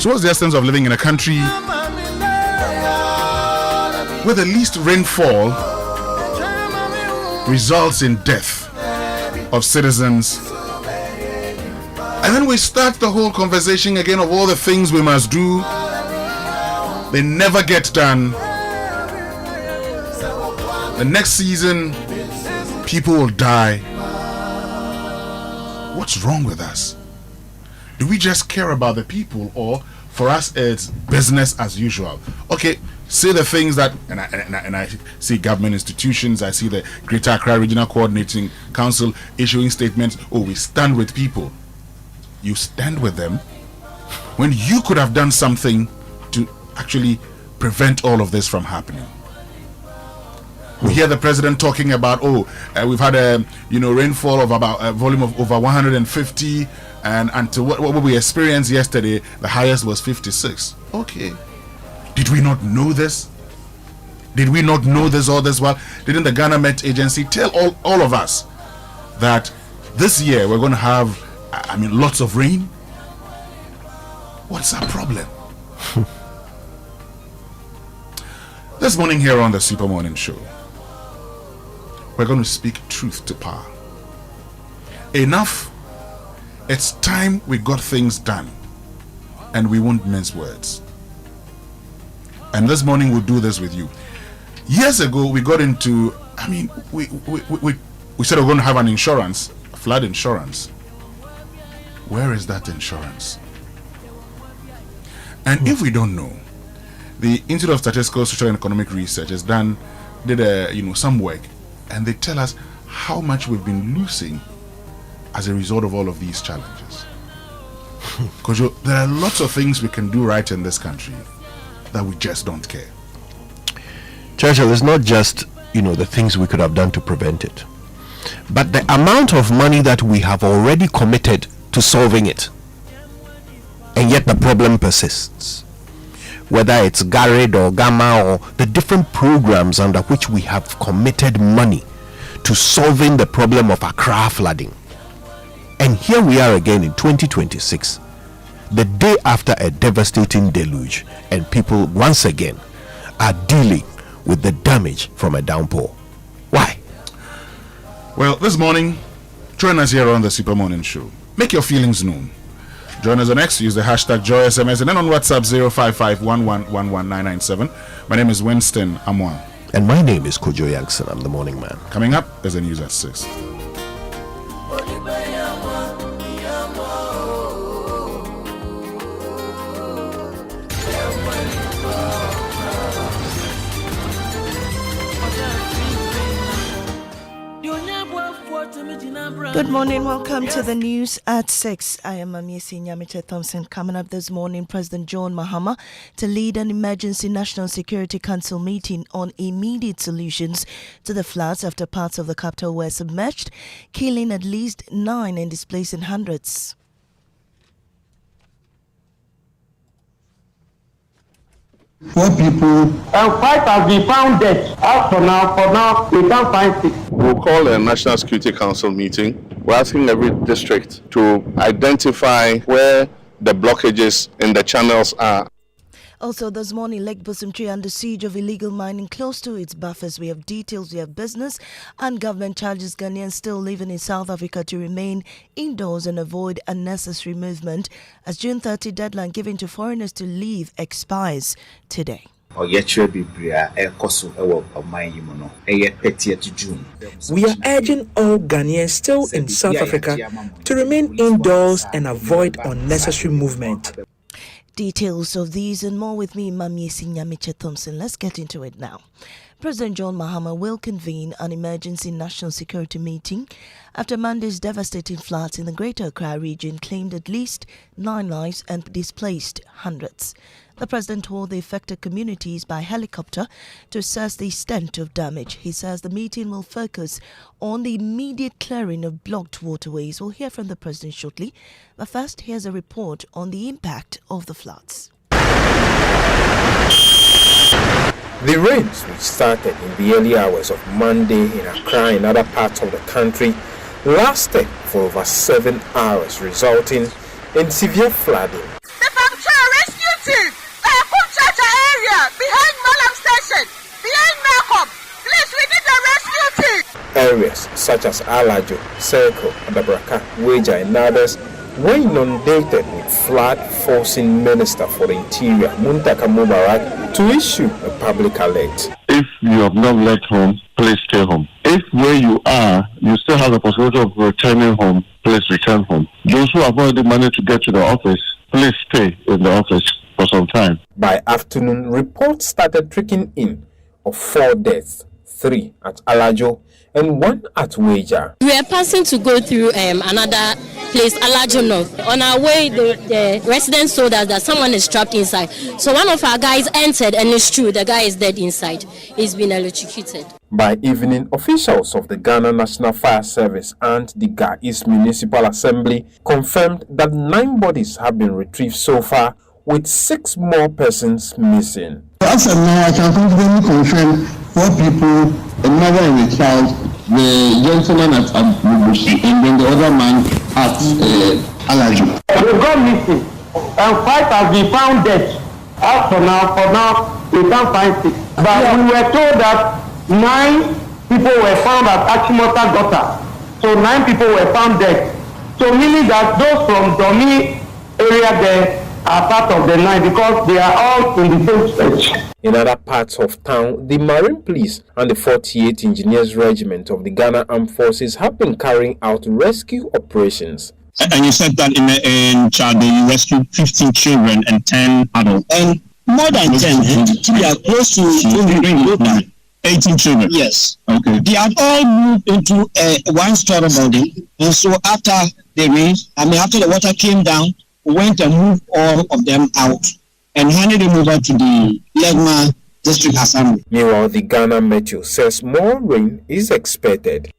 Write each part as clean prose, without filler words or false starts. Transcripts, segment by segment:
So what's the essence of living in a country where the least rainfall results in death of citizens? And then we start the whole conversation again of all the things we must do. They never get done. The next season, people will die. What's wrong with us? Do we just care about the people, or for us it's business as usual? Okay, say the things that, and I see government institutions, I see the Greater Accra Regional Coordinating Council issuing statements, oh, we stand with people. You stand with them when you could have done something to actually prevent all of this from happening. We hear the president talking about, we've had a rainfall of about a volume of over 150, and to what we experienced yesterday, the highest was 56. Okay, did we not know this? Did we not know this all this while? Didn't the Ghana Met Agency tell all of us that this year we're going to have, lots of rain? What's our problem? This morning here on the Super Morning Show, we're going to speak truth to power. Enough. It's time we got things done, and we won't mince words. And this morning we'll do this with you. Years ago we got into, we said we're going to have an insurance, a flood insurance. Where is that insurance? And if we don't know, the Institute of Statistical, Social and Economic Research did some work and they tell us how much we've been losing as a result of all of these challenges. Kojo, there are lots of things we can do right in this country that we just don't care. Churchill, it's not just, the things we could have done to prevent it, but the amount of money that we have already committed to solving it, and yet the problem persists. Whether it's GARID or Gamma or the different programs under which we have committed money to solving the problem of Accra flooding. And here we are again in 2026, the day after a devastating deluge, and people once again are dealing with the damage from a downpour. Why? Well, this morning, join us here on the Super Morning Show. Make your feelings known. Join us on X, use the hashtag JoySMS, and then on WhatsApp 05511119997. My name is Winston Amoah. And my name is Kojo Yankson. I'm the morning man. Coming up is the news at 6. Good morning, welcome to the news at 6. I am Yankson Thompson. Coming up this morning, President John Mahama to lead an emergency National Security Council meeting on immediate solutions to the floods after parts of the capital were submerged, killing at least 9 and displacing hundreds. Four people and 5 have been found dead. As for now, we can't find 6. We'll call a National Security Council meeting. We're asking every district to identify where the blockages in the channels are. Also this morning, Lake Busumtree under siege of illegal mining close to its buffers. We have details, we have business, and government charges Ghanaians still living in South Africa to remain indoors and avoid unnecessary movement as June 30 deadline given to foreigners to leave expires today. We are urging all Ghanaians still in South Africa to remain indoors and avoid unnecessary movement. Details of these and more with me, Yankson Thompson. Let's get into it now. President John Mahama will convene an emergency national security meeting after Monday's devastating floods in the Greater Accra region claimed at least 9 lives and displaced hundreds. The president toured the affected communities by helicopter to assess the extent of damage. He says the meeting will focus on the immediate clearing of blocked waterways. We'll hear from the president shortly, but first here's a report on the impact of the floods. The rains, which started in the early hours of Monday in Accra and other parts of the country, lasted for over 7 hours, resulting in severe flooding. The Bamcha Rescue Team, area behind Malam Station, behind Malcolm. Please, we need the rescue team. Areas such as Alajo, Circle, Adabraka, Weja, and others were inundated with flood, forcing Minister for the Interior, Muntaka Mubarak, to issue a public alert. If you have not left home, please stay home. If where you are, you still have the possibility of returning home, please return home. Those who have already managed to get to the office, please stay in the office for some time. By afternoon, reports started trickling in of 4 deaths, 3 at Alajo and 1 at Weja. We are passing to go through another place, Alajo North. On our way, the residents told us that someone is trapped inside. So one of our guys entered, and it's true, the guy is dead inside. He's been electrocuted. By evening, officials of the Ghana National Fire Service and the Ga East Municipal Assembly confirmed that 9 bodies have been retrieved so far, with 6 more persons missing. As of now, I can confidently confirm 4 people, a mother and a child, the gentleman at Abubushi, and then the other man at Alajo. We got missing, and 5 have been found dead. As for now, we can't find 6. But we were told that 9 people were found at Achimota Gota. So 9 people were found dead. So meaning that those from Domi area there are part of the 9 because they are all in the same stretch. In other parts of town, the Marine Police and the 48th Engineers Regiment of the Ghana Armed Forces have been carrying out rescue operations. And you said that in Chad you rescued 15 children and 10 adults. And more than 10, we are close to 20 now. 18 children? Yes. Okay. They had all moved into one story building, and so after the rain, after the water came down, we went and moved all of them out and handed them over to the Legma District Assembly. Meanwhile, the Ghana Metro says more rain is expected.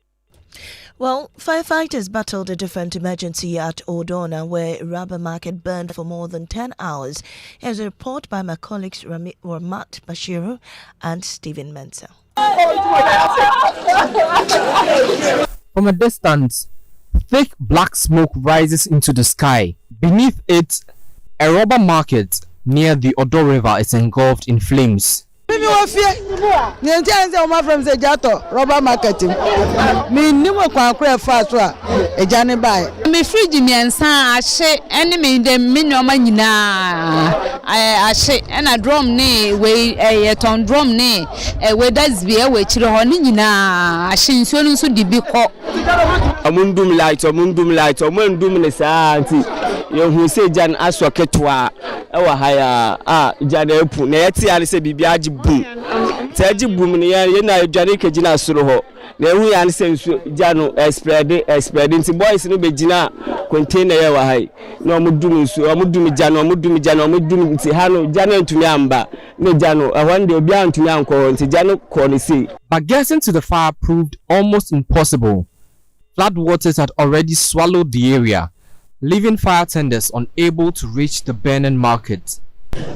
Well, firefighters battled a different emergency at Odona, where a rubber market burned for more than 10 hours. Here's a report by my colleagues Ramat Bashiru and Stephen Mensah. From a distance, thick black smoke rises into the sky. Beneath it, a rubber market near the Odo River is engulfed in flames. Rubber marketing. Me niwo kwa kure fast wa ejane bai. Me fridge miensa ahye ene me dem me nyoma nyina ahye na drum ne we ton drum ne we that's be we chire ho ne nyina ahye nsuo nso di bi ko. Amundum light omundum ne saa anti ye hu se jan aso ketwa e wa haya jan epu na yeti ale se bibia agi bum taji bum ne ye na dwane kegina soro ho na ehu ya se nsu jano spread nti boys no begina container ye wa hai na omudum nsu omudum jano nti ha no jano ntumi amba ne jano ahwan de obi antumi anko nti jano ko ne si. But getting to the fire proved almost impossible. Flood waters had already swallowed the area, leaving fire tenders unable to reach the burning market.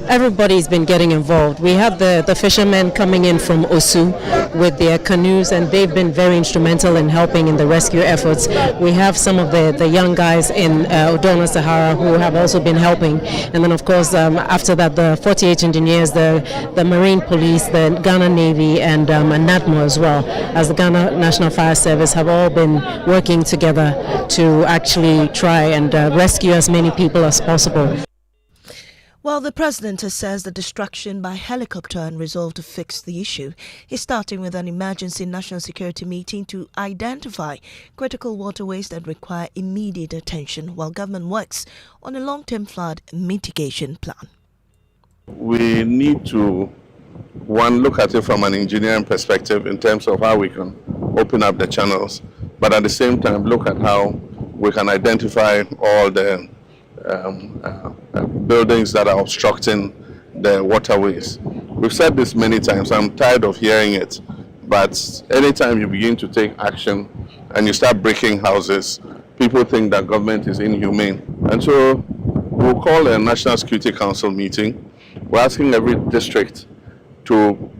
Everybody's been getting involved. We have the fishermen coming in from Osu with their canoes, and they've been very instrumental in helping in the rescue efforts. We have some of the young guys in Odona Sahara who have also been helping. And then, of course, after that, the 48 engineers, the Marine Police, the Ghana Navy, and NATMO as well as the Ghana National Fire Service have all been working together to actually try and rescue as many people as possible. Well, the president has says the destruction by helicopter and resolved to fix the issue. He's starting with an emergency national security meeting to identify critical waterways that require immediate attention while government works on a long-term flood mitigation plan. We need to, one, look at it from an engineering perspective in terms of how we can open up the channels, but at the same time look at how we can identify all the buildings that are obstructing the waterways. We've said this many times, I'm tired of hearing it, but anytime you begin to take action and you start breaking houses, people think that government is inhumane. And so we'll call a National Security Council meeting. We're asking every district to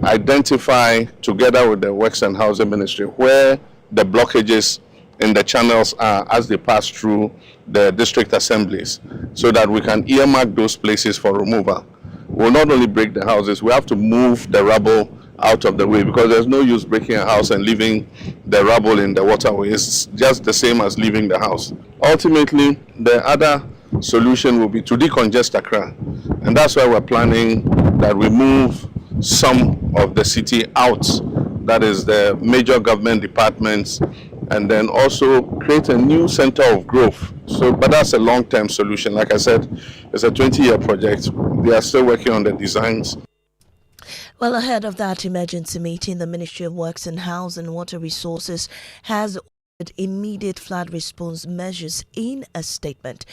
identify, together with the Works and Housing Ministry, where the blockages in the channels are as they pass through the district assemblies, so that we can earmark those places for removal. We'll not only break the houses, we have to move the rubble out of the way, because there's no use breaking a house and leaving the rubble in the waterway. It's just the same as leaving the house. Ultimately, the other solution will be to decongest Accra, and that's why we're planning that we move some of the city out, that is the major government departments, and then also create a new center of growth. But that's a long-term solution. Like I said, it's a 20-year project. They are still working on the designs. Well, ahead of that emergency meeting, the Ministry of Works and Housing and Water Resources has immediate flood response measures in a statement.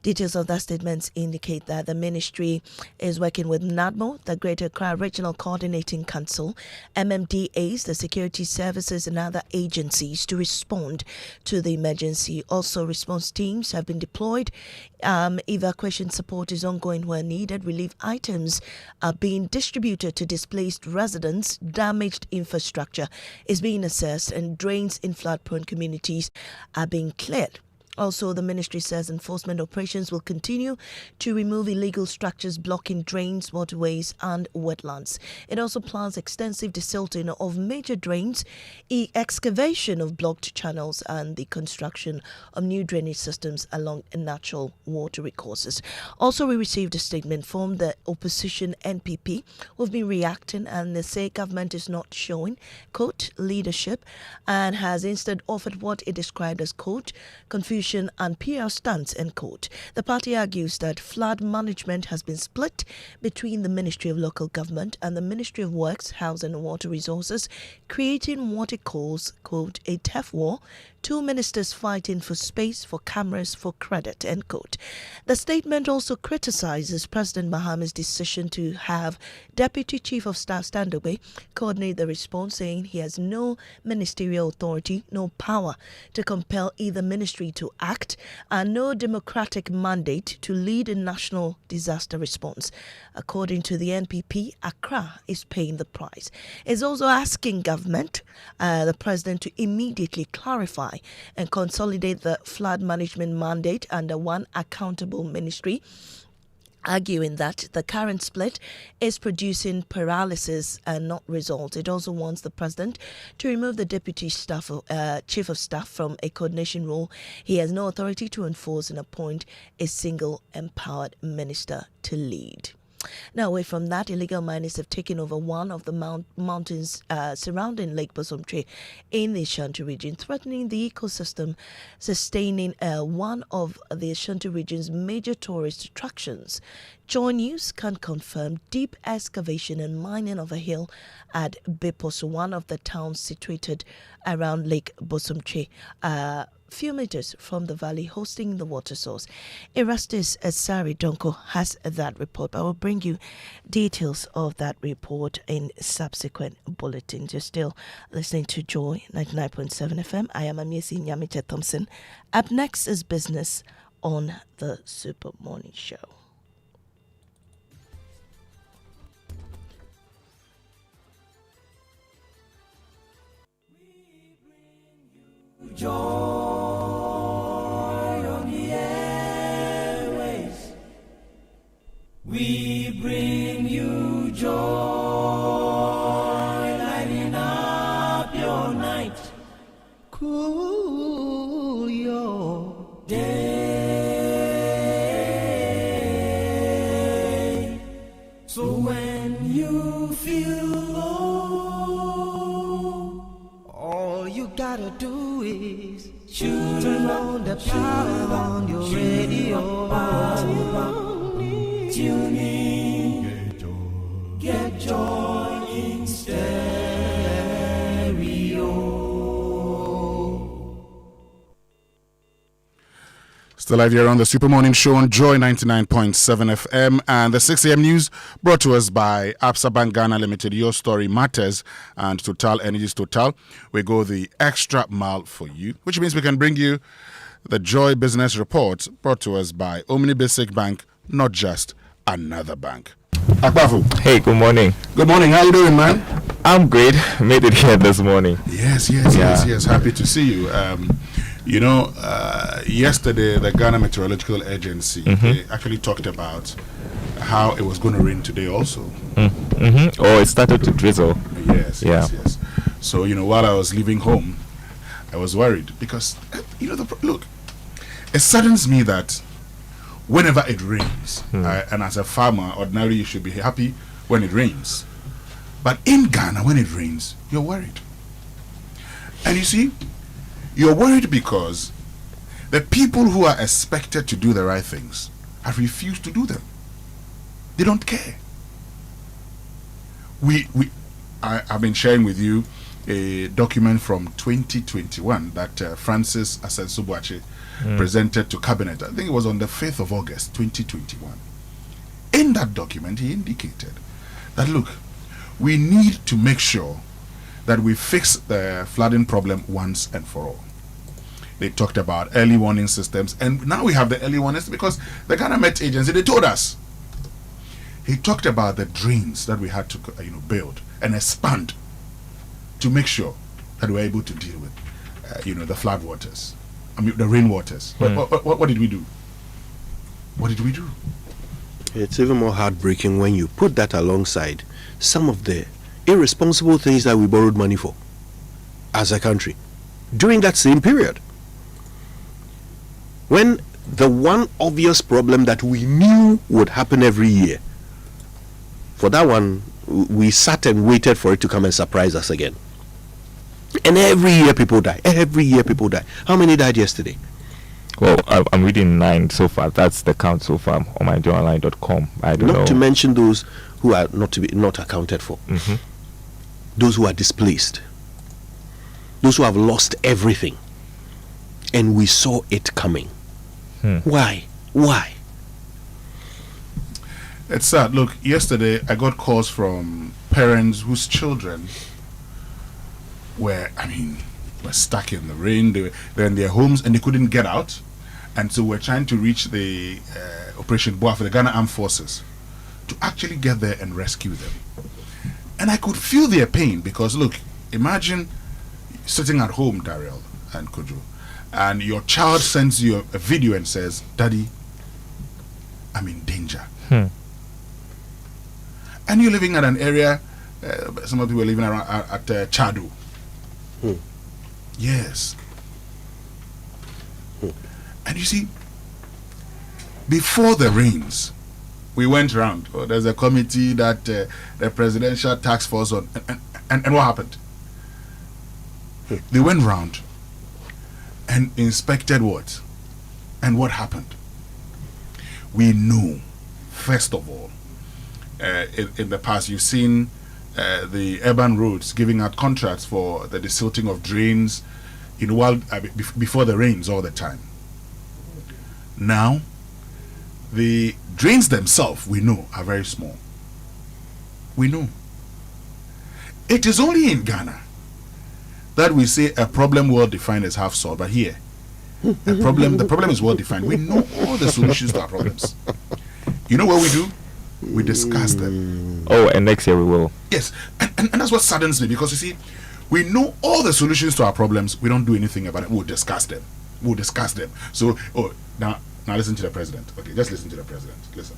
Details of that statement indicate that the ministry is working with NADMO, the Greater Accra Regional Coordinating Council, MMDAs, the security services and other agencies to respond to the emergency. Also, response teams have been deployed. Evacuation support is ongoing where needed. Relief items are being distributed to displaced residents. Damaged infrastructure is being assessed, and drains in flood-prone communities are being cleared. Also, the ministry says enforcement operations will continue to remove illegal structures blocking drains, waterways and wetlands. It also plans extensive desilting of major drains, excavation of blocked channels and the construction of new drainage systems along natural water recourses. Also, we received a statement from the opposition NPP who have been reacting, and they say government is not showing, quote, leadership, and has instead offered what it described as, quote, confusion promotion and PR stunts, end quote. The party argues that flood management has been split between the Ministry of Local Government and the Ministry of Works, Housing and Water Resources, creating what it calls, quote, a turf war, two ministers fighting for space, for cameras, for credit, end quote. The statement also criticizes President Mahama's decision to have Deputy Chief of Staff Standaway coordinate the response, saying he has no ministerial authority, no power to compel either ministry to act, and no democratic mandate to lead a national disaster response. According to the NPP, Accra is paying the price. It's also asking government, the president, to immediately clarify and consolidate the flood management mandate under one accountable ministry, arguing that the current split is producing paralysis and not results. It also wants the president to remove the deputy chief of staff from a coordination role. He has no authority to enforce and appoint a single empowered minister to lead. Now, away from that, illegal miners have taken over one of the mountains surrounding Lake Bosomtwe in the Ashanti region, threatening the ecosystem, sustaining one of the Ashanti region's major tourist attractions. Joy News can confirm deep excavation and mining of a hill at Bepos, one of the towns situated around Lake Bosomtwe, few meters from the valley hosting the water source. Erastus Asari Donko has that report, but I will bring you details of that report in subsequent bulletins. You're still listening to Joy 99.7 FM. I am Amiesi Nyamiche Thompson. Up next is business on the Super Morning Show. Joy on the airways, we bring you joy, lighting up your night, cool your day. So when you feel low, all you gotta do is turn on the power on your radio. Tune in, get joy in stereo. Still live here on the Super Morning Show on Joy 99.7 FM, and the 6 a.m. news brought to us by Absa Bank Ghana Limited. Your story matters, and Total Energies Total. We go the extra mile for you, which means we can bring you the Joy Business Report brought to us by Omni Basic Bank, not just another bank. Akbafu. Hey, good morning. Good morning. How you doing, man? I'm great. Made it here this morning. Yes. Happy to see you. Yesterday the Ghana Meteorological Agency they actually talked about how it was going to rain today also. Oh, it started to drizzle. Yes. So, while I was leaving home, I was worried because, look, it saddens me that whenever it rains, and as a farmer, ordinarily you should be happy when it rains. But in Ghana, when it rains, you're worried. And you see, you're worried because the people who are expected to do the right things have refused to do them. They don't care. I've been sharing with you a document from 2021 that Francis Asensubuache presented to Cabinet. I think it was on the 5th of August 2021. In that document, he indicated that, look, we need to make sure that we fix the flooding problem once and for all. They talked about early warning systems, and now we have the early warnings because the Ghana Met Agency, they told us. He talked about the drains that we had to build and expand to make sure that we're able to deal with the flood waters, the rain waters. What did we do? What did we do? It's even more heartbreaking when you put that alongside some of the irresponsible things that we borrowed money for as a country during that same period, when the one obvious problem that we knew would happen every year, for that one we sat and waited for it to come and surprise us again. And every year people die. How many died yesterday? Well, I'm reading 9 so far. That's the count so far on myjoyonline.com. I don't know. Not to mention those who are not accounted for. Mm-hmm. Those who are displaced. Those who have lost everything. And we saw it coming. Why? It's sad. Look, yesterday I got calls from parents whose children were stuck in the rain. They were in their homes and they couldn't get out. And so we're trying to reach the Operation Boa for the Ghana Armed Forces to actually get there and rescue them. And I could feel their pain because, look, imagine sitting at home, Daryl and Kojo, and your child sends you a video and says, "Daddy, I'm in danger." And you're living at an area, some of you were living around at Chado. Yes. And you see, before the rains, we went around. There's a committee that the presidential task force on, and what happened? They went round and inspected what? And what happened? We know, first of all, in the past, you've seen the urban roads giving out contracts for the desilting of drains, before the rains all the time. Now, the drains themselves, we know, are very small. We know. It is only in Ghana that we say a problem well defined is half solved. But here, the problem is well defined. We know all the solutions to our problems. You know what we do? We discuss them. Oh, and next year we will. Yes, and that's what saddens me, because you see, we know all the solutions to our problems. We don't do anything about it. We'll discuss them. So, now listen to the president. Okay, just listen to the president. Listen.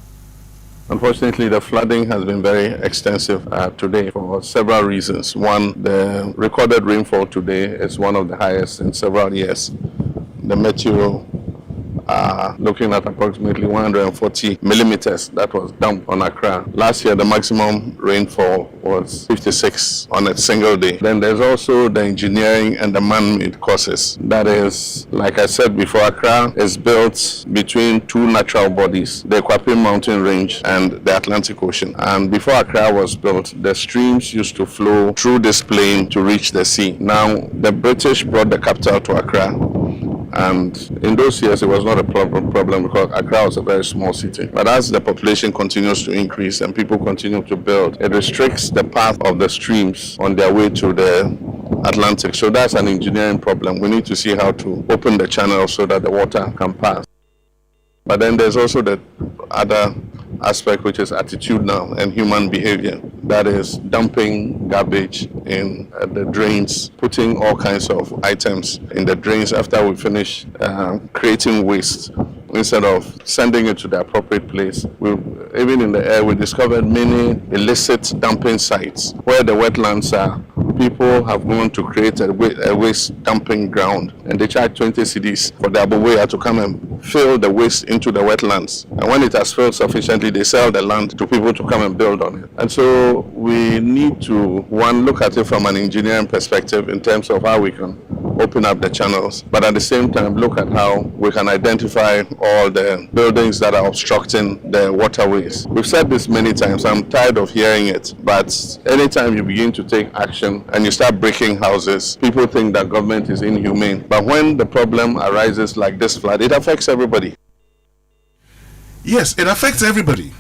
Unfortunately, the flooding has been very extensive today for several reasons. One, the recorded rainfall today is one of the highest in several years. The Meteo looking at approximately 140 millimeters that was dumped on Accra. Last year, the maximum rainfall was 56 on a single day. Then there's also the engineering and the man-made causes. That is, like I said before, Accra is built between two natural bodies, the Kwapim mountain range and the Atlantic Ocean. And before Accra was built, the streams used to flow through this plain to reach the sea. Now, the British brought the capital to Accra. And in those years, it was not a problem because Accra was a very small city. But as the population continues to increase and people continue to build, it restricts the path of the streams on their way to the Atlantic. So that's an engineering problem. We need to see how to open the channel so that the water can pass. But then there's also the other aspect, which is attitudinal and human behavior. That is dumping garbage in the drains, putting all kinds of items in the drains after we finish creating waste. Instead of sending it to the appropriate place, even in the air, we discovered many illicit dumping sites where the wetlands are. People have gone to create a waste dumping ground, and they charge 20 cedis for the aboboya to come and fill the waste into the wetlands. And when it has filled sufficiently, they sell the land to people to come and build on it. And so we need to, one, look at it from an engineering perspective in terms of how we can open up the channels, but at the same time look at how we can identify all the buildings that are obstructing the waterways. We've said this many times, I'm tired of hearing it, but anytime you begin to take action and you start breaking houses, people think that government is inhumane. But when the problem arises like this flood, it affects everybody. Yes, it affects everybody.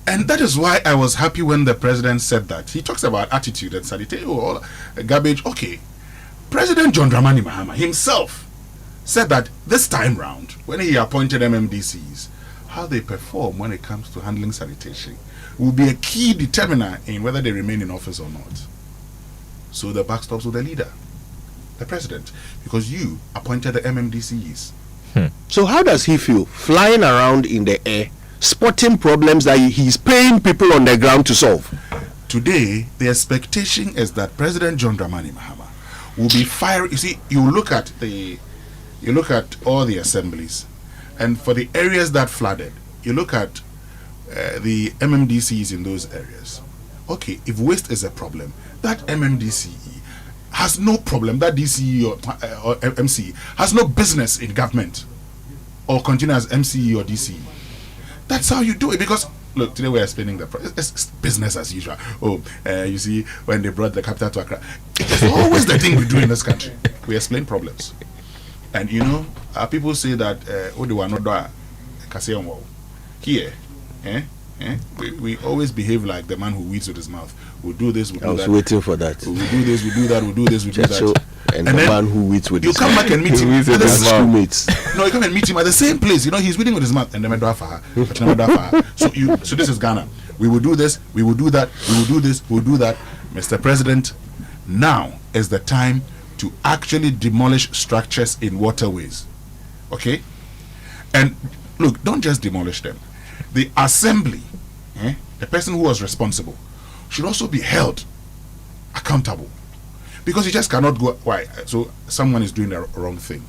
And that is why I was happy when the president said that. He talks about attitude and sanitary, all garbage. Okay. President John Dramani Mahama himself said that this time round, when he appointed MMDCs, how they perform when it comes to handling sanitation will be a key determiner in whether they remain in office or not. So the buck stops with the leader, the president, because you appointed the MMDCs. So how does he feel flying around in the air, spotting problems that he's paying people on the ground to solve? Today, the expectation is that President John Dramani Mahama will be firing. You see, you look at all the assemblies, and for the areas that flooded, you look at the MMDCs in those areas. Okay, if waste is a problem, that MMDCE has no problem. That DCE or MC has no business in government. or continue as MCE or DCE. That's how you do it, because look, today we are explaining it's business as usual. You see, when they brought the capital to Accra, it's always the thing we do in this country. We explain problems. And you know, people say that here, we always behave like the man who eats with his mouth. We'll do this, we'll do that. I was waiting for that. We'll do this, we'll do that, we'll do this, we'll do that. And the man who eats with his mouth. You come back and meet him. With his schoolmates. No, you come and meet him at the same place. You know, he's eating with his mouth, and so this is Ghana. We will do this, we will do that, we will do this, we will do that. Mr. President, now is the time to actually demolish structures in waterways. Okay? And look, don't just demolish them. The assembly, the person who was responsible, should also be held accountable. Because you just cannot go. Why? So someone is doing the wrong thing.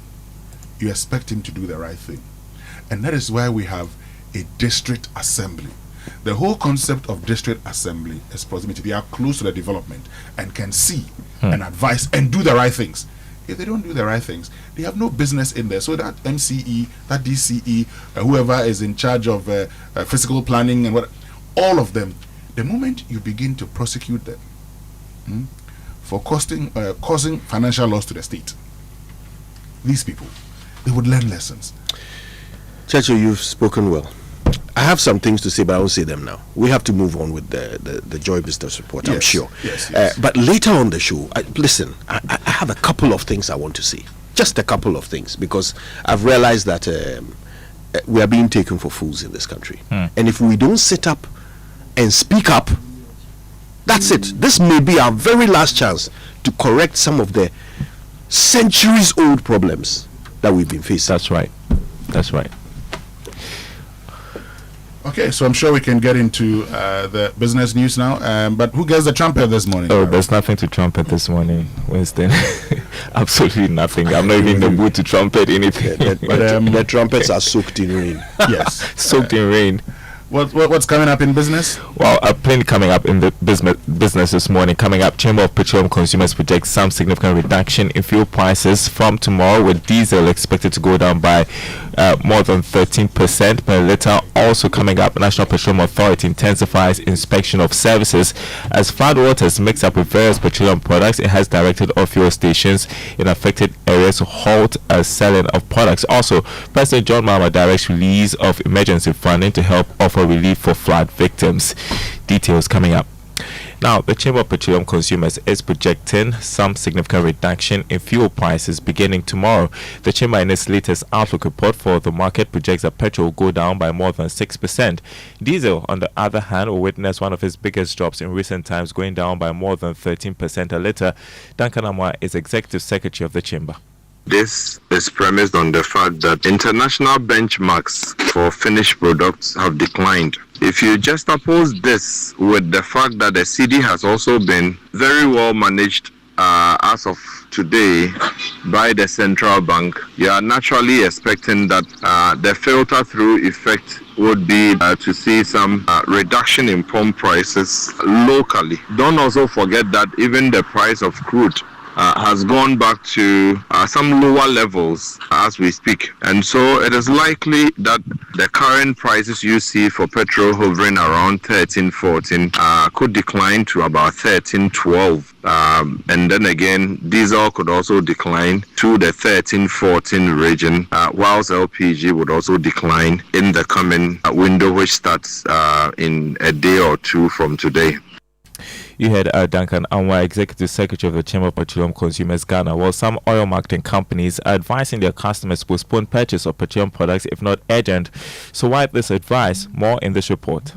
You expect him to do the right thing. And that is why we have a district assembly. The whole concept of district assembly is proximity. They are close to the development and can see and advise and do the right things. If they don't do the right things, they have no business in there. So that MCE, that DCE, whoever is in charge of physical planning and what, all of them, the moment you begin to prosecute them for causing financial loss to the state, these people, they would learn lessons. Churchill, you've spoken well. I have some things to say, but I won't say them now. We have to move on with the Joy Business Report, I'm sure. Yes. But later on the show, I have a couple of things I want to say. Just a couple of things, because I've realized that we are being taken for fools in this country. And if we don't sit up and speak up, that's it. This may be our very last chance to correct some of the centuries-old problems that we've been facing. That's right. Okay, so I'm sure we can get into the business news now. But who gets the trumpet this morning? Oh, there's nothing to trumpet this morning, Winston. Absolutely nothing. I'm not even in the mood to trumpet anything. But the trumpets are soaked in rain. Yes, soaked in rain. What's coming up in business? Well, a plane coming up in the business this morning. Coming up, Chamber of Petroleum Consumers projects some significant reduction in fuel prices from tomorrow, with diesel expected to go down by more than 13% per litre. Also coming up, National Petroleum Authority intensifies inspection of services as floodwaters mix up with various petroleum products. It has directed all fuel stations in affected areas to halt selling of products. Also, President John Mahama directs release of emergency funding to help offer relief for flood victims. Details coming up. Now, the Chamber of Petroleum Consumers is projecting some significant reduction in fuel prices beginning tomorrow. The Chamber, in its latest outlook report for the market, projects that petrol will go down by more than 6%. Diesel, on the other hand, will witness one of its biggest drops in recent times, going down by more than 13% a litre. Winston Amoah is Executive Secretary of the Chamber. This is premised on the fact that international benchmarks for finished products have declined. If you just oppose this with the fact that the CD has also been very well managed as of today by the central bank, you are naturally expecting that the filter through effect would be to see some reduction in pump prices locally. Don't also forget that even the price of crude has gone back to some lower levels as we speak. And so it is likely that the current prices you see for petrol hovering around 13-14 could decline to about 13-12. And then again, diesel could also decline to the 13-14 region, whilst LPG would also decline in the coming window, which starts in a day or two from today. You heard Winston Amoah, Executive Secretary of the Chamber of Petroleum Consumers Ghana. Well, some oil marketing companies are advising their customers to postpone purchase of petroleum products if not urgent. So why this advice? More in this report.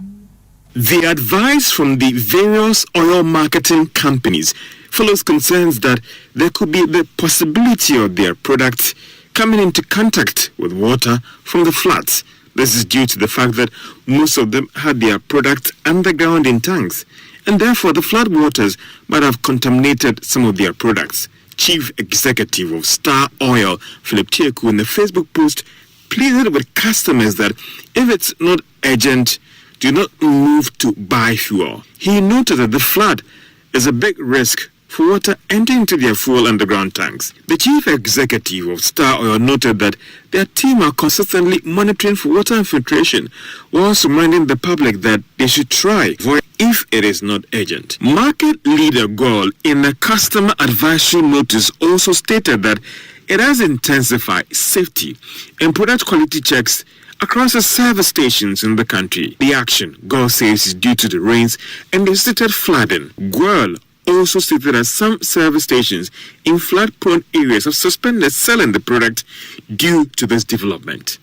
The advice from the various oil marketing companies follows concerns that there could be the possibility of their products coming into contact with water from the floods. This is due to the fact that most of them had their products underground in tanks, and therefore the flood waters might have contaminated some of their products. Chief Executive of Star Oil, Philip Tieku, in the Facebook post, pleaded with customers that if it's not urgent, do not move to buy fuel. He noted that the flood is a big risk for water entering into their fuel underground tanks. The chief executive of Star Oil noted that their team are consistently monitoring for water infiltration, whilst reminding the public that they should try avoid if it is not urgent. Market leader Gold, in a customer advisory notice, also stated that it has intensified safety and product quality checks across the service stations in the country. The action, Gold says, is due to the rains and the stated flooding. Gold also stated that some service stations in flood-prone areas have suspended selling the product due to this development.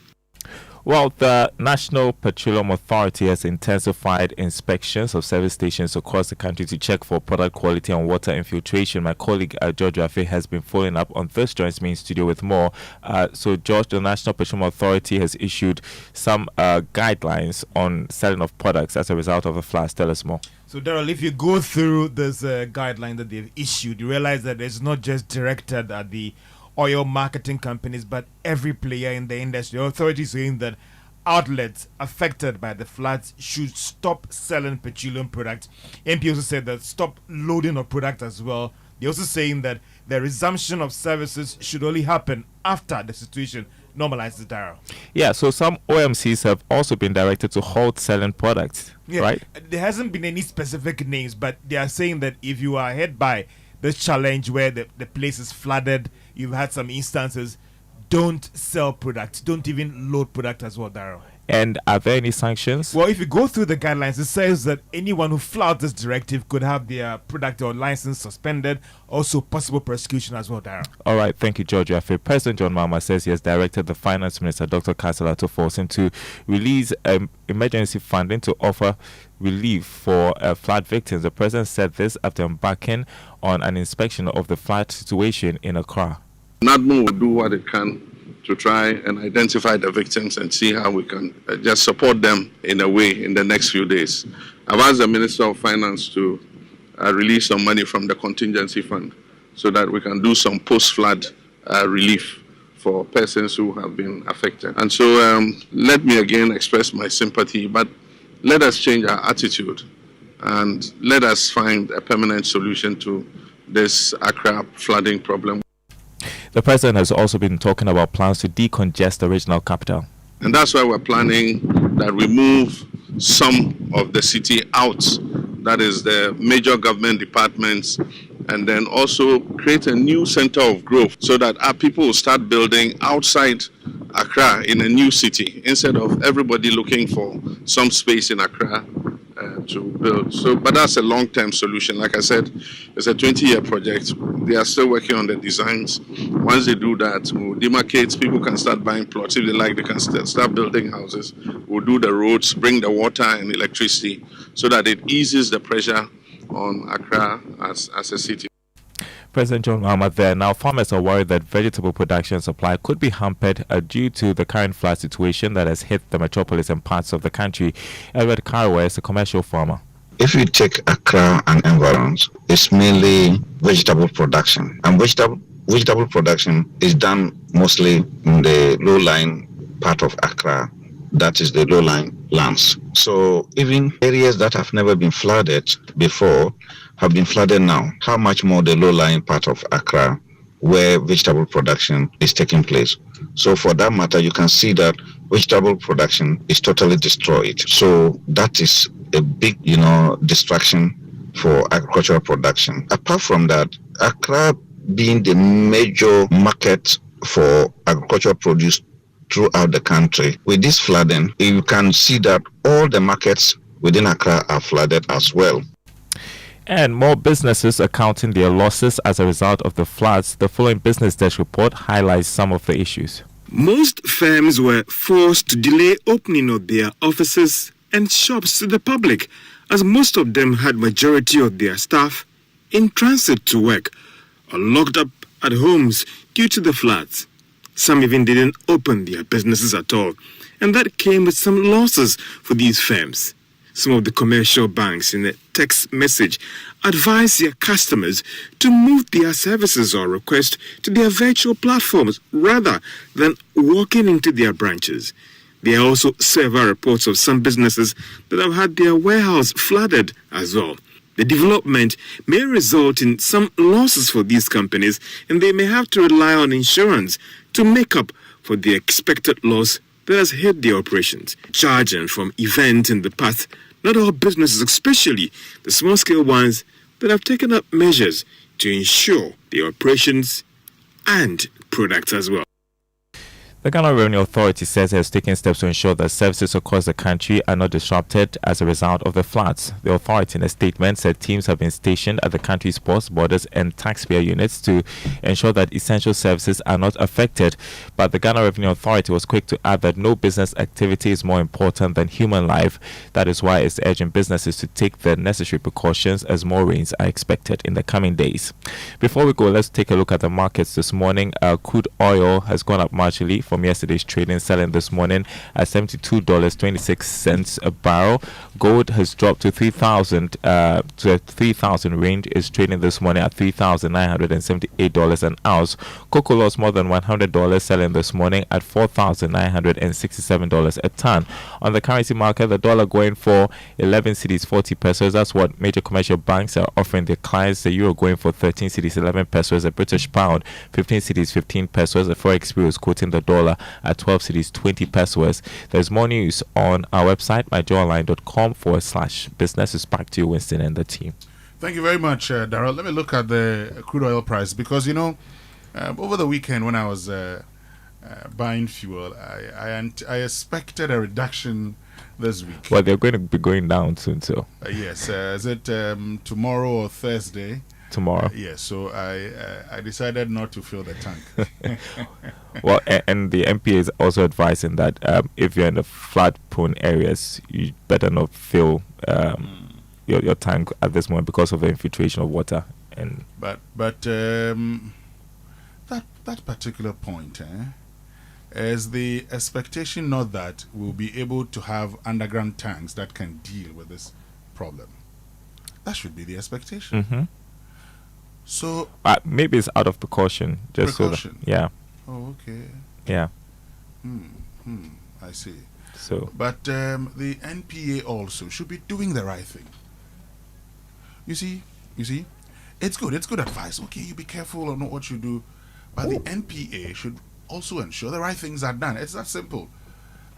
Well, the National Petroleum Authority has intensified inspections of service stations across the country to check for product quality and water infiltration. My colleague George Rafe has been following up on this, joins me in studio with more. So, George, the National Petroleum Authority has issued some guidelines on selling of products as a result of the floods. Tell us more. So, Daryl, if you go through this guideline that they've issued, you realize that it's not just directed at the oil marketing companies, but every player in the industry. The authority is saying that outlets affected by the floods should stop selling petroleum products. MP also said that stop loading of product as well. They're also saying that the resumption of services should only happen after the situation normalizes, Daryl. Yeah, so some OMCs have also been directed to halt selling products, right? There hasn't been any specific names, but they are saying that if you are hit by this challenge where the place is flooded, you've had some instances, don't sell products, don't even load product as well, Daryl. And are there any sanctions? Well, if you go through the guidelines, it says that anyone who flouts this directive could have their product or license suspended, also possible prosecution as well, Daryl. All right, thank you, George Rafe. President John Mahama says he has directed the Finance Minister, Dr. Kasala, to force him to release emergency funding to offer relief for flood victims. The president said this after embarking on an inspection of the flood situation in Accra. NADMO will do what it can to try and identify the victims and see how we can just support them in a way in the next few days. I've asked the Minister of Finance to release some money from the contingency fund so that we can do some post-flood relief for persons who have been affected. And so let me again express my sympathy, but let us change our attitude and let us find a permanent solution to this Accra flooding problem. The president has also been talking about plans to decongest the regional capital. And that's why we're planning that we move some of the city out, that is the major government departments, and then also create a new center of growth so that our people will start building outside Accra in a new city instead of everybody looking for some space in Accra to build. So, but that's a long-term solution. Like I said, it's a 20-year project. They are still working on the designs. Once they do that, we'll demarcate. People can start buying plots. If they like, they can start building houses. We'll do the roads, bring the water and electricity so that it eases the pressure on Accra as a city. President John Mahama there. Now, farmers are worried that vegetable production supply could be hampered due to the current flood situation that has hit the metropolis and parts of the country. Edward Carraway is a commercial farmer. If you take Accra and environs, it's mainly vegetable production. And vegetable production is done mostly in the low-lying part of Accra. That is the low-lying lands. So even areas that have never been flooded before have been flooded now. How much more the low-lying part of Accra where vegetable production is taking place. So for that matter, you can see that vegetable production is totally destroyed. So that is a big, distraction for agricultural production. Apart from that, Accra being the major market for agricultural produce throughout the country, with this flooding, you can see that all the markets within Accra are flooded as well. And more businesses are counting their losses as a result of the floods. The following Business Desk report highlights some of the issues. Most firms were forced to delay opening of their offices and shops to the public, as most of them had majority of their staff in transit to work or locked up at homes due to the floods. Some even didn't open their businesses at all, and that came with some losses for these firms. Some of the commercial banks, in a text message, advise their customers to move their services or requests to their virtual platforms rather than walking into their branches. There are also several reports of some businesses that have had their warehouse flooded as well. The development may result in some losses for these companies, and they may have to rely on insurance to make up for the expected loss that has hit their operations. Charging from events in the past, not all businesses, especially the small-scale ones, that have taken up measures to ensure their operations and products as well. The Ghana Revenue Authority says it has taken steps to ensure that services across the country are not disrupted as a result of the floods. The authority in a statement said teams have been stationed at the country's ports, borders and taxpayer units to ensure that essential services are not affected. But the Ghana Revenue Authority was quick to add that no business activity is more important than human life. That is why it's urging businesses to take the necessary precautions as more rains are expected in the coming days. Before we go, let's take a look at the markets this morning. Crude oil has gone up marginally from yesterday's trading, selling this morning at $72.26 a barrel. Gold has dropped to 3,000 range, is trading this morning at $3,978 an ounce. Cocoa lost more than $100, selling this morning at $4,967 a ton. On the currency market, the dollar going for 11 cedis 40 pesos. That's what major commercial banks are offering their clients. The euro going for 13 cedis 11 pesos. The British pound 15 cedis 15 pesos. The Forex Bureau is quoting the dollar at 12 cedis 20 pesos. There's more news on our website, myjoyonline.com/business. Is back to you, Winston, and the team. Thank you very much, Darrell. Let me look at the crude oil price because, over the weekend when I was buying fuel, I expected a reduction this week. Well, they're going to be going down soon, so. Yes. Is it tomorrow or Thursday? Tomorrow. Yes, so I decided not to fill the tank. Well, and the MPA is also advising that if you're in the flood-prone areas, you better not fill your tank at this moment because of the infiltration of water. And but that particular point, is the expectation not that we'll be able to have underground tanks that can deal with this problem? That should be the expectation. Mm-hmm. So maybe it's out of precaution, just precaution. So that, yeah. Oh, okay. Yeah. I see. So, but the NPA also should be doing the right thing. You see, it's good advice. Okay, you be careful or know what you do, but the NPA should also ensure the right things are done. It's that simple.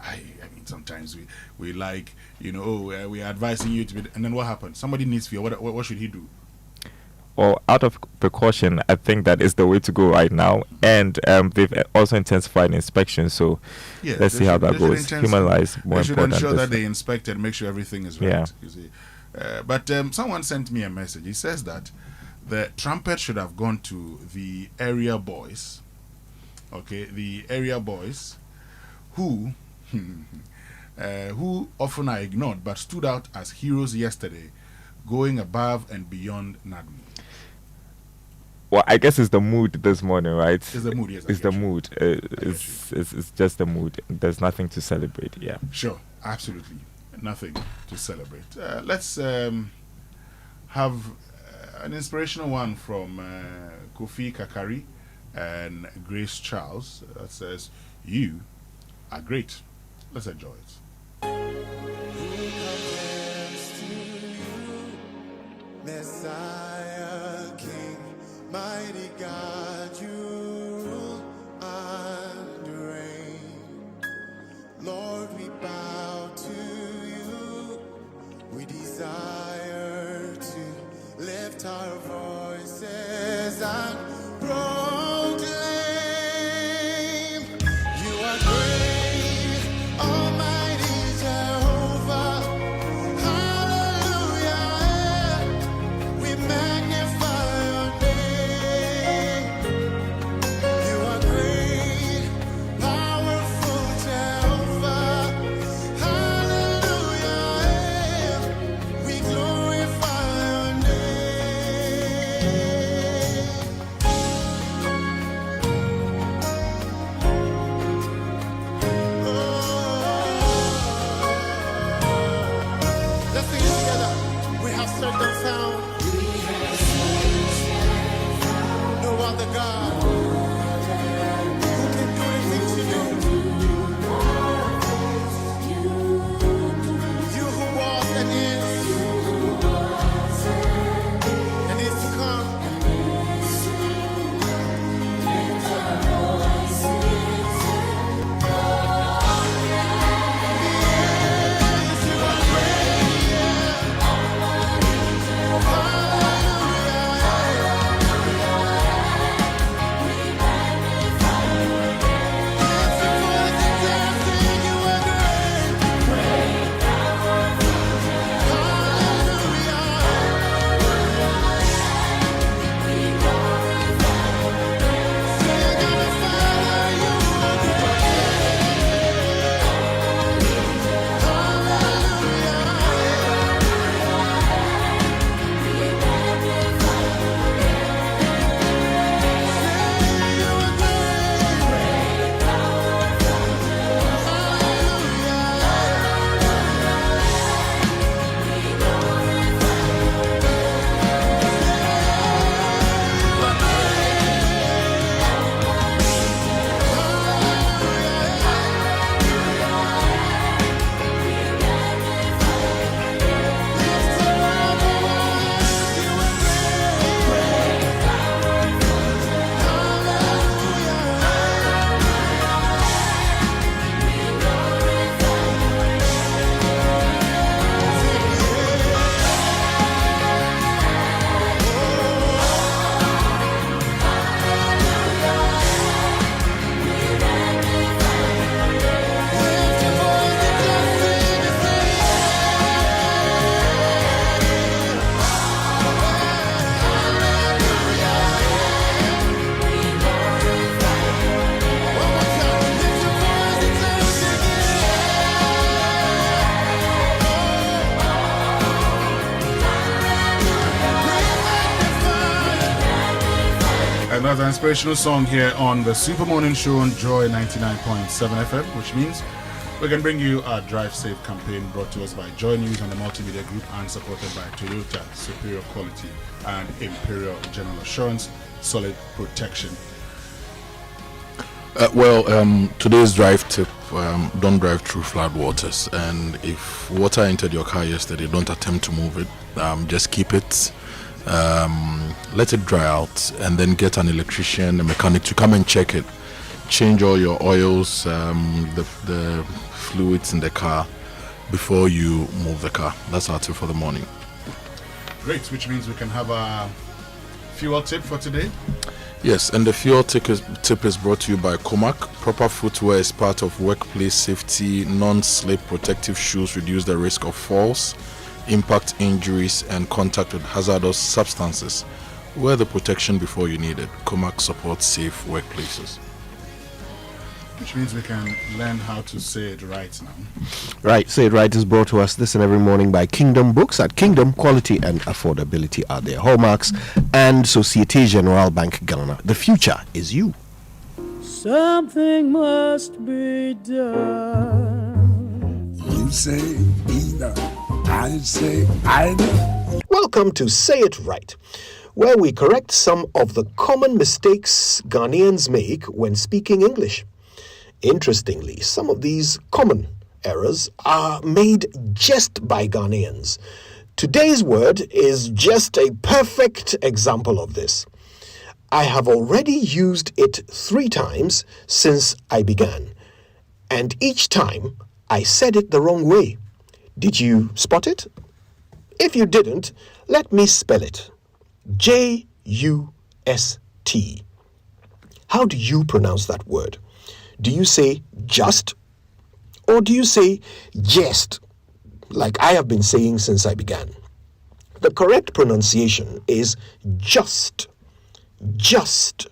I mean, sometimes we like, we are advising you to be, and then what happens? Somebody needs fuel. What should he do? Well, out of precaution, I think that is the way to go right now. And they've also intensified inspection, so let's see how that goes. Human lives more important. They should ensure that they inspect and make sure everything is right. Yeah. You see. But someone sent me a message. He says that the trumpet should have gone to the area boys. Okay, the area boys who often are ignored but stood out as heroes yesterday, going above and beyond NADMI. Well, I guess it's the mood this morning, right? It's the mood, yes. It's the mood. It's just the mood. There's nothing to celebrate, yeah. Sure, absolutely. Nothing to celebrate. Let's have an inspirational one from Kofi Kakari and Grace Charles that says, "You are great." Let's enjoy it. Messiah, King, mighty God, you rule and reign. Lord, we bow to you. We desire to lift our voices and proclaim you are great, Almighty Jehovah. Hallelujah. We magnify your name. You are great, powerful Jehovah. Hallelujah. We glorify your name. Let's sing it together. We have searched and found. No other God who can do the things you do. You who was and is Another inspirational song here on the Super Morning Show on Joy 99.7 FM, which means we can bring you our Drive Safe campaign brought to us by Joy News and the Multimedia Group and supported by Toyota, Superior Quality and Imperial General Assurance, Solid Protection. Today's drive tip, don't drive through flood waters, and if water entered your car yesterday, don't attempt to move it. Just keep it, let it dry out, and then get an electrician, a mechanic to come and check it. Change all your oils, the fluids in the car before you move the car. That's our tip for the morning. Great, which means we can have a fuel tip for today. Yes, and the fuel tip is brought to you by Comac. Proper footwear is part of workplace safety. Non-slip protective shoes reduce the risk of falls, impact injuries, and contact with hazardous substances. Wear the protection before you need it. Comac supports safe workplaces. Which means we can learn how to say it right now. Right, Say It Right is brought to us this and every morning by Kingdom Books. At Kingdom, quality and affordability are their hallmarks, and Societe Generale Bank Ghana. The future is you. Something must be done. You say either, I say either. Welcome to Say It Right, where we correct some of the common mistakes Ghanaians make when speaking English. Interestingly, some of these common errors are made just by Ghanaians. Today's word is just a perfect example of this. I have already used it 3 times since I began, and each time I said it the wrong way. Did you spot it? If you didn't, let me spell it. Just. How do you pronounce that word? Do you say just, or do you say jest, like I have been saying since I began? The correct pronunciation is just. Just.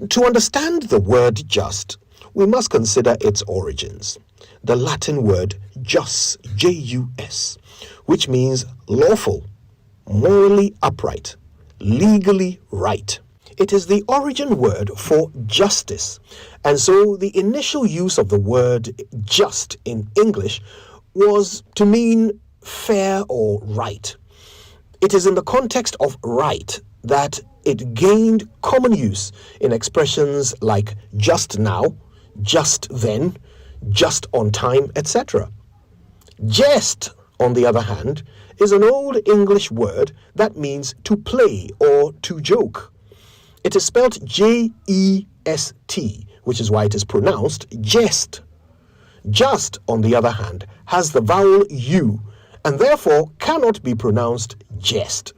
To understand the word just, we must consider its origins. The Latin word jus, J-U-S, which means lawful, morally upright, legally right. It is the origin word for justice, and so the initial use of the word just in English was to mean fair or right. It is in the context of right that it gained common use in expressions like just now, just then, just on time, etc. Jest, on the other hand, is an old English word that means to play or to joke. It is spelled J-E-S-T, which is why it is pronounced jest. Just, on the other hand, has the vowel U, and therefore cannot be pronounced jest.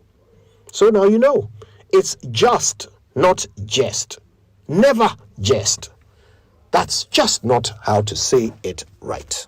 So now you know, it's just, not jest. Never jest. That's just not how to say it right.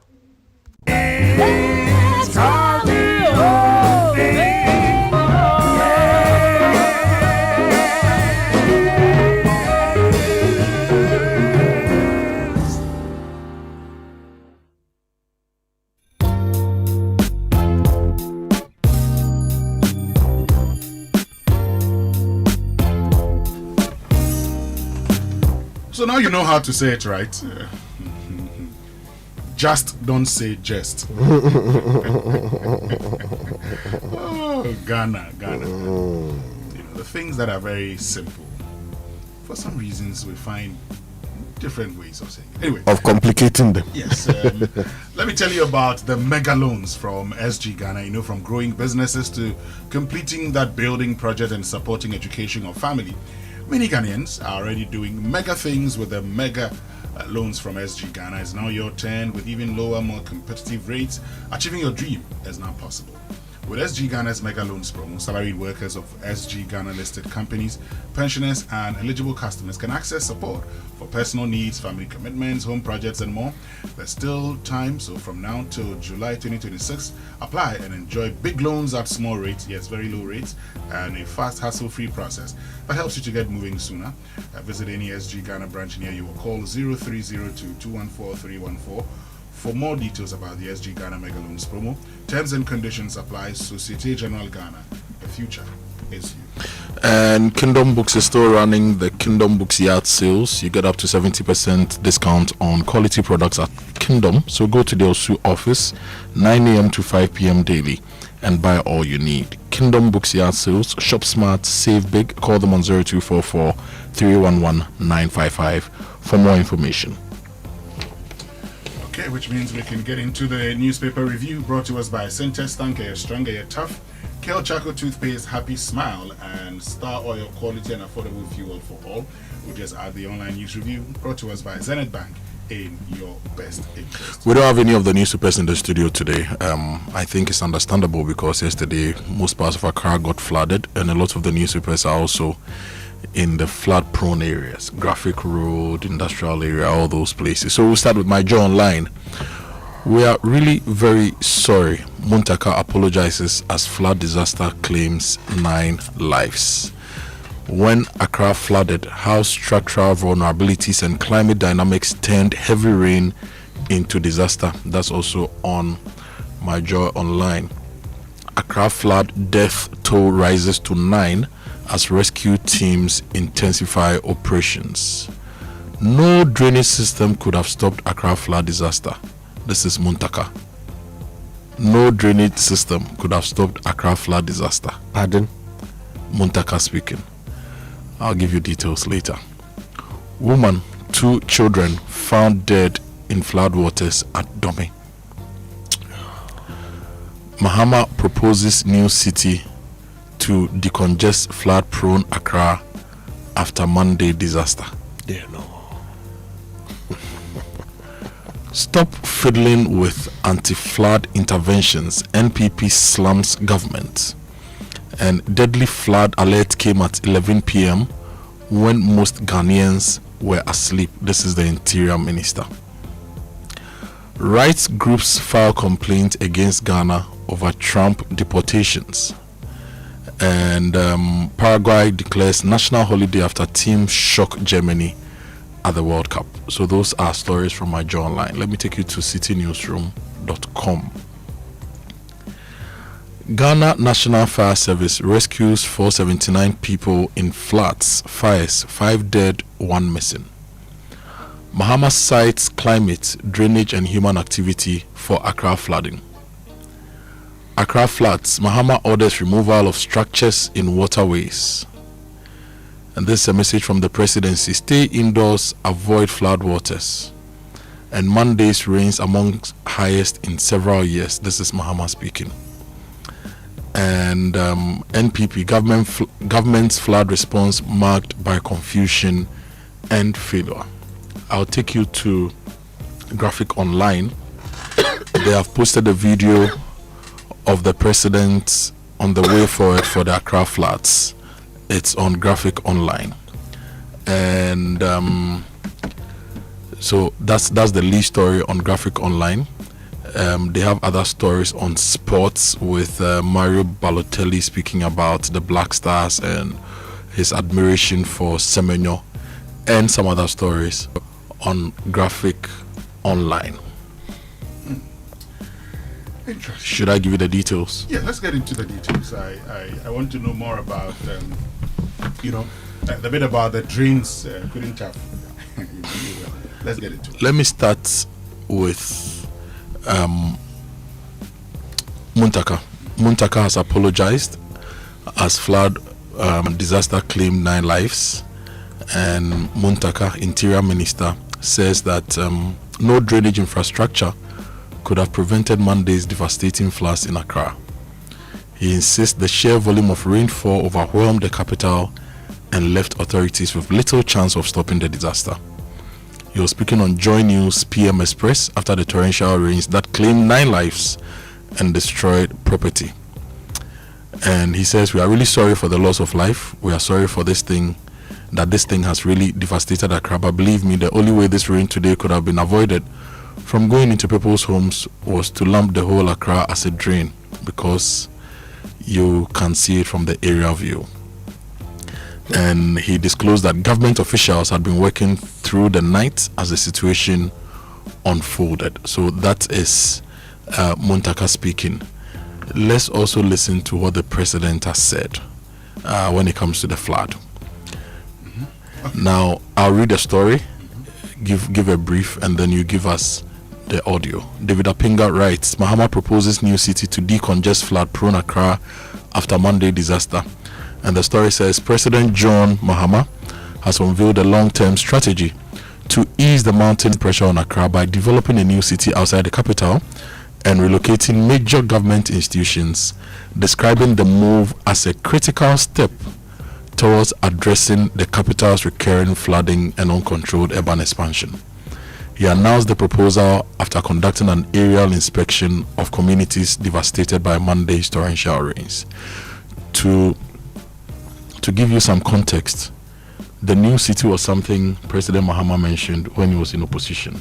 So now you know how to say it right. Just don't say jest. Oh, Ghana. You know, the things that are very simple, for some reasons we find different ways of saying it. Anyway, of complicating them. Yes. Let me tell you about the mega loans from SG Ghana, you know, from growing businesses to completing that building project and supporting education of family. Many Ghanaians are already doing mega things with the mega loans from SG Ghana. It's now your turn. With even lower, more competitive rates, achieving your dream is now possible. With SG Ghana's mega loans promo, salaried workers of SG Ghana listed companies, pensioners and eligible customers can access support for personal needs, family commitments, home projects and more. There's still time, so from now till July 2026, apply and enjoy big loans at small rates, yes, very low rates, and a fast, hassle-free process that helps you to get moving sooner. Visit any SG Ghana branch near you or call 0302-214-314 for more details about the SG Ghana Mega Loans promo. Terms and conditions apply. Societe Generale Ghana, the future is you. And Kingdom Books is still running the Kingdom Books yard sales. You get up to 70% discount on quality products at Kingdom. So go to the Osu office 9 a.m. to 5 p.m. daily and buy all you need. Kingdom Books yard sales. Shop smart, save big. Call them on 0244 311 955 for more information. Okay, which means we can get into the newspaper review brought to us by Centers Tanker, you're stronger, you're tough. Kale Charcoal Toothpaste, Happy Smile, and Star Oil, quality and affordable fuel for all. We'll just add the online news review brought to us by Zenith Bank, in your best interest. We don't have any of the newspapers in the studio today. I think it's understandable because yesterday most parts of Accra got flooded, and a lot of the newspapers are also in the flood prone areas, Graphic Road, Industrial area, all those places. So we'll start with my Joe Online. We are really very sorry. Muntaka apologizes as flood disaster claims 9 lives. When Accra flooded, how structural vulnerabilities and climate dynamics turned heavy rain into disaster. That's also on my Joy Online. Accra flood death toll rises to 9 as rescue teams intensify operations. No drainage system could have stopped Accra flood disaster. This is Muntaka. No drainage system could have stopped Accra flood disaster. Pardon? Muntaka speaking. I'll give you details later. Woman, 2 children found dead in floodwaters at Dome. Mahama proposes new city to decongest flood-prone Accra after Monday disaster. There no. Stop fiddling with anti-flood interventions. NPP slums government. And deadly flood alert came at 11 p.m. when most Ghanaians were asleep. This is the Interior Minister. Rights groups file complaint against Ghana over Trump deportations. And Paraguay declares national holiday after team shock Germany at the World Cup. So those are stories from my Joy Online. Let me take you to citynewsroom.com. Ghana National Fire Service rescues 479 people in floods, fires, 5 dead, 1 missing. Mahama cites climate, drainage and human activity for Accra flooding. Accra floods, Mahama orders removal of structures in waterways. And this is a message from the presidency: stay indoors, avoid flood waters. And Monday's rains amongst highest in several years. This is Mahama speaking. And NPP, government's flood response marked by confusion and failure. I'll take you to Graphic Online. They have posted a video of the president on the way forward for the Accra floods. It's on Graphic Online. And so that's the lead story on Graphic Online. They have other stories on sports with Mario Balotelli speaking about the Black Stars and his admiration for Semenyo, and some other stories on Graphic Online. Interesting. Should I give you the details? Yeah, let's get into the details. I want to know more about, the bit about the drains couldn't have. Let's get into it. Let me start with Muntaka. Muntaka has apologized as flood disaster claimed 9 lives, and Muntaka, Interior Minister, says that no drainage infrastructure could have prevented Monday's devastating floods in Accra. He insists the sheer volume of rainfall overwhelmed the capital and left authorities with little chance of stopping the disaster. He was speaking on Joy News PM Express after the torrential rains that claimed 9 lives and destroyed property. And he says, we are really sorry for the loss of life. We are sorry for this thing has really devastated Accra. But believe me, the only way this rain today could have been avoided from going into people's homes was to lump the whole Accra as a drain, because you can see it from the area view. And he disclosed that government officials had been working through the night as the situation unfolded. So that is Muntaka speaking. Let's also listen to what the president has said when it comes to the flood. Now, I'll read a story, give a brief, and then you give us the audio. David Apinga writes, Mahama proposes new city to decongest flood-prone Accra after Monday disaster. And the story says, President John Mahama has unveiled a long-term strategy to ease the mounting pressure on Accra by developing a new city outside the capital and relocating major government institutions, describing the move as a critical step towards addressing the capital's recurring flooding and uncontrolled urban expansion. He announced the proposal after conducting an aerial inspection of communities devastated by Monday's torrential rains. To give you some context, the new city was something President Mahama mentioned when he was in opposition.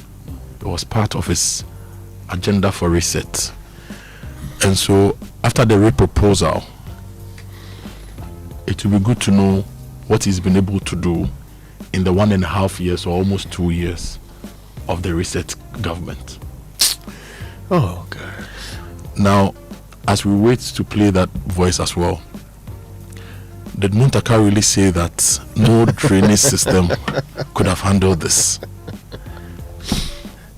It was part of his agenda for reset. And so, after the re-proposal, it will be good to know what he's been able to do in the 1.5 years or almost 2 years of the reset government. Oh, God. Now, as we wait to play that voice as well, did Muntaka really say that no drainage system could have handled this?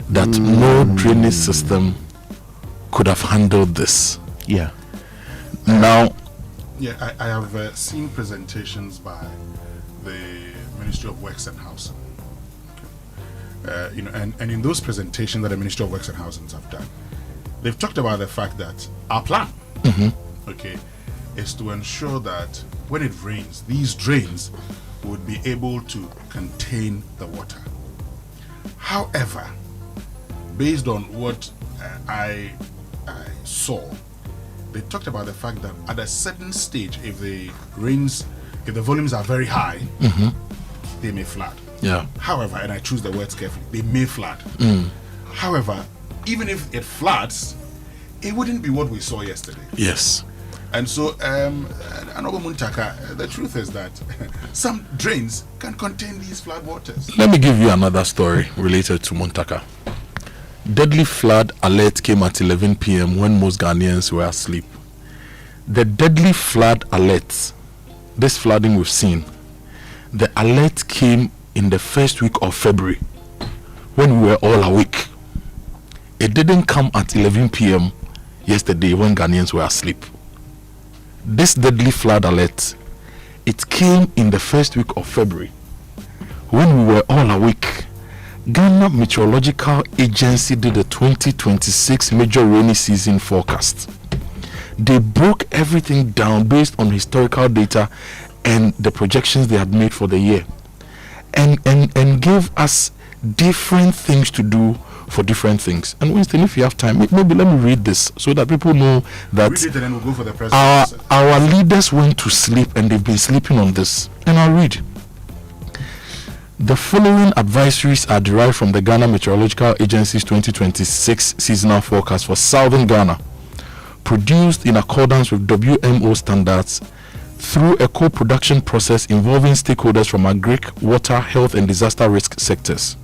That no drainage system could have handled this? Yeah. Now, yeah, I have seen presentations by the Ministry of Works and Housing. And in those presentations that the Ministry of Works and Housing have done, they've talked about the fact that our plan, is to ensure that when it rains, these drains would be able to contain the water. However, based on what I saw, they talked about the fact that at a certain stage, if the volumes are very high, they may flood. Yeah. However, and I choose the words carefully, they may flood. However, even if it floods, it wouldn't be what we saw yesterday. Yes. And so, Honorable Muntaka, the truth is that some drains can contain these flood waters. Let me give you another story related to Muntaka. Deadly flood alert came at 11 p.m. when most Ghanaians were asleep. The deadly flood alert, this flooding we've seen, the alert came in the first week of February when we were all awake. It didn't come at 11 p.m. yesterday when Ghanaians were asleep. This deadly flood alert, it came in the first week of February when we were all awake. Ghana Meteorological Agency did a 2026 major rainy season forecast. They broke everything down based on historical data and the projections they had made for the year, and gave us different things to do for different things. And Winston, if you have time, maybe let me read this so that people know that read it and then we'll go for the president. Our leaders went to sleep and they've been sleeping on this. And I'll read. The following advisories are derived from the Ghana Meteorological Agency's 2026 seasonal forecast for southern Ghana, produced in accordance with WMO standards through a co-production process involving stakeholders from agric, water, health and disaster risk sectors.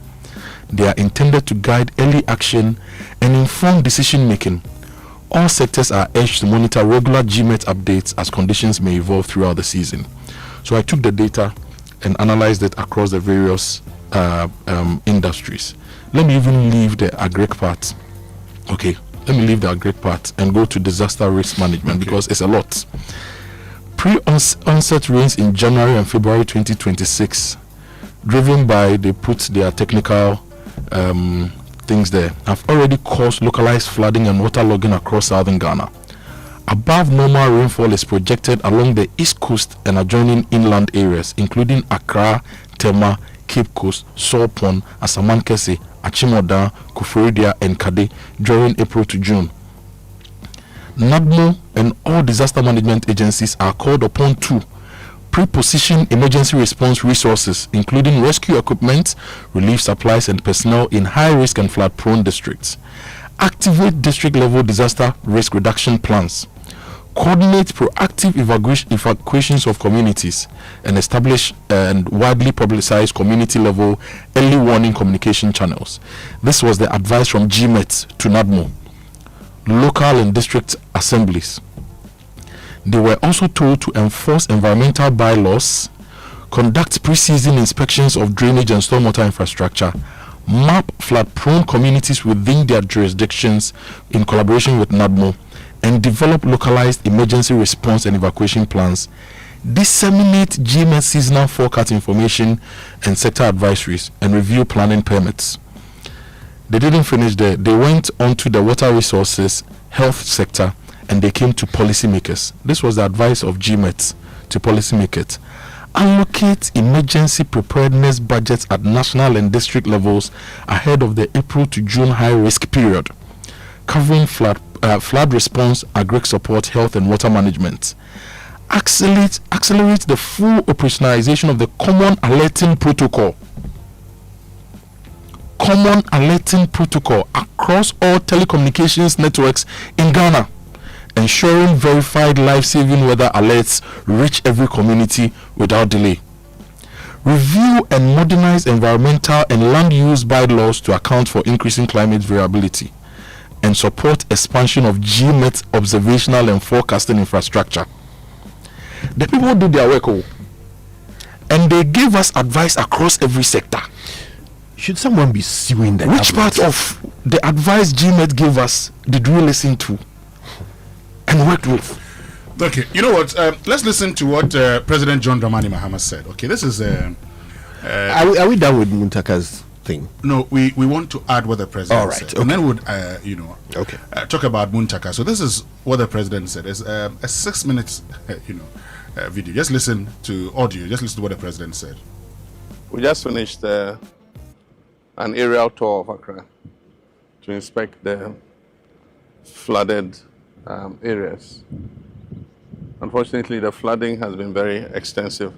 They are intended to guide early action and inform decision making. All sectors are urged to monitor regular GMET updates as conditions may evolve throughout the season. So I took the data and analyzed it across the various industries. Let me even leave the agric part. Okay, let me leave the agric part and go to disaster risk management because it's a lot. Pre-onset rains in January and February 2026, driven by, they put their technical things there, have already caused localized flooding and waterlogging across southern Ghana. Above normal rainfall is projected along the east coast and adjoining inland areas, including Accra, Tema, Cape Coast, Sopon, Asamankese, Achimoda, Kufuridia, and Kade during April to June. NADMO and all disaster management agencies are called upon to pre-position emergency response resources, including rescue equipment, relief supplies, and personnel in high-risk and flood-prone districts. Activate district-level disaster risk reduction plans. Coordinate proactive evacuations of communities and establish and widely publicize community-level early warning communication channels. This was the advice from GMET to NADMO, local and district assemblies. They were also told to enforce environmental bylaws, conduct pre-season inspections of drainage and stormwater infrastructure, map flood-prone communities within their jurisdictions in collaboration with NADMO, and develop localized emergency response and evacuation plans, disseminate GMS seasonal forecast information and sector advisories, and review planning permits. They didn't finish there. They went on to the water resources, health sector, and they came to policymakers. This was the advice of GMET to policymakers. Allocate emergency preparedness budgets at national and district levels ahead of the April to June high-risk period, covering flood response, agri support, health and water management. Accelerate the full operationalization of the common alerting protocol. Common alerting protocol across all telecommunications networks in Ghana, ensuring verified life-saving weather alerts reach every community without delay. Review and modernize environmental and land use bylaws to account for increasing climate variability, and support expansion of GMET observational and forecasting infrastructure. The people did their work, and they gave us advice across every sector. Should someone be suing them? Which part of the advice GMET gave us did we listen to and worked with? Okay, you know what? Let's listen to what President John Dramani Mahama said. Okay, this is. Are we done with Muntaka's thing? No, we want to add what the president All right, said, okay. and then would talk about Muntaka. So this is what the president said. It's a 6 minutes video. Just listen to audio. Just listen to what the president said. We just finished an aerial tour of Accra to inspect the flooded areas. Unfortunately, the flooding has been very extensive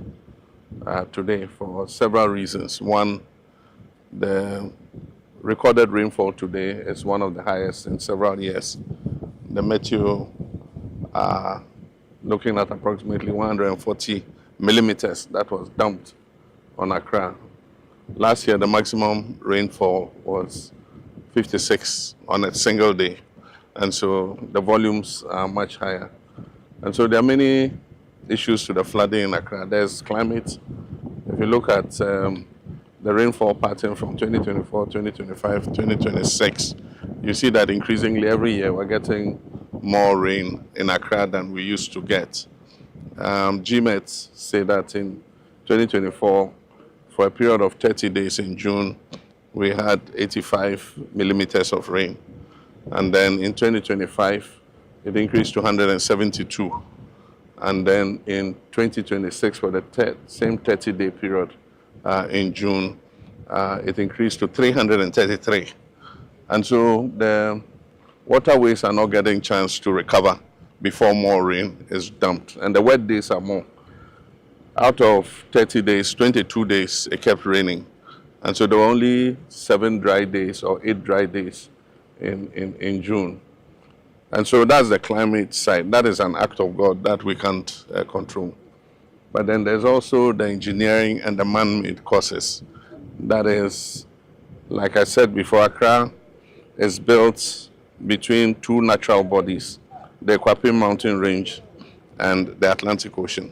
today for several reasons. One, the recorded rainfall today is one of the highest in several years. The Meteo are looking at approximately 140 millimeters that was dumped on Accra. Last year, the maximum rainfall was 56 on a single day. And so the volumes are much higher. And so there are many issues to the flooding in Accra. There's climate. If you look at the rainfall pattern from 2024, 2025, 2026, you see that increasingly every year we're getting more rain in Accra than we used to get. GMET say that in 2024, for a period of 30 days in June, we had 85 millimeters of rain. And then in 2025, it increased to 172. And then in 2026, for the same 30-day period in June, it increased to 333. And so the waterways are not getting chance to recover before more rain is dumped. And the wet days are more. Out of 30 days, 22 days, it kept raining. And so there were only 7 dry days or 8 dry days in June. And so that's the climate side. That is an act of God that we can't control. But then there's also the engineering and the man-made causes. That is, like I said before, Accra is built between 2 natural bodies, the Kwapim Mountain Range and the Atlantic Ocean.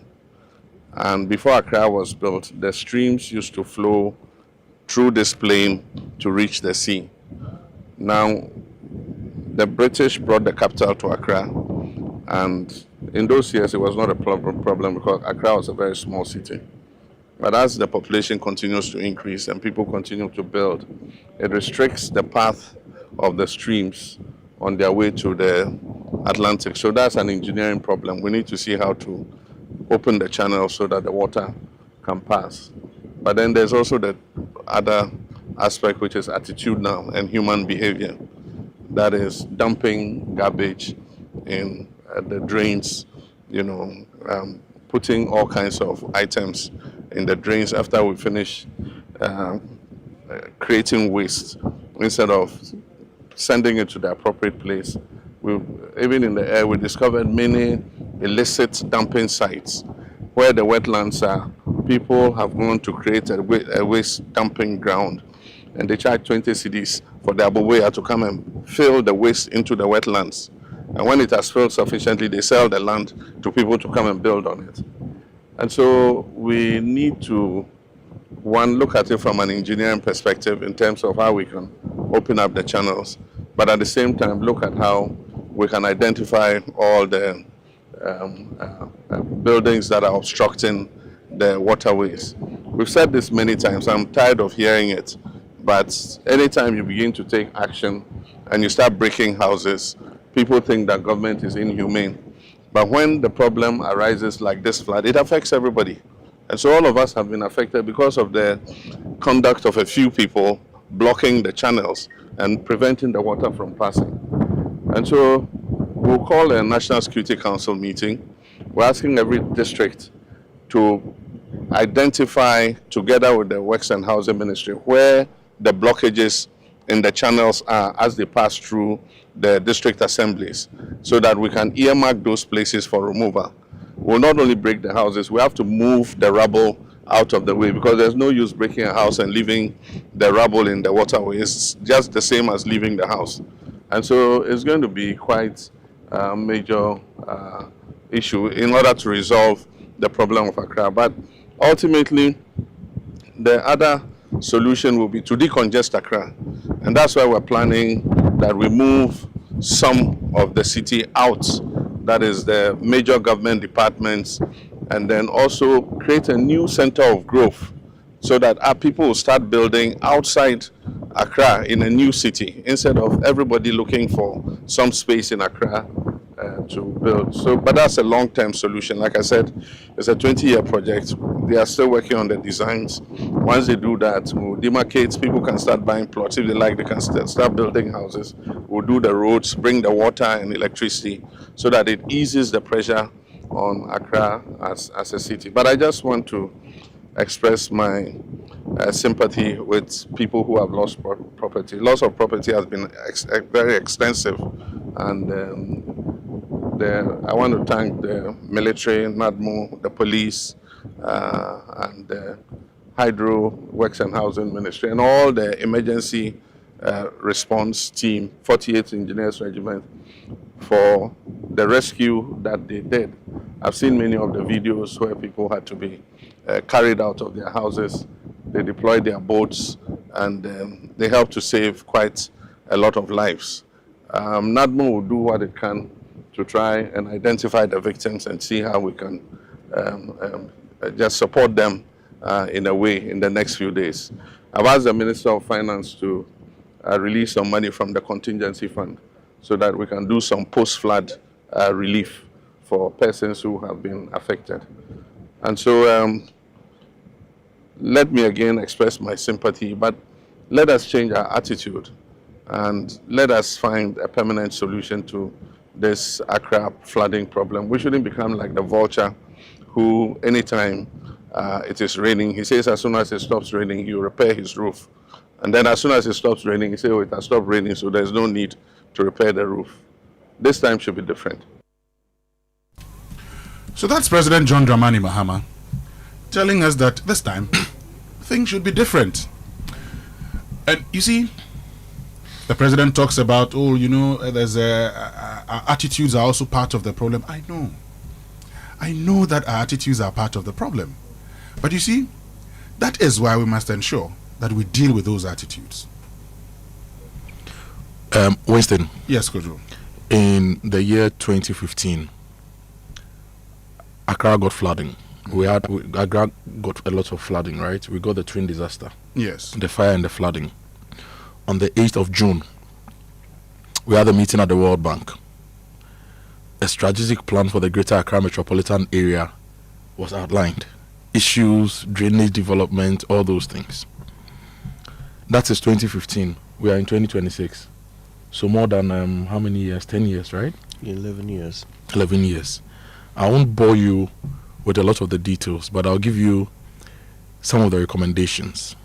And before Accra was built, the streams used to flow through this plain to reach the sea. Now, the British brought the capital to Accra, and in those years it was not a problem because Accra was a very small city. But as the population continues to increase and people continue to build, it restricts the path of the streams on their way to the Atlantic. So that's an engineering problem. We need to see how to open the channel so that the water can pass. But then there's also the other aspect, which is attitudinal and human behavior. That is dumping garbage in the drains, putting all kinds of items in the drains after we finish creating waste. Instead of sending it to the appropriate place, even in the air, we discovered many illicit dumping sites where the wetlands are. People have gone to create a waste dumping ground, and they charge 20 cedis for the Abubuya to come and fill the waste into the wetlands. And when it has filled sufficiently, they sell the land to people to come and build on it. And so we need to, one, look at it from an engineering perspective in terms of how we can open up the channels, but at the same time look at how we can identify all the buildings that are obstructing the waterways. We've said this many times, I'm tired of hearing it, but anytime you begin to take action and you start breaking houses, people think that government is inhumane. But when the problem arises like this flood, it affects everybody. And so all of us have been affected because of the conduct of a few people blocking the channels and preventing the water from passing. And so we'll call a National Security Council meeting. We're asking every district to identify, together with the Works and Housing Ministry, where the blockages in the channels are as they pass through the district assemblies, so that we can earmark those places for removal. We'll not only break the houses, we have to move the rubble out of the way, because there's no use breaking a house and leaving the rubble in the waterway. It's just the same as leaving the house. And so it's going to be quite a major issue in order to resolve the problem of Accra. But ultimately, the other solution will be to decongest Accra. And that's why we're planning that we move some of the city out, that is the major government departments, and then also create a new center of growth so that our people will start building outside Accra in a new city, instead of everybody looking for some space in Accra to build. So, but that's a long-term solution. Like I said, it's a 20-year project. They are still working on the designs. Once they do that, we'll demarcate. People can start buying plots. If they like, they can start building houses. We'll do the roads, bring the water and electricity, so that it eases the pressure on Accra as a city. But I just want to express my sympathy with people who have lost property. Loss of property has been very extensive, and I want to thank the military, NADMO, the police, and the Hydro, Works and Housing Ministry, and all the emergency response team, 48th Engineers Regiment, for the rescue that they did. I've seen many of the videos where people had to be carried out of their houses. They deployed their boats, and they helped to save quite a lot of lives. NADMO will do what it can to try and identify the victims and see how we can just support them in a way in the next few days. I've asked the Minister of Finance to release some money from the contingency fund so that we can do some post-flood relief for persons who have been affected. And so let me again express my sympathy, but let us change our attitude and let us find a permanent solution to this Accra flooding problem. We shouldn't become like the vulture who, anytime it is raining, he says as soon as it stops raining, he will repair his roof. And then as soon as it stops raining, he says, oh, it has stopped raining, so there's no need to repair the roof. This time should be different. So that's President John Dramani Mahama telling us that this time things should be different. And you see, the president talks about, oh, you know, there's attitudes are also part of the problem. I know that our attitudes are part of the problem. But you see, that is why we must ensure that we deal with those attitudes. Winston. Yes, Kojo. In the year 2015, Accra got flooding. Accra got a lot of flooding, right? We got the twin disaster. Yes. The fire and the flooding. On the 8th of June, we had a meeting at the World Bank. A strategic plan for the Greater Accra metropolitan area was outlined. Issues, drainage development, all those things. That is 2015. We are in 2026. So more than how many years? 10 years, right? 11 years. 11 years. I won't bore you with a lot of the details, but I'll give you some of the recommendations.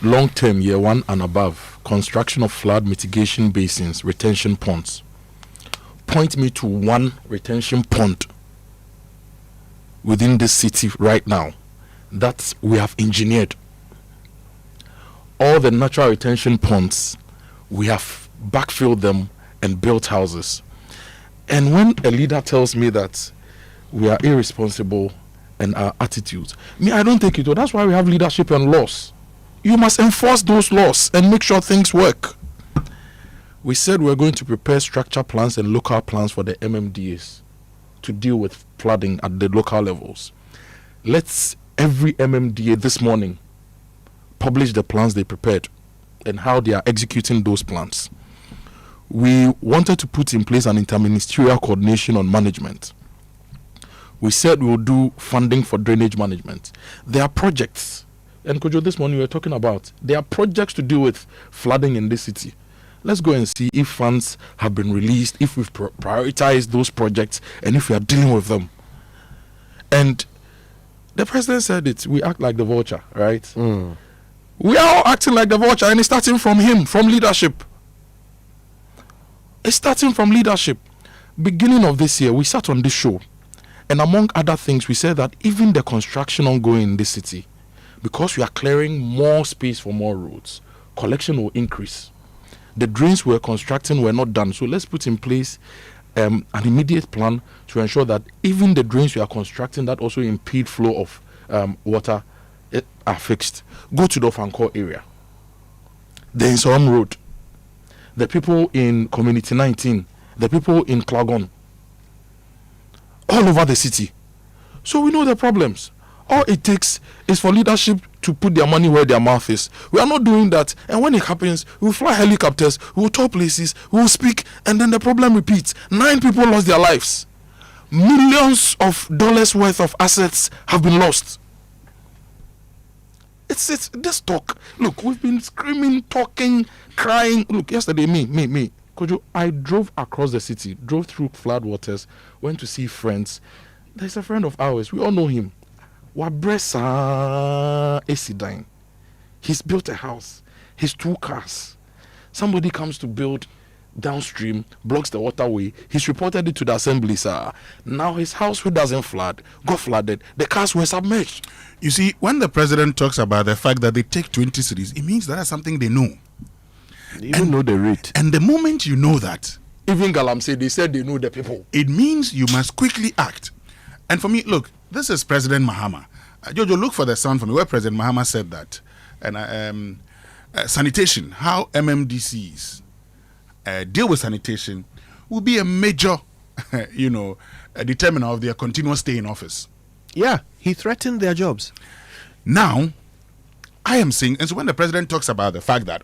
Long-term, year 1 and above, construction of flood mitigation basins, retention ponds. Point me to one retention pond within this city right now that we have engineered. All the natural retention ponds, we have backfilled them and built houses. And when a leader tells me that we are irresponsible and our attitudes, I don't take it. That's why we have leadership and laws. You must enforce those laws and make sure things work. We said we're going to prepare structure plans and local plans for the MMDAs to deal with flooding at the local levels. Let's every MMDA this morning publish the plans they prepared and how they are executing those plans. We wanted to put in place an interministerial coordination on management. We said we'll do funding for drainage management. There are projects, and Kojo, this morning we were talking about, there are projects to deal with flooding in this city. Let's go and see if funds have been released, if we've prioritized those projects, and if we are dealing with them. And the president said it, we act like the vulture, right? We are all acting like the vulture, and it's starting from him, from leadership. It's starting from leadership. Beginning of this year, we sat on this show, and among other things, we said that even the construction ongoing in this city, because we are clearing more space for more roads, collection will increase. The drains we're constructing were not done, so let's put in place an immediate plan to ensure that even the drains we are constructing that also impede flow of water are fixed. Go to the Ofankor area, the Insorum Road, the people in Community 19, the people in Klagon, all over the city. So we know the problems. All it takes is for leadership to put their money where their mouth is. We are not doing that. And when it happens, we'll fly helicopters, we'll tour places, we'll speak, and then the problem repeats. 9 people lost their lives. Millions of dollars worth of assets have been lost. It's this talk. Look, we've been screaming, talking, crying. Look, yesterday, me. Kojo, I drove across the city, drove through floodwaters, went to see friends. There's a friend of ours. We all know him. Wabresa Esidine. He's built a house. His 2 cars. Somebody comes to build downstream, blocks the waterway. He's reported it to the assembly, sir. Now his house, which doesn't flood, got flooded. The cars were submerged. You see, when the president talks about the fact that they take 20 cities, it means that's something they know. They even know the rate. And the moment you know that, even Galamsey, they said they know the people. It means you must quickly act. And for me, look, this is President Mahama. Jojo, look for the sound for me where President Mahama said that. And sanitation, how MMDCs deal with sanitation will be a major, determiner of their continuous stay in office. Yeah, he threatened their jobs. Now, I am saying, and so when the president talks about the fact that,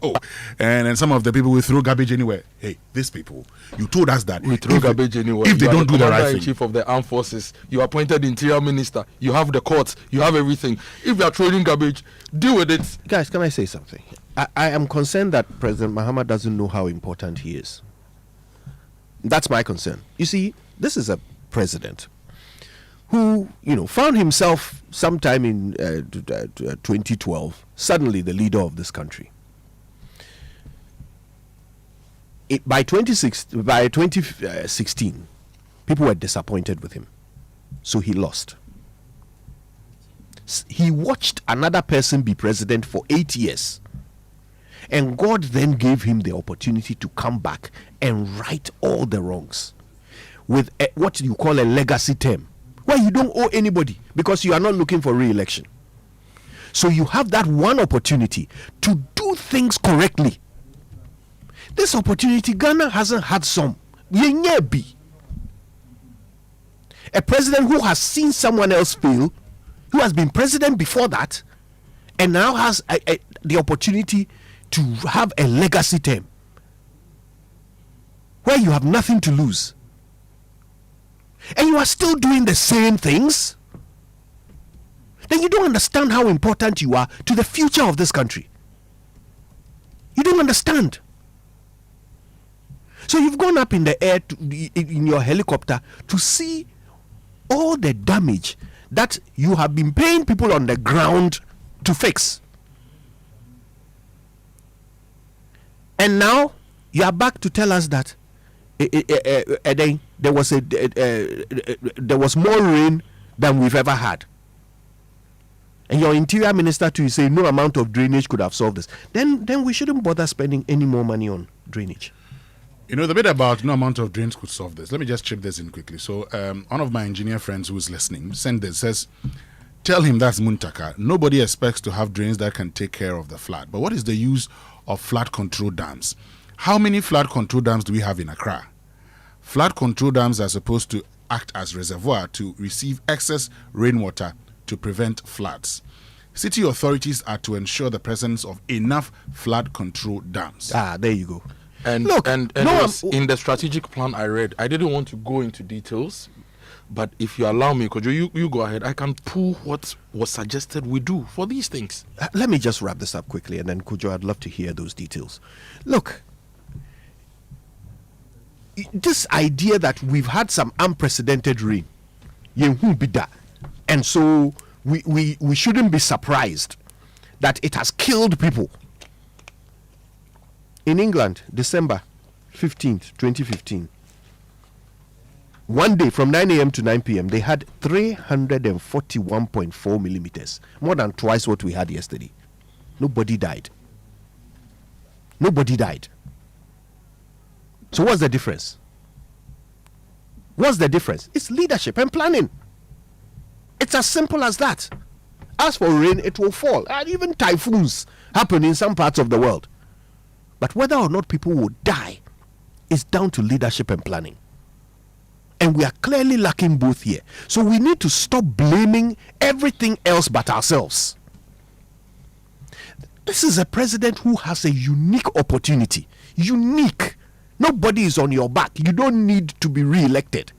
and some of the people will throw garbage anywhere. Hey, these people, you told us that we throw garbage anywhere. If they don't do the right thing. Chief of the armed forces, you appointed the interior minister, you have the courts, you have everything. If you are throwing garbage, deal with it. Guys, can I say something? I am concerned that President Mahama doesn't know how important he is. That's my concern. You see, this is a president who, found himself sometime in 2012, suddenly the leader of this country. By 2016, people were disappointed with him. So he lost. He watched another person be president for 8 years. And God then gave him the opportunity to come back and right all the wrongs with what you call a legacy term, where you don't owe anybody because you are not looking for re-election. So you have that one opportunity to do things correctly. This opportunity, Ghana hasn't had some. A president who has seen someone else fail, who has been president before that, and now has the opportunity to have a legacy term where you have nothing to lose. And you are still doing the same things, then you don't understand how important you are to the future of this country. You don't understand. So you've gone up in the air in your helicopter to see all the damage that you have been paying people on the ground to fix. And now you are back to tell us that there was more rain than we've ever had. And your interior minister to say no amount of drainage could have solved this. Then we shouldn't bother spending any more money on drainage. You know, the bit about no amount of drains could solve this. Let me just chip this in quickly. So, one of my engineer friends who's listening sent this, says, tell him that's Muntaka. Nobody expects to have drains that can take care of the flood. But what is the use of flood control dams? How many flood control dams do we have in Accra? Flood control dams are supposed to act as reservoir to receive excess rainwater to prevent floods. City authorities are to ensure the presence of enough flood control dams. There you go. And Look, and no, it was in the strategic plan I read, I didn't want to go into details, but if you allow me, Kojo, you go ahead. I can pull what was suggested we do for these things. Let me just wrap this up quickly, and then Kojo, I'd love to hear those details. Look, this idea that we've had some unprecedented rain, and so we shouldn't be surprised that it has killed people. In England, December 15th, 2015, one day from 9 a.m. to 9 p.m., they had 341.4 millimeters, more than twice what we had yesterday. Nobody died. Nobody died. So what's the difference? What's the difference? It's leadership and planning. It's as simple as that. As for rain, it will fall. And even typhoons happen in some parts of the world. But whether or not people will die is down to leadership and planning. And we are clearly lacking both here. So we need to stop blaming everything else but ourselves. This is a president who has a unique opportunity. Unique. Nobody is on your back. You don't need to be re-elected.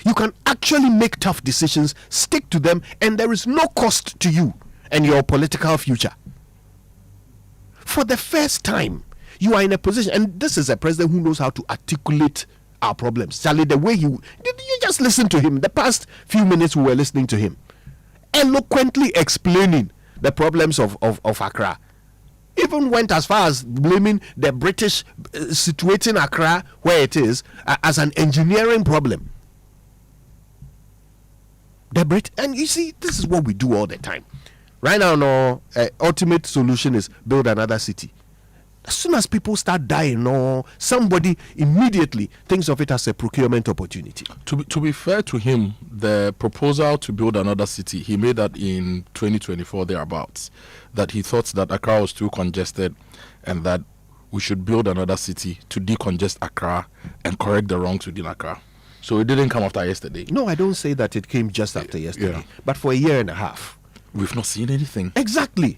You can actually make tough decisions, stick to them, and there is no cost to you and your political future. For the first time, you are in a position, and this is a president who knows how to articulate our problems. Charlie, the way you just listen to him. The past few minutes we were listening to him, eloquently explaining the problems of Accra. Even went as far as blaming the British situating Accra where it is as an engineering problem. And you see, this is what we do all the time. Right now, no ultimate solution is build another city. As soon as people start dying, somebody immediately thinks of it as a procurement opportunity. To be fair to him, the proposal to build another city, he made that in 2024 thereabouts, that he thought that Accra was too congested and that we should build another city to decongest Accra and correct the wrongs within Accra. So it didn't come after yesterday. No, I don't say that it came just after yesterday, but for a year and a half. We've not seen anything. Exactly.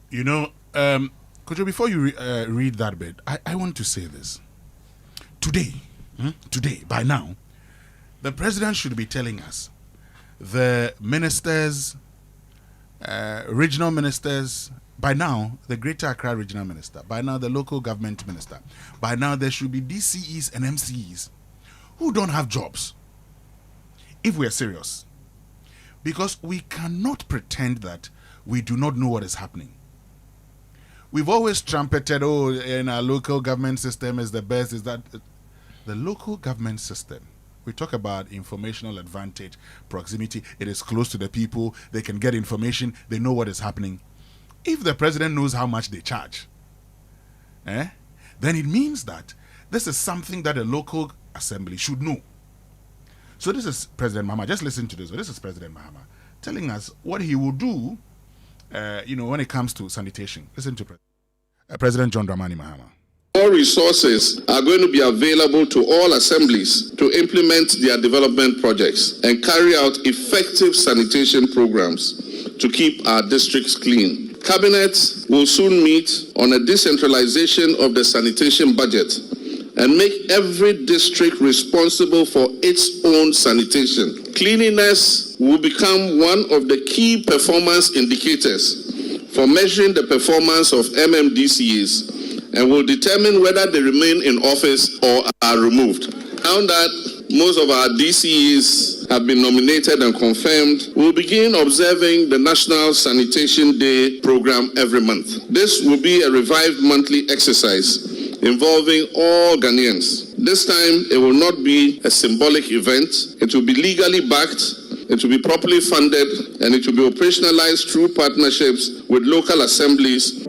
You know, Kojo, before you read that bit, I want to say this. Today, by now, the president should be telling us, the ministers, regional ministers, by now, the Greater Accra regional minister, by now, the local government minister, by now, there should be DCEs and MCEs who don't have jobs, if we are serious. Because we cannot pretend that we do not know what is happening. We've always trumpeted, in our local government system is the best, is that the local government system. We talk about informational advantage, proximity, it is close to the people, they can get information, they know what is happening. If the president knows how much they charge, then it means that this is something that a local assembly should know. So this is President Mahama, just listen to this, this is President Mahama telling us what he will do when it comes to sanitation. Listen to President John Dramani Mahama. More resources are going to be available to all assemblies to implement their development projects and carry out effective sanitation programs to keep our districts clean. Cabinet will soon meet on a decentralization of the sanitation budget and make every district responsible for its own sanitation. Cleanliness will become one of the key performance indicators for measuring the performance of MMDCs and will determine whether they remain in office or are removed. Now that most of our DCEs have been nominated and confirmed, we'll begin observing the National Sanitation Day program every month. This will be a revived monthly exercise involving all Ghanaians. This time, it will not be a symbolic event. It will be legally backed, it will be properly funded, and it will be operationalized through partnerships with local assemblies.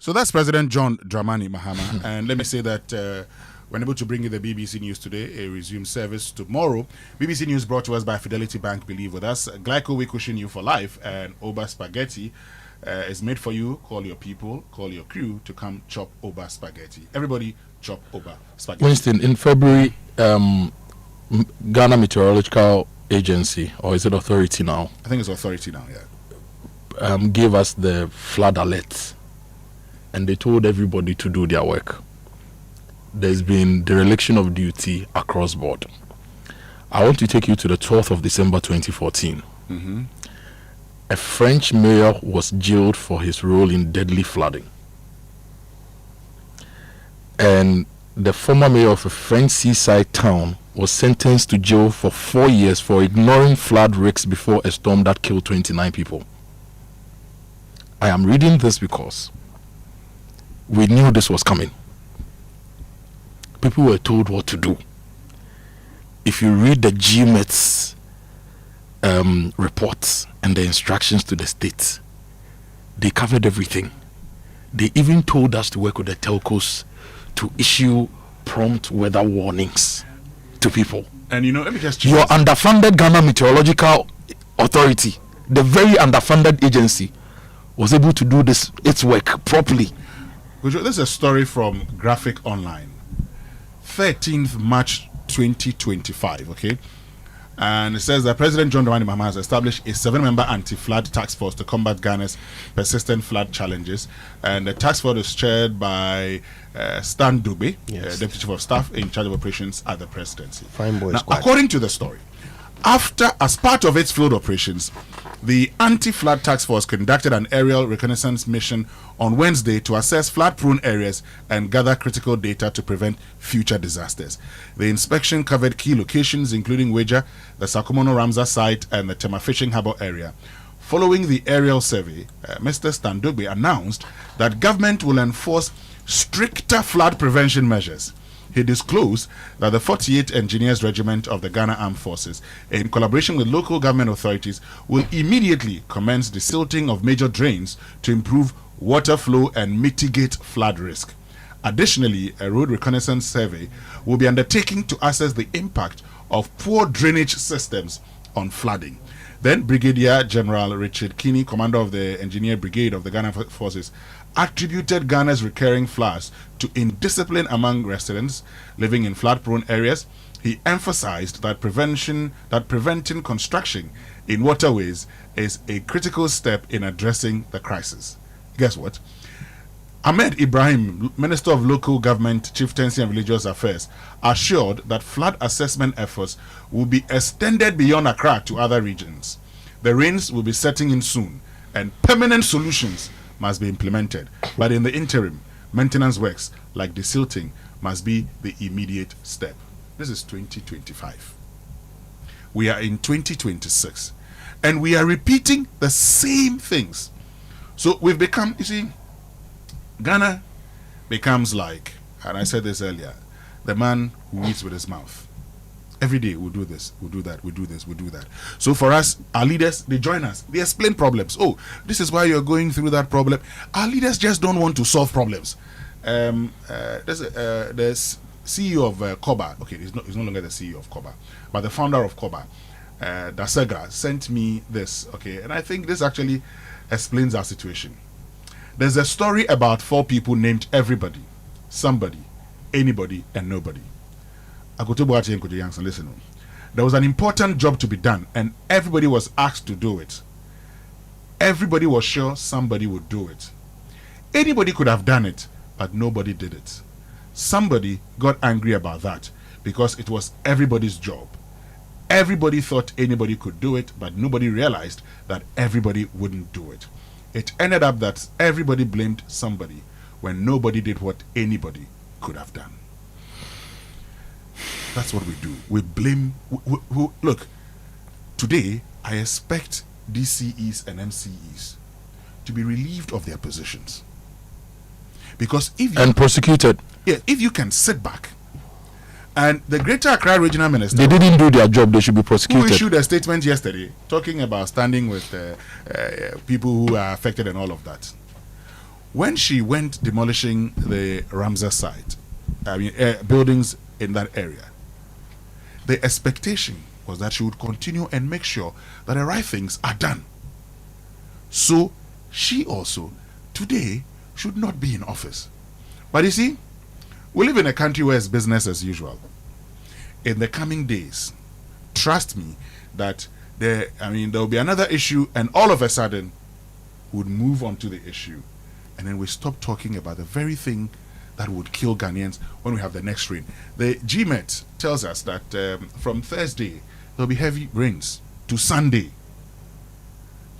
So that's President John Dramani Mahama. And let me say that we're able to bring you the BBC News today. It resumes service tomorrow. BBC News brought to us by Fidelity Bank. Believe with us. Glyco, we cushion you for life. And Oba Spaghetti is made for you. Call your people, call your crew to come chop Oba Spaghetti. Everybody chop Oba Spaghetti. Winston, in February, Ghana Meteorological Agency, or is it authority now? I think it's authority now, yeah. Gave us the flood alert, and they told everybody to do their work. There's been dereliction of duty across board. I want to take you to the 12th of December 2014. Mm-hmm. A French mayor was jailed for his role in deadly flooding. And the former mayor of a French seaside town was sentenced to jail for 4 years for ignoring flood risks before a storm that killed 29 people. I am reading this because we knew this was coming. People were told what to do. If you read the GMET's reports and the instructions to the states, they covered everything. They even told us to work with the telcos to issue prompt weather warnings to people. And let me just your underfunded Ghana Meteorological Authority, the very underfunded agency, was able to do its work properly. This is a story from Graphic Online, 13th March 2025. Okay, and it says that President John Dramani Mahama has established a 7-member anti-flood task force to combat Ghana's persistent flood challenges, and the task force is chaired by Stan Dube, Deputy Chief of Staff in charge of operations at the presidency. Fine boy now, squad. according to the story, as part of its field operations, the anti-flood task force conducted an aerial reconnaissance mission on Wednesday to assess flood-prone areas and gather critical data to prevent future disasters. The inspection covered key locations including Weja, the Sakumono Ramza site, and the Tema Fishing Harbour area. Following the aerial survey, Mr. Standogbe announced that government will enforce stricter flood prevention measures. He disclosed that the 48th Engineers Regiment of the Ghana Armed Forces, in collaboration with local government authorities, will immediately commence the silting of major drains to improve water flow and mitigate flood risk. Additionally, a road reconnaissance survey will be undertaken to assess the impact of poor drainage systems on flooding. Then Brigadier General Richard Kinney, commander of the Engineer Brigade of the Ghana Forces, attributed Ghana's recurring floods to indiscipline among residents living in flood-prone areas. He emphasized that preventing construction in waterways is a critical step in addressing the crisis. Guess what? Ahmed Ibrahim, Minister of Local Government, Chieftaincy and Religious Affairs, assured that flood assessment efforts will be extended beyond Accra to other regions. The rains will be setting in soon, and permanent solutions must be implemented. But in the interim, maintenance works like desilting must be the immediate step. This is 2025. We are in 2026, and we are repeating the same things. So we've become, Ghana becomes like, and I said this earlier, the man who eats with his mouth. Every day we'll do this, we'll do that, we'll do this, we'll do that. So for us, our leaders, they join us, they explain problems. Oh, this is why you're going through that problem. Our leaders just don't want to solve problems. There's CEO of Koba, okay, he's no longer the CEO of Koba, but the founder of Koba, Dasegra, sent me this, okay, and I think this actually explains our situation. There's a story about 4 people named everybody, somebody, anybody, and nobody. Akoto, Boateng, Kojo, Yankson, listen. There was an important job to be done, and everybody was asked to do it. Everybody was sure somebody would do it. Anybody could have done it, but nobody did it. Somebody got angry about that because it was everybody's job. Everybody thought anybody could do it, but nobody realized that everybody wouldn't do it. It ended up that everybody blamed somebody when nobody did what anybody could have done. That's what we do. We blame. Look, today I expect DCEs and MCEs to be relieved of their positions. Because if you... And prosecuted. Yeah, if you can sit back. And the Greater Accra Regional Minister... They didn't do their job, they should be prosecuted. Who issued a statement yesterday talking about standing with people who are affected and all of that. when she went demolishing the Ramsar site, buildings in that area, the expectation was that she would continue and make sure that the right things are done. So she also today should not be in office. But you see, we live in a country where it's business as usual. In the coming days, trust me that there will be another issue, and all of a sudden would move on to the issue, and then we stop talking about the very thing that would kill Ghanaians when we have the next rain. The GMET tells us that from Thursday there'll be heavy rains to Sunday.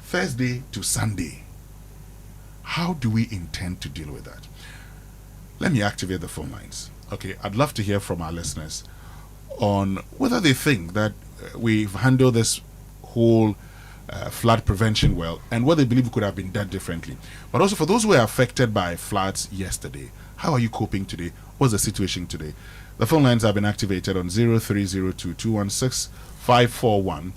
Thursday to Sunday. How do we intend to deal with that? Let me activate the phone lines. Okay, I'd love to hear from our listeners on whether they think that we've handled this whole flood prevention well, and what they believe could have been done differently. But also for those who were affected by floods yesterday, how are you coping today? What's the situation today? The phone lines have been activated on 0302-216-541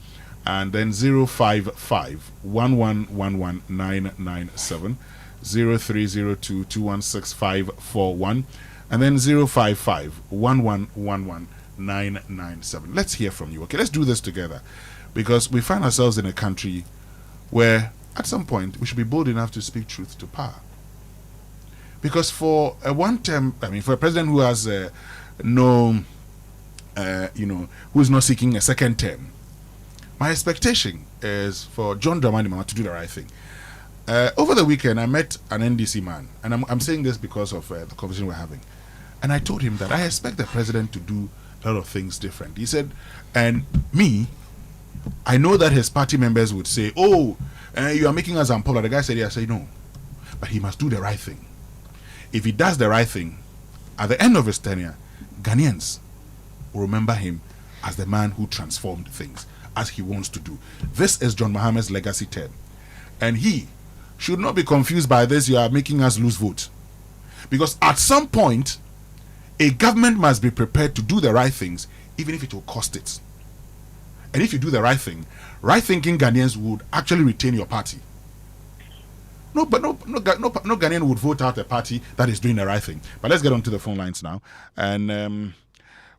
and then 055-1111-997, 0302-216-541 and then 055-1111-997. Let's hear from you. Okay, let's do this together, because we find ourselves in a country where at some point we should be bold enough to speak truth to power. Because for a one-term, for a president who has who is not seeking a second term, my expectation is for John Dramani Mahama to do the right thing. Over the weekend, I met an NDC man, and I'm saying this because of the conversation we're having. And I told him that I expect the president to do a lot of things different. He said, and me, I know that his party members would say, you are making us unpopular. The guy said, yeah. I said, no. But he must do the right thing. If he does the right thing, at the end of his tenure, Ghanaians will remember him as the man who transformed things, as he wants to do. This is John Mahama's legacy term. And he should not be confused by this, you are making us lose votes. Because at some point, a government must be prepared to do the right things, even if it will cost it. And if you do the right thing, right-thinking Ghanaians would actually retain your party. No Ghanaian would vote out a party that is doing the right thing. But let's get on to the phone lines now. And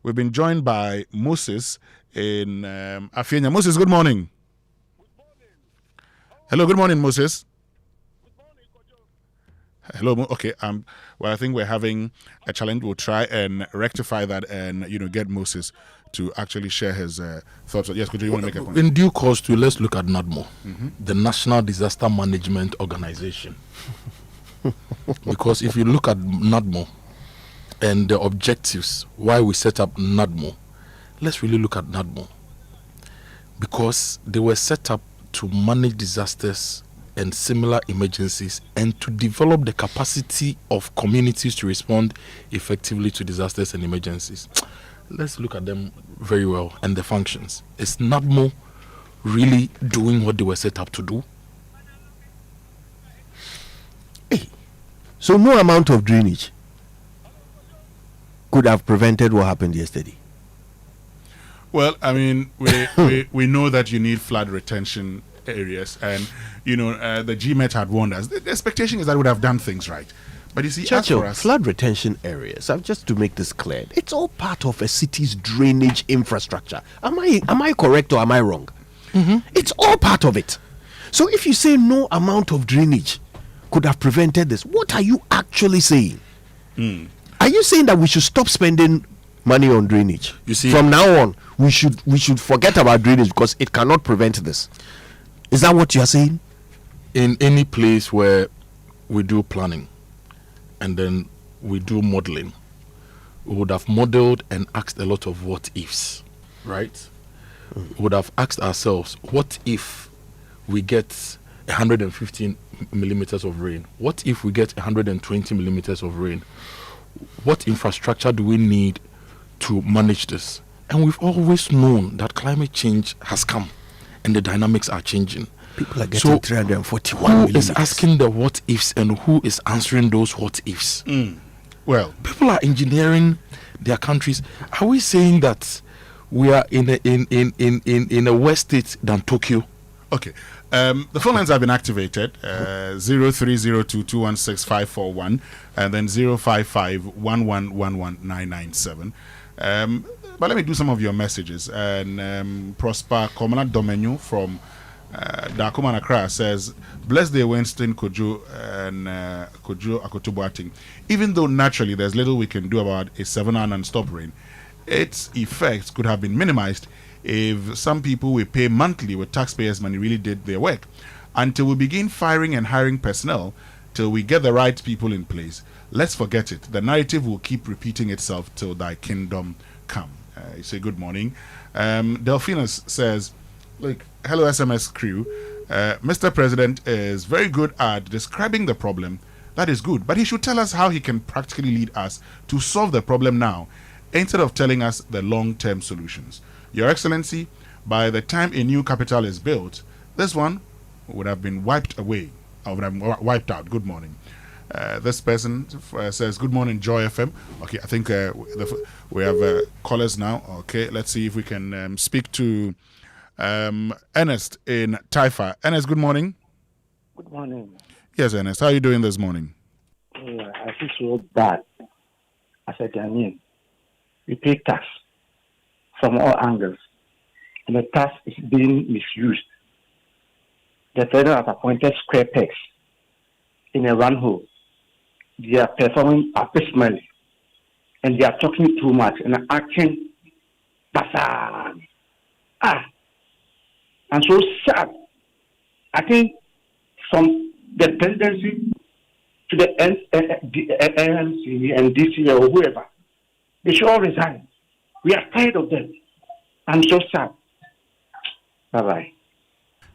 we've been joined by Moses in Afenya. Moses, good morning. Hello, good morning, Moses. Hello, okay. Well, I think we're having a challenge. We'll try and rectify that and get Moses to actually share his thoughts. Yes, Kojo, you want to make a point? In due course, let's look at NADMO, the National Disaster Management Organization. Because if you look at NADMO and the objectives, why we set up NADMO, let's really look at NADMO. Because they were set up to manage disasters and similar emergencies and to develop the capacity of communities to respond effectively to disasters and emergencies. Let's look at them very well and the functions. Is NADMO really doing what they were set up to do? So no amount of drainage could have prevented what happened yesterday. Well, we know that you need flood retention areas, and the GMET had warned us. The expectation is that we would have done things right. But you see, Churchill, flood retention areas, just to make this clear, it's all part of a city's drainage infrastructure. Am I correct or am I wrong? It's all part of it. So if you say no amount of drainage could have prevented this, what are you actually saying? Are you saying that we should stop spending money on drainage? You see, from now on, we should forget about drainage because it cannot prevent this. Is that what you are saying? In any place where we do planning and then we do modeling, we would have modeled and asked a lot of what ifs, right? We would have asked ourselves, what if we get 115 millimeters of rain? What if we get 120 millimeters of rain? What infrastructure do we need to manage this? And we've always known that climate change has come and the dynamics are changing. People are getting 341 millimeters. Who is asking the what ifs and who is answering those what ifs? Well, people are engineering their countries. Are we saying that we are in a worse state than Tokyo? Okay. The phone lines have been activated. 0302216541 and then 05511119997. But let me do some of your messages. And Prosper Komana Domenyo from Dakuma Accra says, "Bless the Winston, Kojo, and Kojo Akoto Boateng. Even though naturally there's little we can do about a 7-hour non-stop rain, its effects could have been minimized if some people we pay monthly with taxpayers' money really did their work. Until we begin firing and hiring personnel, till we get the right people in place, let's forget it. The narrative will keep repeating itself till thy kingdom come." You say good morning. Delphinus says, "Look, hello SMS crew. Mr. President is very good at describing the problem. That is good, but he should tell us how he can practically lead us to solve the problem now, instead of telling us the long-term solutions. Your Excellency, by the time a new capital is built, this one would have been wiped away, or would have been wiped out. Good morning." This person says, "Good morning, Joy FM." Okay, I think we have callers now. Okay, let's see if we can speak to Ernest in Taifa. Ernest, good morning. Good morning. Yes, Ernest, how are you doing this morning? I feel so bad as a Ghanaian. We pay tax from all angles, and the tax is being misused. The federal have appointed square pegs in a run hole. They are performing abysmally, and they are talking too much and acting basa. I'm so sad. I think from the presidency to the ANC and DC or whoever, they should all resign. We are tired of them. I'm so sad. Bye-bye.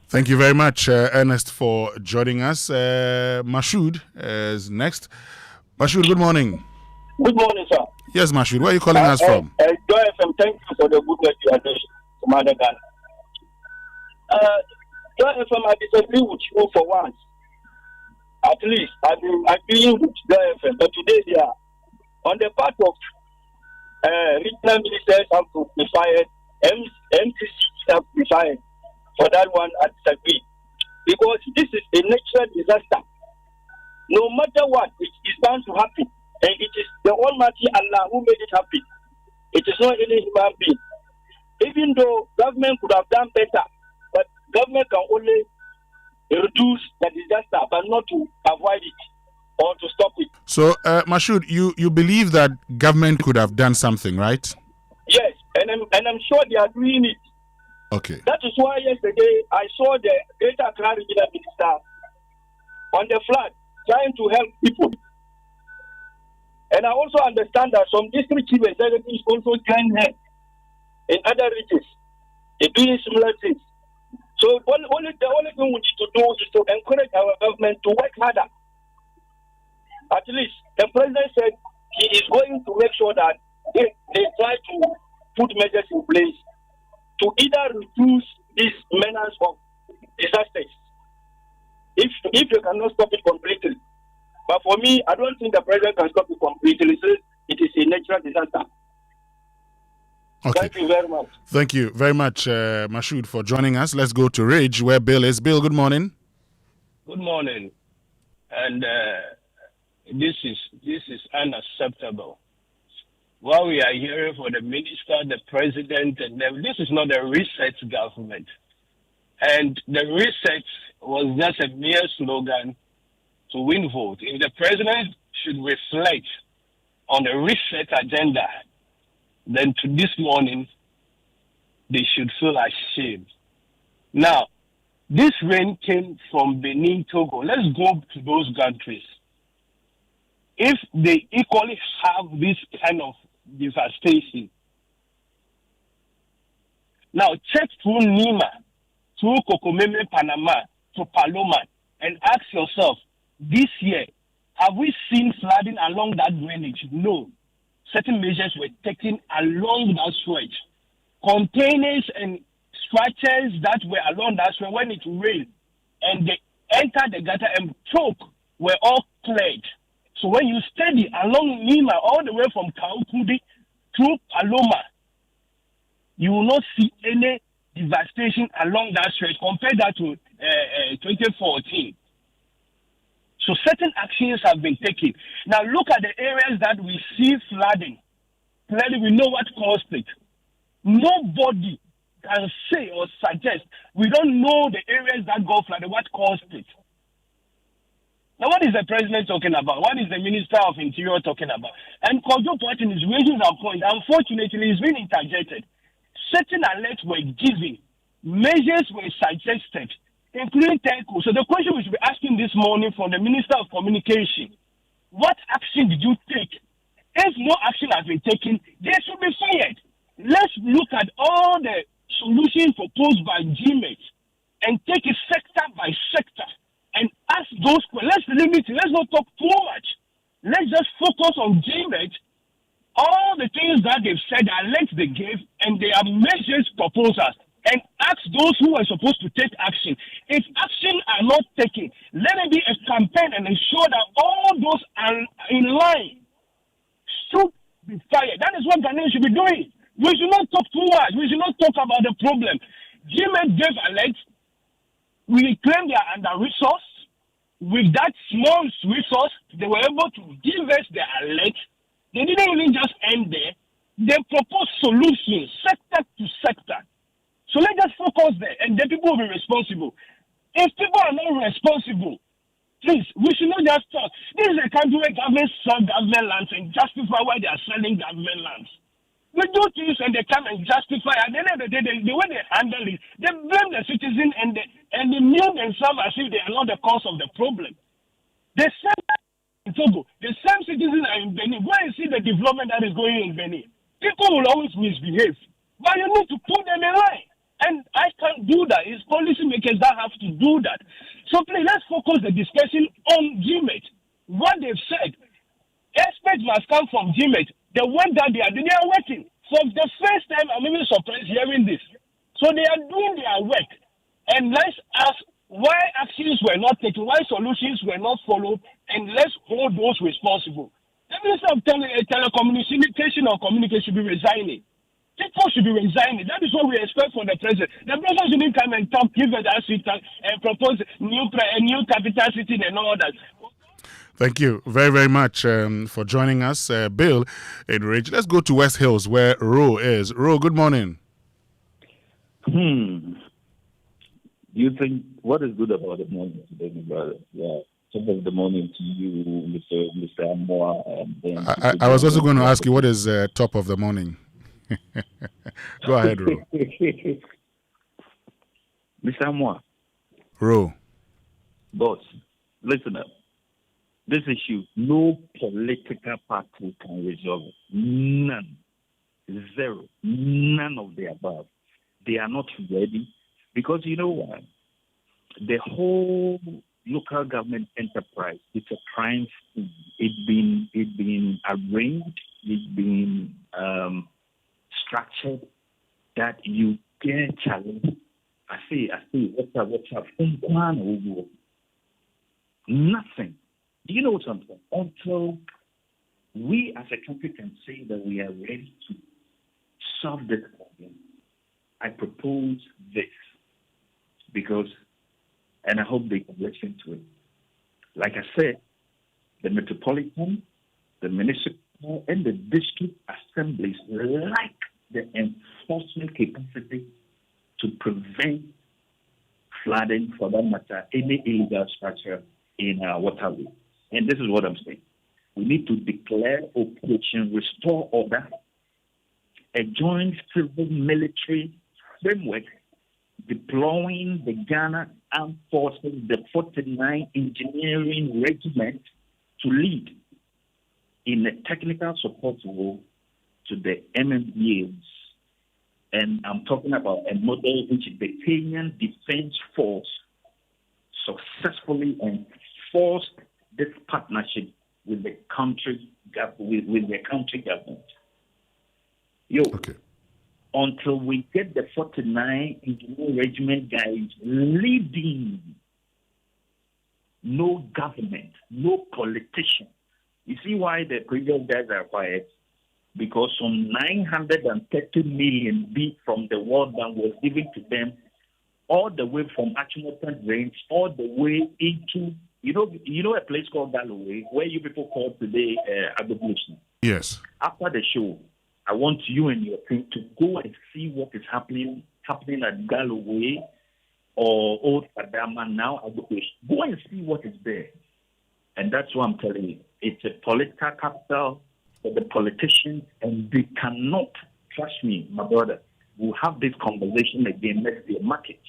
Thank you very much, Ernest, for joining us. Mashoud is next. Mashoud, good morning. Good morning, sir. Yes, Mashoud, where are you calling us from? Joy FM, thank you for the good work you are doing to Mother Ghana. Joy FM, I disagree with you for once. At least I've been agreeing with Joy FM, but today they are on the part of regional ministers have to be fired, MCC have to be fired. For that one, I disagree. Because this is a natural disaster. No matter what, it is bound to happen. And it is the Almighty Allah who made it happen. It is not any human being. Even though government could have done better, but government can only reduce the disaster, but not to avoid it or to stop it. So, Mashoud, you believe that government could have done something, right? Yes, and I'm sure they are doing it. Okay. That is why yesterday I saw the Greater Accra Regional Minister on the flood trying to help people. And I also understand that some district chief executives also join them in other regions. They're doing similar things. So the only thing we need to do is to encourage our government to work harder. At least the president said he is going to make sure that they try to put measures in place to either reduce these menace of disasters, if they cannot stop it completely. But for me, I don't think the president can stop it completely. So it is a natural disaster. Okay. Thank you very much. Thank you very much, Mashoud, for joining us. Let's go to Ridge, where Bill is. Bill, good morning. Good morning. And this is unacceptable. What we are hearing from the minister, the president, and them, this is not a reset government. And the reset was just a mere slogan to win vote. If the president should reflect on the reset agenda, then to this morning, they should feel ashamed. Now, this rain came from Benin, Togo. Let's go to those countries. If they equally have this kind of devastation, now check through Nima, through Kokomeme, Panama, to Paloma, and ask yourself, this year, have we seen flooding along that drainage? No. Certain measures were taken along that stretch. Containers and structures that were along that stretch, when it rained and they entered the gutter and choke, were all cleared. So when you study along Nima, all the way from Kaukudi to Paloma, you will not see any devastation along that stretch. Compare that to 2014. So certain actions have been taken. Now look at the areas that we see flooding. Clearly, we know what caused it. Nobody can say or suggest we don't know the areas that got flooded, what caused it. Now, what is the president talking about? What is the minister of interior talking about? And Kojo Boateng is raising a point. Unfortunately, it's been interjected. Certain alerts were given, measures were suggested, including Tenko. So the question we should be asking this morning from the Minister of Communication, what action did you take? If no action has been taken, they should be fired. Let's look at all the solutions proposed by GMET and take it sector by sector and ask those questions. Let's limit it. Let's not talk too much. Let's just focus on GMET, all the things that they've said, alerts they gave, and their measures proposals, and ask those who are supposed to take action. If action are not taken, let it be a campaign and ensure that all those are in line should be fired. That is what Ghanaians should be doing. We should not talk too much. We should not talk about the problem. GMET gave alerts. We claim they are under-resourced. With that small resource, they were able to give us the alert. They didn't even just end there. They proposed solutions, sector to sector. So let's just focus there, and then people will be responsible. If people are not responsible, please, we should not just talk. This is a country where governments sell government lands and justify why they are selling government lands. We do things and they come and justify. At the end of the day, the way they handle it, they blame the citizen and they mute themselves as if they are not the cause of the problem. The same in Togo, the same citizens are in Benin. Go and see the development that is going in Benin. People will always misbehave, but you need to put them in line. And I can't do that. It's policymakers that have to do that. So please, let's focus the discussion on GMET. What they've said, experts must come from GMET. The work that they are working. For the first time, I'm even surprised hearing this. So they are doing their work. And let's ask why actions were not taken, why solutions were not followed, and let's hold those responsible. The Minister of Telecommunication or Communication should be resigning. People should be resigning. That is what we expect from the president. The president shouldn't come and talk, give us that seat and propose a new capital city and all that. Thank you very, very much for joining us. Bill in Ridge. Let's go to West Hills where Ro is. Ro, good morning. You think, what is good about the morning today, my brother? Yeah. Top of the morning to you, Mr. Amoah. I was also going to ask you, what is top of the morning? Go ahead, Ro. Mr. Amoah. Ro. Boss, listen up. This issue, no political party can resolve it. None. Zero. None of the above. They are not ready. Because you know what? The whole local government enterprise is a crime scheme. It's been arranged, it's been structured that you can challenge. I say, what's up? Nothing. Do you know what I'm saying? Until we as a country can say that we are ready to solve this problem, I propose this because, and I hope they can listen to it. Like I said, the metropolitan, the municipal, and the district assemblies lack the enforcement capacity to prevent flooding, for that matter, any illegal structure in our waterway. And this is what I'm saying. We need to declare Operation Restore Order, a joint civil military framework deploying the Ghana Armed Forces, the 49 Engineering Regiment, to lead in a technical support role to the MMDAs. And I'm talking about a model which the Kenyan Defense Force successfully enforced this partnership with the country government. Until we get the 49 Engineering Regiment guys leading, no government, no politician. You see why the previous guys are quiet? because some 930 million B from the World Bank was given to them all the way from Achimota Range, all the way into, you know a place called Galloway, where you people call today Agbobusi. Yes. After the show, I want you and your team to go and see what is happening at Galloway or Old Kadama now Agbobusi. Go and see what is there. And that's what I'm telling you. It's a political capital for the politicians, and they cannot, trust me, my brother, we'll have this conversation again next year. Market.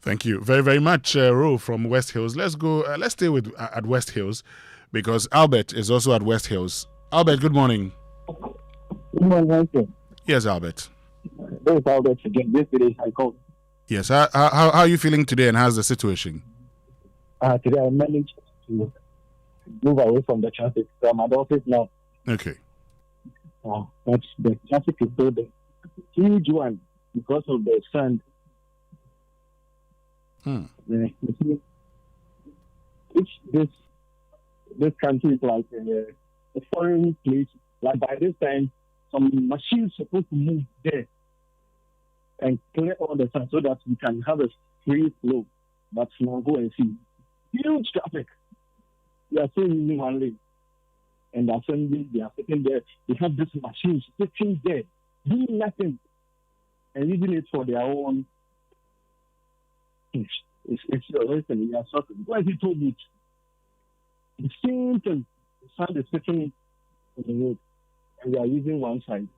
Thank you very, very much, Ro from West Hills. Let's go. Let's stay with at West Hills because Albert is also at West Hills. Albert, good morning. Good morning. Yes, Albert. This is Albert again. Yesterday I called. Yes. How are you feeling today, and how's the situation? Today I managed to move away from the traffic. So I'm at the office now. Okay. But the traffic is still there. Huge one because of the sand. You see, this country is like a foreign place. Like by this time, some machines supposed to move there and clear all the sand so that we can have a free flow. But now go and see. Huge traffic. We are still using one lane. And the assembly, they are sitting there. They have this machine sitting there, doing nothing, and using it for their own. It's listen, we are suffering. Why he told me the same thing? The sun is sitting on the road, and we are using one side.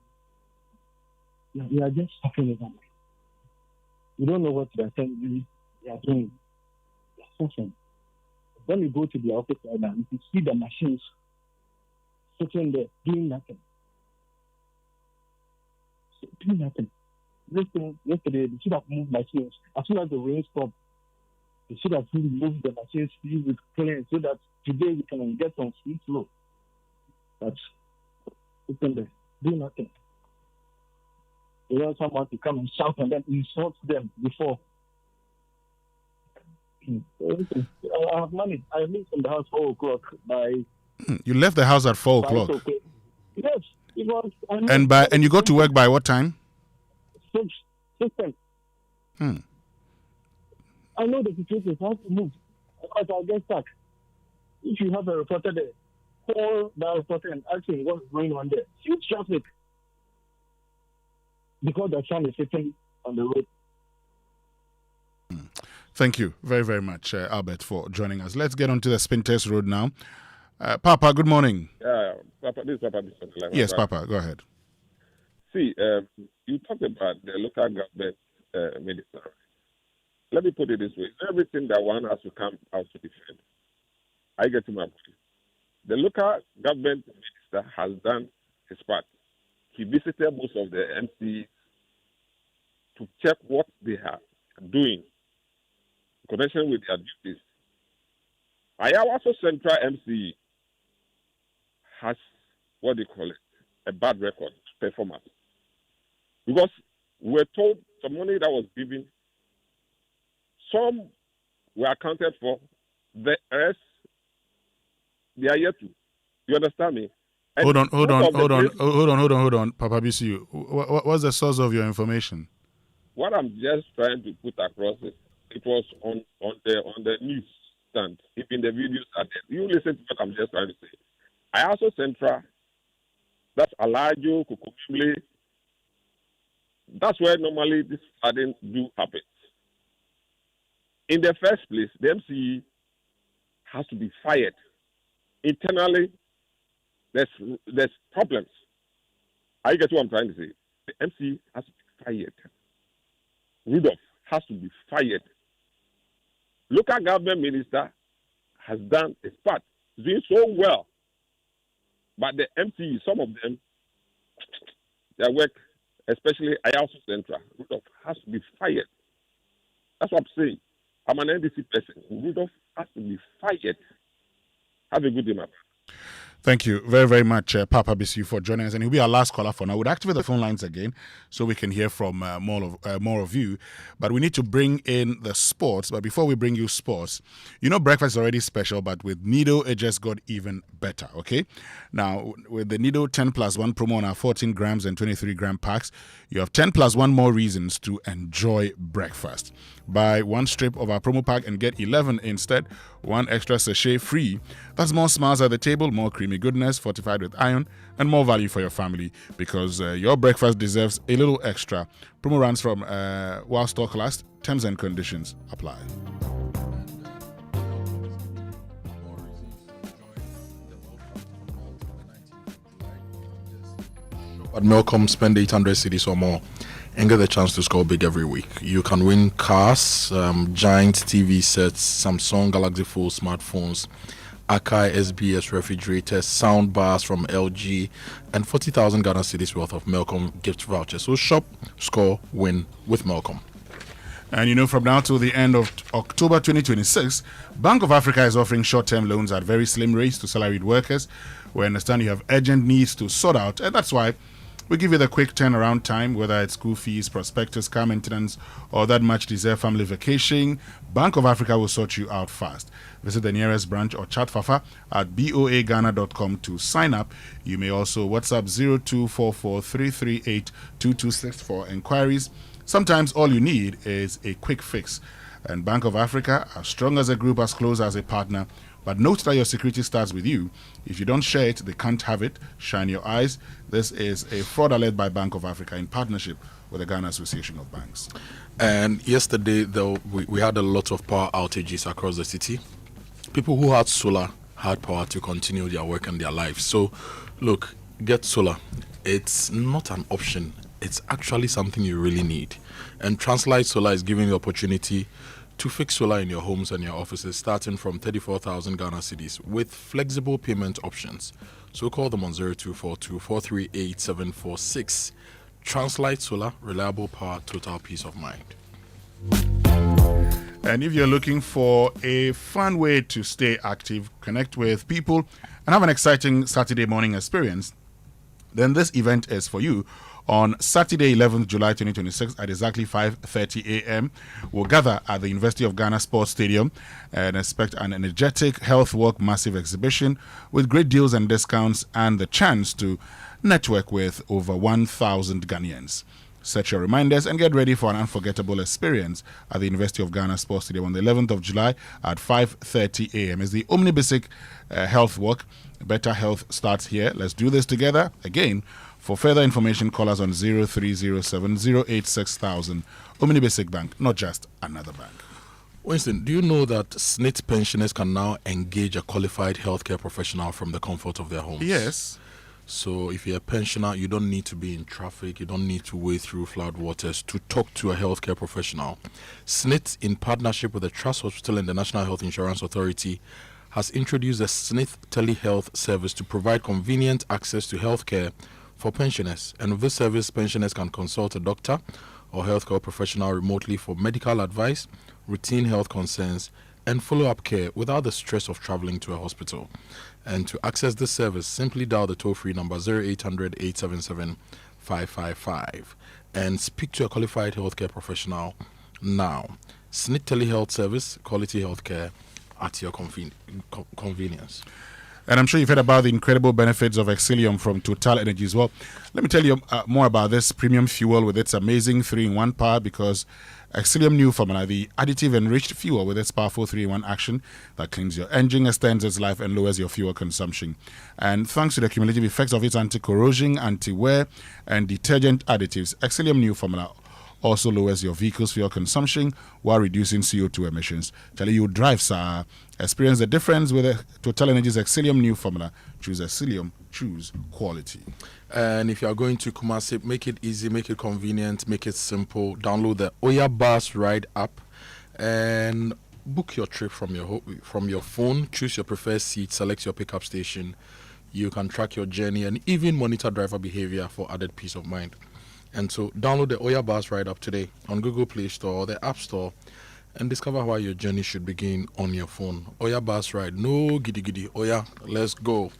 We are just suffering about it. We don't know what the assembly they are doing. They are suffering. When you go to the office right now, you can see the machines sitting there doing nothing. Doing nothing. Yesterday, they should have moved machines. As soon as the rain stopped, they should have moved the machines with clean so that today we can get some free flow. But sitting there, doing nothing. They want someone to come and shout and then insult them before. I have money. I leave from the house 4 o'clock by. You left the house at 4 o'clock. Okay. Yes, it was. And you go to work by what time? 6:10. I know the situation. I have to move. Otherwise, I'll get stuck. If you have a reporter there, call the reporter and ask him what's going on there. Huge traffic because the sun is sitting on the road. Thank you very, very much, Albert, for joining us. Let's get on to the Spinters Road now. Papa, good morning. Papa. Yes, Papa, go ahead. See, you talked about the local government minister. Let me put it this way. Everything that one has to come out to defend. I get to my point. The local government minister has done his part. He visited most of the MCs to check what they are doing in connection with their duties. Ayawaso Central MCE has, what they call it, a bad record performance. Because we were told some money that was given, some were accounted for, the rest, they are yet to. You understand me? And Hold on, Papa BCU. What's the source of your information? What I'm just trying to put across is, it was on the news stand. Even the videos are there. You listen to what I'm just trying to say. Ayawaso Central, that's Alajo, Kukumble. That's where normally this flooding do happen. In the first place, the MCE has to be fired. Internally, there's problems. I get what I'm trying to say. The MCE has to be fired. Rudolph has to be fired. Local government minister has done his part. He's doing so well. But the MCE, some of them, their work, especially Ayawaso Central, Rudolph has to be fired. That's what I'm saying. I'm an NDC person. Rudolph has to be fired. Have a good day, my friend. Thank you very, very much, Papa Bisu, for joining us. And he'll be our last caller for now. We'll activate the phone lines again so we can hear from more of you. But we need to bring in the sports. But before we bring you sports, you know breakfast is already special, but with Nido, it just got even better, okay? Now, with the Nido 10 plus 1 promo on our 14 grams and 23 gram packs, you have 10 plus 1 more reasons to enjoy breakfast. Buy one strip of our promo pack and get 11 instead, one extra sachet free. That's more smiles at the table, more creamy goodness fortified with iron, and more value for your family because your breakfast deserves a little extra. Promo runs from while stock lasts. Terms and conditions apply. At Melcom, spend 800 cedis or more and get the chance to score big every week. You can win cars, giant TV sets, Samsung Galaxy Fold smartphones, Akai SBS refrigerators, sound bars from LG, and 40,000 Ghana cedis worth of Melcom gift vouchers. So shop, score, win with Melcom. And you know, from now till the end of October 2026, Bank of Africa is offering short-term loans at very slim rates to salaried workers. We understand you have urgent needs to sort out, and that's why we give you the quick turnaround time, whether it's school fees, prospectus, car maintenance, or that much-deserved family vacation. Bank of Africa will sort you out fast. Visit the nearest branch or chat Fafa at boaghana.com to sign up. You may also WhatsApp 0244-338-2264 for inquiries. Sometimes all you need is a quick fix. And Bank of Africa, as strong as a group, as close as a partner. But note that your security starts with you. If you don't share it, they can't have it. Shine your eyes. This is a fraud alert by Bank of Africa in partnership with the Ghana Association of Banks. And yesterday, though, we had a lot of power outages across the city. People who had solar had power to continue their work and their lives. So, look, get solar. It's not an option. It's actually something you really need. And Translight Solar is giving you the opportunity to fix solar in your homes and your offices starting from 34,000 Ghana cedis with flexible payment options. So call them on 0242-438-746. Translight Solar, reliable power, total peace of mind. And if you're looking for a fun way to stay active, connect with people, and have an exciting Saturday morning experience, then this event is for you. On Saturday, 11th July 2026 at exactly 5:30 a.m., we'll gather at the University of Ghana Sports Stadium and expect an energetic health walk massive exhibition with great deals and discounts and the chance to network with over 1,000 Ghanaians. Set your reminders and get ready for an unforgettable experience at the University of Ghana Sports Stadium on the 11th of July at 5:30 a.m. It's the Omnibasic Health Walk. Better health starts here. Let's do this together. Again, for further information, call us on 0307 086,000. Omnibasic Bank, not just another bank. Winston, do you know that SNIT pensioners can now engage a qualified healthcare professional from the comfort of their homes? Yes. So if you're a pensioner, you don't need to be in traffic, you don't need to wade through flood waters to talk to a healthcare professional. SNIT, in partnership with the Trust Hospital and the National Health Insurance Authority, has introduced the SNIT telehealth service to provide convenient access to healthcare for pensioners. And with this service, pensioners can consult a doctor or healthcare professional remotely for medical advice, routine health concerns, and follow-up care without the stress of traveling to a hospital. And to access this service, simply dial the toll-free number 0800-877-555 and speak to a qualified healthcare professional now. SNIT telehealth service, quality healthcare at your convenience. And I'm sure you've heard about the incredible benefits of Exilium from Total Energies. Well, let me tell you more about this premium fuel with its amazing 3-in-1 power, because Exilium New Formula, the additive enriched fuel with its powerful 3-in-1 action that cleans your engine, extends its life, and lowers your fuel consumption. And thanks to the cumulative effects of its anti-corrosion, anti-wear, and detergent additives, Exilium New Formula also lowers your vehicle's fuel consumption while reducing CO2 emissions. Tell you drive, sir. Experience the difference with the Total Energies Exilium New Formula. Choose Exilium, choose quality. And if you are going to Kumasi, make it easy, make it convenient, make it simple. Download the Oya Bus Ride app and book your trip from your phone. Choose your preferred seat, select your pickup station. You can track your journey and even monitor driver behavior for added peace of mind. And so download the Oya Bus Ride app today on Google Play Store or the App Store and discover why your journey should begin on your phone. Oya Bus Ride, no giddy giddy. Oya, let's go.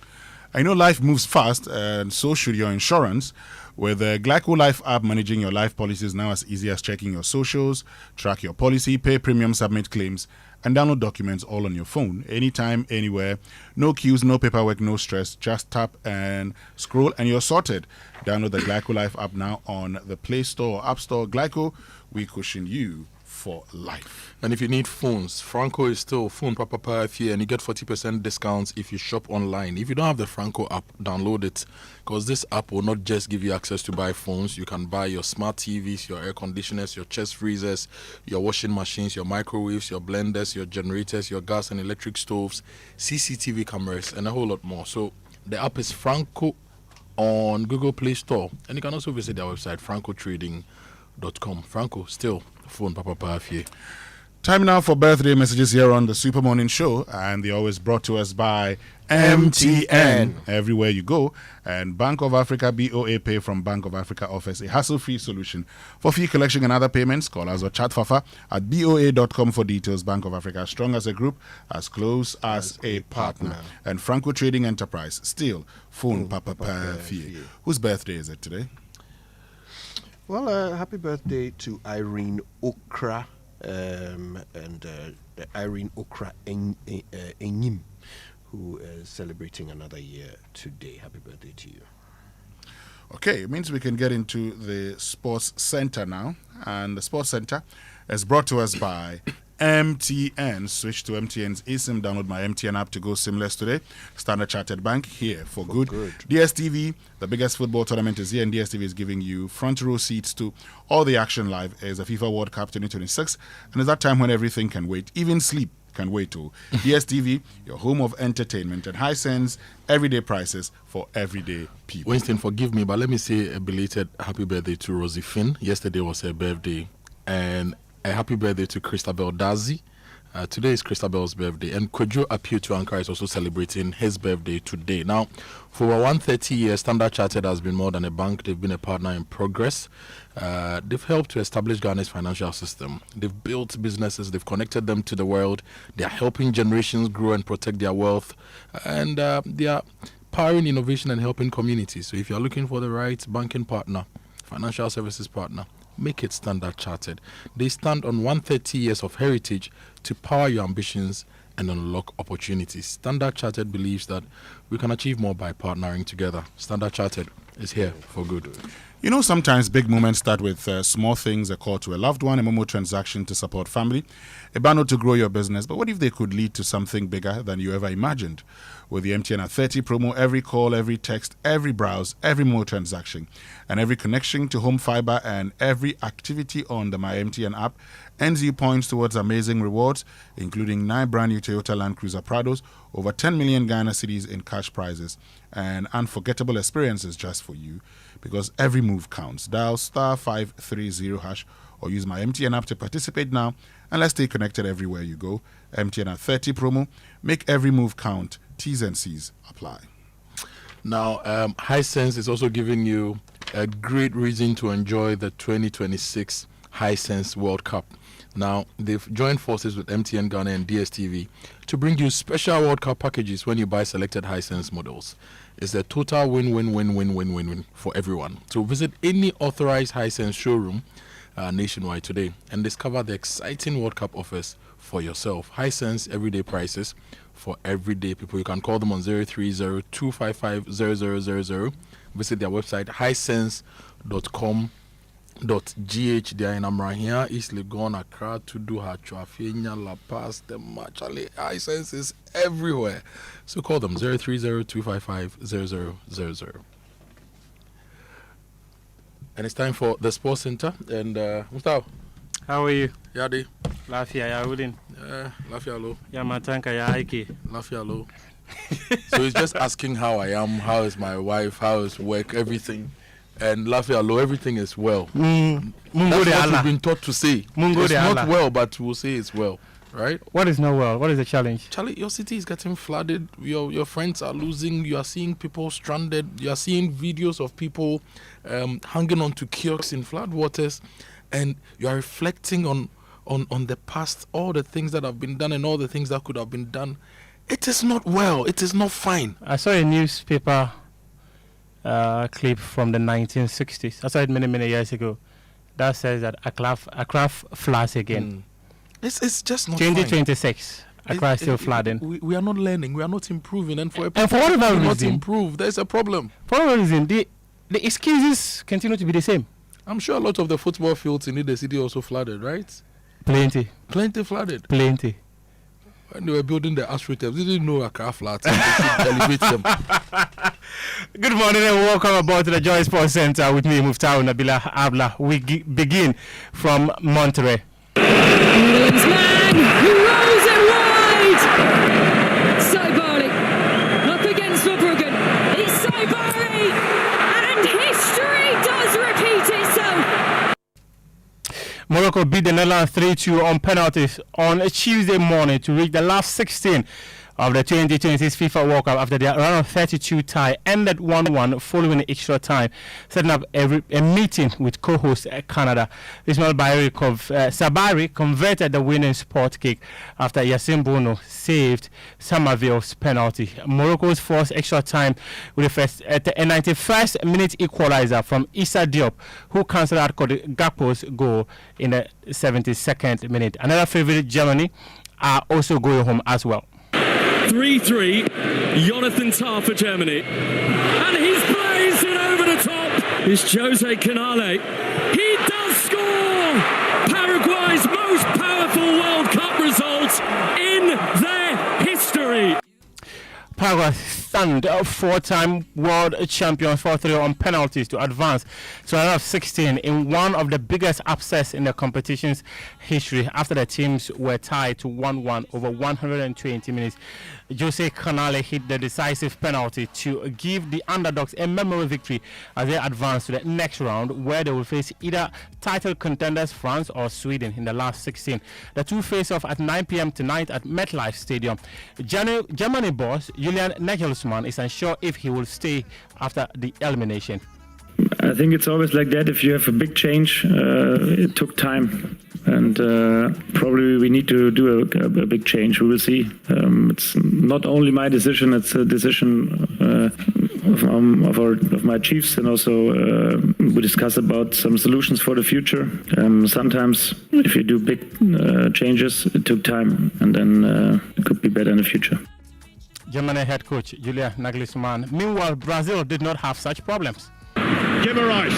I know life moves fast, and so should your insurance. With the Glyco Life app, managing your life policies now as easy as checking your socials, track your policy, pay premium, submit claims, and download documents all on your phone, anytime, anywhere. No queues, no paperwork, no stress. Just tap and scroll, and you're sorted. Download the Glyco Life app now on the Play Store or App Store. Glyco, we cushion you for life. And if you need phones, Franco is still phone papa here, and you get 40% discounts if you shop online. If you don't have the Franco app, download it, because this app will not just give you access to buy phones. You can buy your smart TVs, your air conditioners, your chest freezers, your washing machines, your microwaves, your blenders, your generators, your gas and electric stoves, CCTV cameras, and a whole lot more. So the app is Franco on Google Play Store, and you can also visit their website, francotrading.com. Franco, still phone papa here. Time now for birthday messages here on the Super Morning Show, and they're always brought to us by MTN. Everywhere you go, and Bank of Africa BOA Pay from Bank of Africa offers a hassle-free solution for fee collection and other payments. Call us or chat Fafa at BOA.com for details. Bank of Africa, strong as a group, as close as a partner. And Franco Trading Enterprise, still phone papa here. Whose birthday is it today? Well, happy birthday to Irene Okra, and Irene Okra Enyim, who is celebrating another year today. Happy birthday to you. Okay, it means we can get into the Sports Center now. And the Sports Center is brought to us by MTN. Switch to MTN's eSIM. Download my MTN app to go seamless today. Standard Chartered Bank, here for good. DSTV, the biggest football tournament is here, and DSTV is giving you front row seats to all the action live. It's the FIFA World Cup 2026, and it's that time when everything can wait, even sleep can wait too. DSTV, your home of entertainment, and high sense everyday prices for everyday people. Winston, forgive me, but let me say a belated happy birthday to Rosie Finn. Yesterday was her birthday, and a happy birthday to Christabel Dazi. Today is Christabel's birthday, and Kojo Appeal to Accra is also celebrating his birthday today. Now, for over 130 years, Standard Chartered has been more than a bank. They've been a partner in progress. They've helped to establish Ghana's financial system. They've built businesses. They've connected them to the world. They are helping generations grow and protect their wealth. And they are powering innovation and helping communities. So if you're looking for the right banking partner, financial services partner, make it Standard Chartered. They stand on 130 years of heritage to power your ambitions and unlock opportunities. Standard Chartered believes that we can achieve more by partnering together. Standard Chartered is here for good. You know, sometimes big moments start with small things, a call to a loved one, a Momo transaction to support family, a banner to grow your business. But what if they could lead to something bigger than you ever imagined? With the MTN at 30 promo, every call, every text, every browse, every Momo transaction, and every connection to home fiber and every activity on the My MTN app earns you points towards amazing rewards, including 9 brand new Toyota Land Cruiser Prados, over 10 million Ghana cedis in cash prizes, and unforgettable experiences just for you. Because every move counts. Dial *530# or use my MTN app to participate now, and let's stay connected everywhere you go. MTN at 30 promo. Make every move count. T's and C's apply. Now, Hisense is also giving you a great reason to enjoy the 2026 Hisense World Cup. Now, they've joined forces with MTN Ghana and DSTV to bring you special World Cup packages when you buy selected Hisense models. It's a total win-win-win-win-win-win for everyone. So visit any authorized Hisense showroom nationwide today and discover the exciting World Cup offers for yourself. Hisense everyday prices for everyday people. You can call them on 030-255-0000. Visit their website, hisense.com.gh. They are in Amrahia, East Legon, Accra, Tudu, Hachuafenya, La Paz, the Machale. Hisense is everywhere. So call them 030-255-0000. And it's time for the Sports Center. And Mustafa, how are you? Yadi. Lafia, ya Udin. Lafia low. Ya Matanka, ya Aiki. Lafia low. So he's just asking how I am, how is my wife, how is work, everything. And Lafia low, everything is well. That's what we've been taught to say. It's not well, but we'll say it's well. Right? What is not well? What is the challenge? Charlie, your city is getting flooded. Your friends are losing. You are seeing people stranded. You are seeing videos of people hanging onto kiosks in floodwaters, and you are reflecting on the past, all the things that have been done and all the things that could have been done, It is not well. It is not fine. I saw a newspaper clip from the 1960s. I saw it many years ago. That says that Accra floods again. It's just not 2026. Accra is still flooding. We are not learning. We are not improving. And for whatever reason, not improve, there's a problem. For whatever reason, the excuses continue to be the same. I'm sure a lot of the football fields in the city also flooded, right? Plenty flooded. Plenty. When they were building the AstroTurf, they didn't know Accra floods. They should elevate them. Good morning and welcome aboard to the Joy Sports Center with me, Muftau Nabila Abla. We begin from Monterey. Netherlands man who rolls it wide. Saibari up against Verbruggen. It's Saibari, and history does repeat itself. Morocco beat the Netherlands 3-2 on penalties on a Tuesday morning to reach the last 16 of the 2026 FIFA World Cup after their round of 32 tie ended 1-1 following extra time, setting up a meeting with co-host Canada. Ismail Sabari converted the winning spot kick after Yassine Bono saved Somerville's penalty. Morocco's forced extra time with a 91st minute equalizer from Issa Diop, who cancelled out Gakpo's goal in the 72nd minute. Another favourite, Germany, are also going home as well. 3-3, Jonathan Tah for Germany. And he's blazed it over the top. It's Jose Canale. He does score! Paraguay's most powerful World Cup result in their history. Paraguay stunned four-time world champions 4-3 on penalties to advance to a round of 16 in one of the biggest upsets in the competition's history after the teams were tied to 1-1 over 120 minutes. Jose Canale hit the decisive penalty to give the underdogs a memorable victory as they advance to the next round, where they will face either title contenders France or Sweden in the last 16. The two face off at 9 p.m. tonight at MetLife Stadium. Germany boss Julian Nagelsmann is unsure if he will stay after the elimination. I think it's always like that. If you have a big change, it took time, and probably we need to do a big change. We will see. It's not only my decision; it's a decision of my chiefs, and also we discuss about some solutions for the future. Sometimes, if you do big changes, it took time, and then it could be better in the future. Germany head coach Julian Nagelsmann. Meanwhile, Brazil did not have such problems. Guimarães.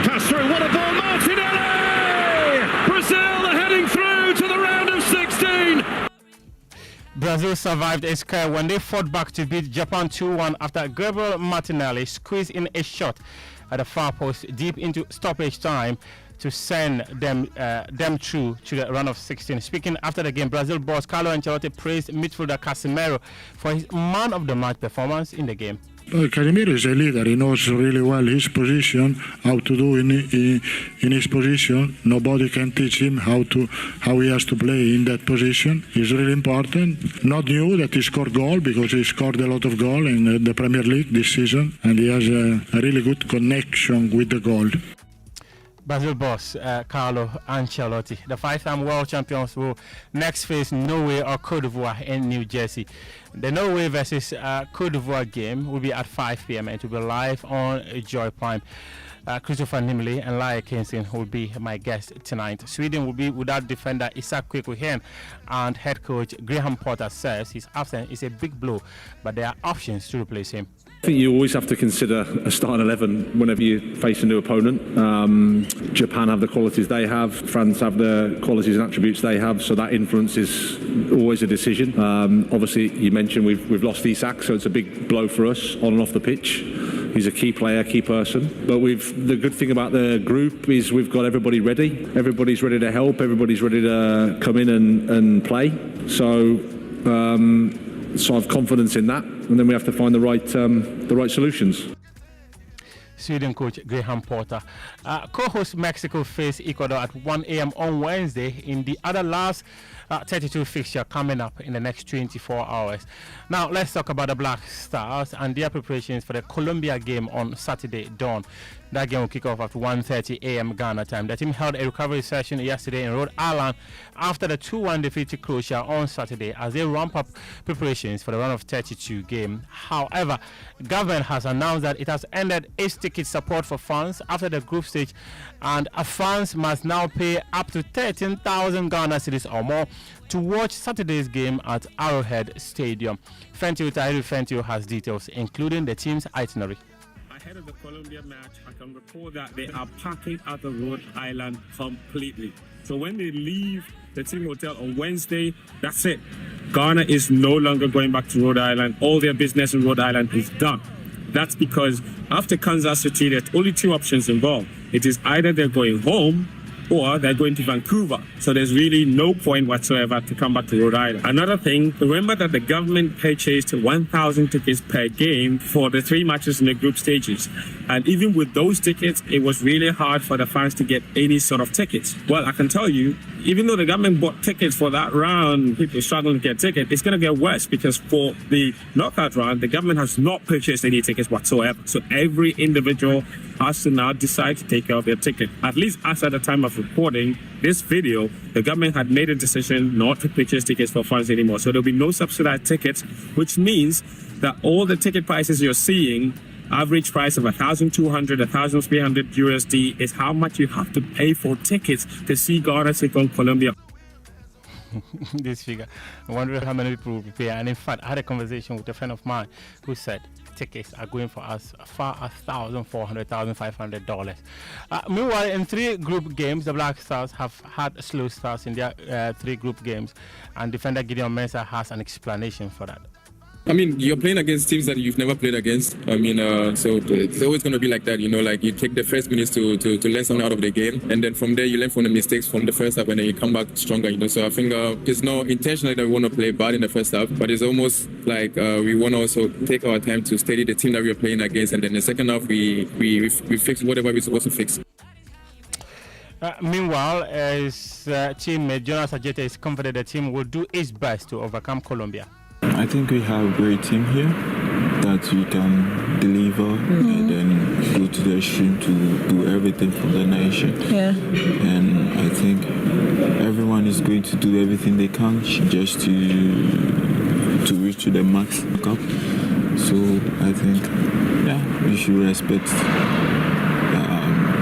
Pass through. What a ball, Martinelli! Brazil are heading through to the round of 16. Brazil survived a scare when they fought back to beat Japan 2-1 after Gabriel Martinelli squeezed in a shot at the far post deep into stoppage time to send them through to the round of 16. Speaking after the game, Brazil boss Carlo Ancelotti praised midfielder Casemiro for his man of the match performance in the game. Casemiro is a leader. He knows really well his position, how to do in his position. Nobody can teach him how he has to play in that position. It's really important. Not new that he scored goal, because he scored a lot of goal in the Premier League this season, and he has a really good connection with the goal. Brazil boss Carlo Ancelotti. The five-time world champions will next face Norway or Cote d'Ivoire in New Jersey. The Norway versus Cote d'Ivoire game will be at 5 p.m. and it will be live on Joy Prime. Christopher Nimley and Laia Kingston will be my guests tonight. Sweden will be without defender Isak Kwekuhen, and head coach Graham Potter says his absence is a big blow, but there are options to replace him. I think you always have to consider a starting 11 whenever you face a new opponent. Japan have the qualities they have, France have the qualities and attributes they have, so that influence is always a decision. Obviously, you mentioned we've lost Isak, so it's a big blow for us on and off the pitch. He's a key player, key person. But the good thing about the group is we've got everybody ready. Everybody's ready to help. Everybody's ready to come in and play. So I have confidence in that, and then we have to find the right solutions. Sweden coach Graham Potter. Co-host Mexico face Ecuador at 1 a.m. on Wednesday in the other last 32 fixture coming up in the next 24 hours. Now let's talk about the Black Stars and their preparations for the Colombia game on Saturday dawn. That game will kick off at 1:30 a.m. Ghana time. The team held a recovery session yesterday in Rhode Island after the 2-1 defeat to Croatia on Saturday as they ramp up preparations for the round of 32 game. However, government has announced that it has ended its ticket support for fans after the group stage, and fans must now pay up to 13,000 Ghana cedis or more to watch Saturday's game at Arrowhead Stadium. Fentio Tahiri Fentio has details, including the team's itinerary. Ahead of the Colombia match, I can report that they are packing out of Rhode Island completely. So when they leave the team hotel on Wednesday, that's it. Ghana is no longer going back to Rhode Island. All their business in Rhode Island is done. That's because after Kansas City, there's only two options involved. It is either they're going home or they're going to Vancouver. So there's really no point whatsoever to come back to Rhode Island. Another thing, remember that the government purchased 1,000 tickets per game for the 3 matches in the group stages. And even with those tickets, it was really hard for the fans to get any sort of tickets. Well, I can tell you, even though the government bought tickets for that round, people struggling to get tickets, it's going to get worse because for the knockout round, the government has not purchased any tickets whatsoever. So every individual has to now decide to take out their ticket. At least as at the time of recording this video, the government had made a decision not to purchase tickets for fans anymore. So there'll be no subsidized tickets, which means that all the ticket prices you're seeing, average price of 1,200, 1,300 USD, is how much you have to pay for tickets to see Ghana take on Colombia. This figure, I wonder how many people will prepare. And in fact, I had a conversation with a friend of mine who said tickets are going for as far as $1,400, $1,500. Meanwhile, in 3 group games, the Black Stars have had slow starts in their 3 group games, and defender Gideon Mensah has an explanation for that. I mean, you're playing against teams that you've never played against. I mean, so it's always going to be like that, you know, like you take the first minutes to learn something out of the game. And then from there, you learn from the mistakes from the first half and then you come back stronger, you know. So I think it's not intentionally that we want to play bad in the first half, but it's almost like we want to also take our time to study the team that we're playing against. And then the second half, we fix whatever we're supposed to fix. Meanwhile, his teammate Jonas Ajete is confident the team will do its best to overcome Colombia. I think we have a great team here that we can deliver and then go to the extreme to do everything for the nation. Yeah. And I think everyone is going to do everything they can just to reach to the max cup. So I think, yeah, we should respect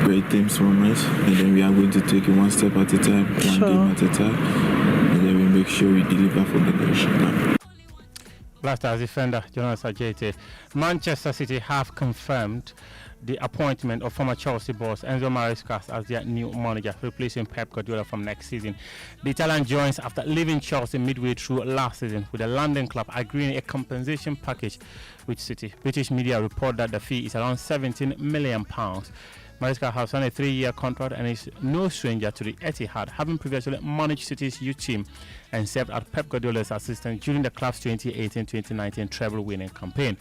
great teams from us, and then we are going to take it one step at a time, one game at a time, and then we make sure we deliver for the nation. Black Stars defender Jonas Ajete. Manchester City have confirmed the appointment of former Chelsea boss Enzo Maresca as their new manager, replacing Pep Guardiola from next season. The Italian joins after leaving Chelsea midway through last season, with the London club agreeing a compensation package with City. British media report that the fee is around £17 million. Maresca has signed a 3-year contract and is no stranger to the Etihad, having previously managed City's youth team and served as Pep Guardiola's assistant during the club's 2018-2019 treble-winning campaign.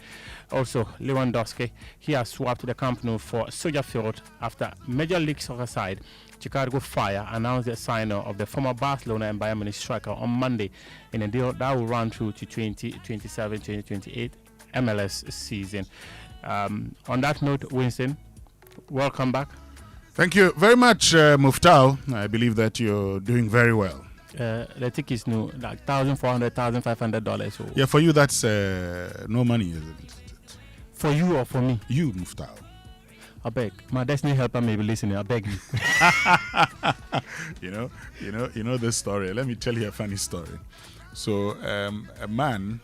Also, Lewandowski, he has swapped the Camp Nou for Soldier Field after Major League Soccer side Chicago Fire announced the signing of the former Barcelona and Bayern Munich striker on Monday in a deal that will run through to 2027-2028 MLS season. On that note, Winston, welcome back. Thank you very much, Muftau. I believe that you're doing very well. The ticket is new, like $1,400, $1,500. So. Yeah, for you that's no money, isn't it? For you or for me? You, Muftau. I beg. My destiny helper may be listening. I beg you. you know this story. Let me tell you a funny story. So a man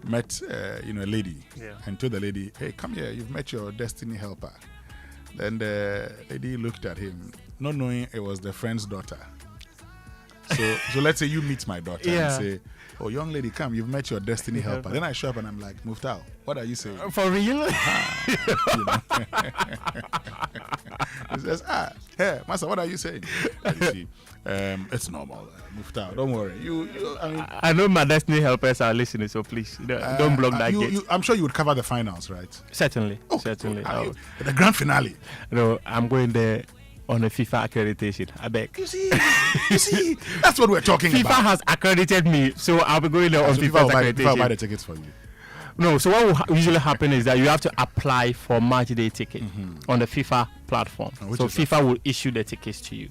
met a lady, and told the lady, "Hey, come here. You've met your destiny helper." Then the lady looked at him, not knowing it was the friend's daughter. So let's say you meet my daughter and say, "Oh, young lady, come, you've met your destiny helper." Then I show up and I'm like, "Muftau, what are you saying?" For real? He says, "Hey, Master, what are you saying?" You see, it's normal, Muftau. Don't worry. I know my destiny helpers are listening, so please don't block that gate. I'm sure you would cover the finals, right? Certainly, certainly. The grand finale. No, I'm going there on a FIFA accreditation. I beg. You see, that's what we're talking about. FIFA has accredited me, so I'll be going there on FIFA's accreditation. FIFA will buy the tickets for you. No, so what will usually happen is that you have to apply for match day ticket on the FIFA platform. So FIFA will issue the tickets to you.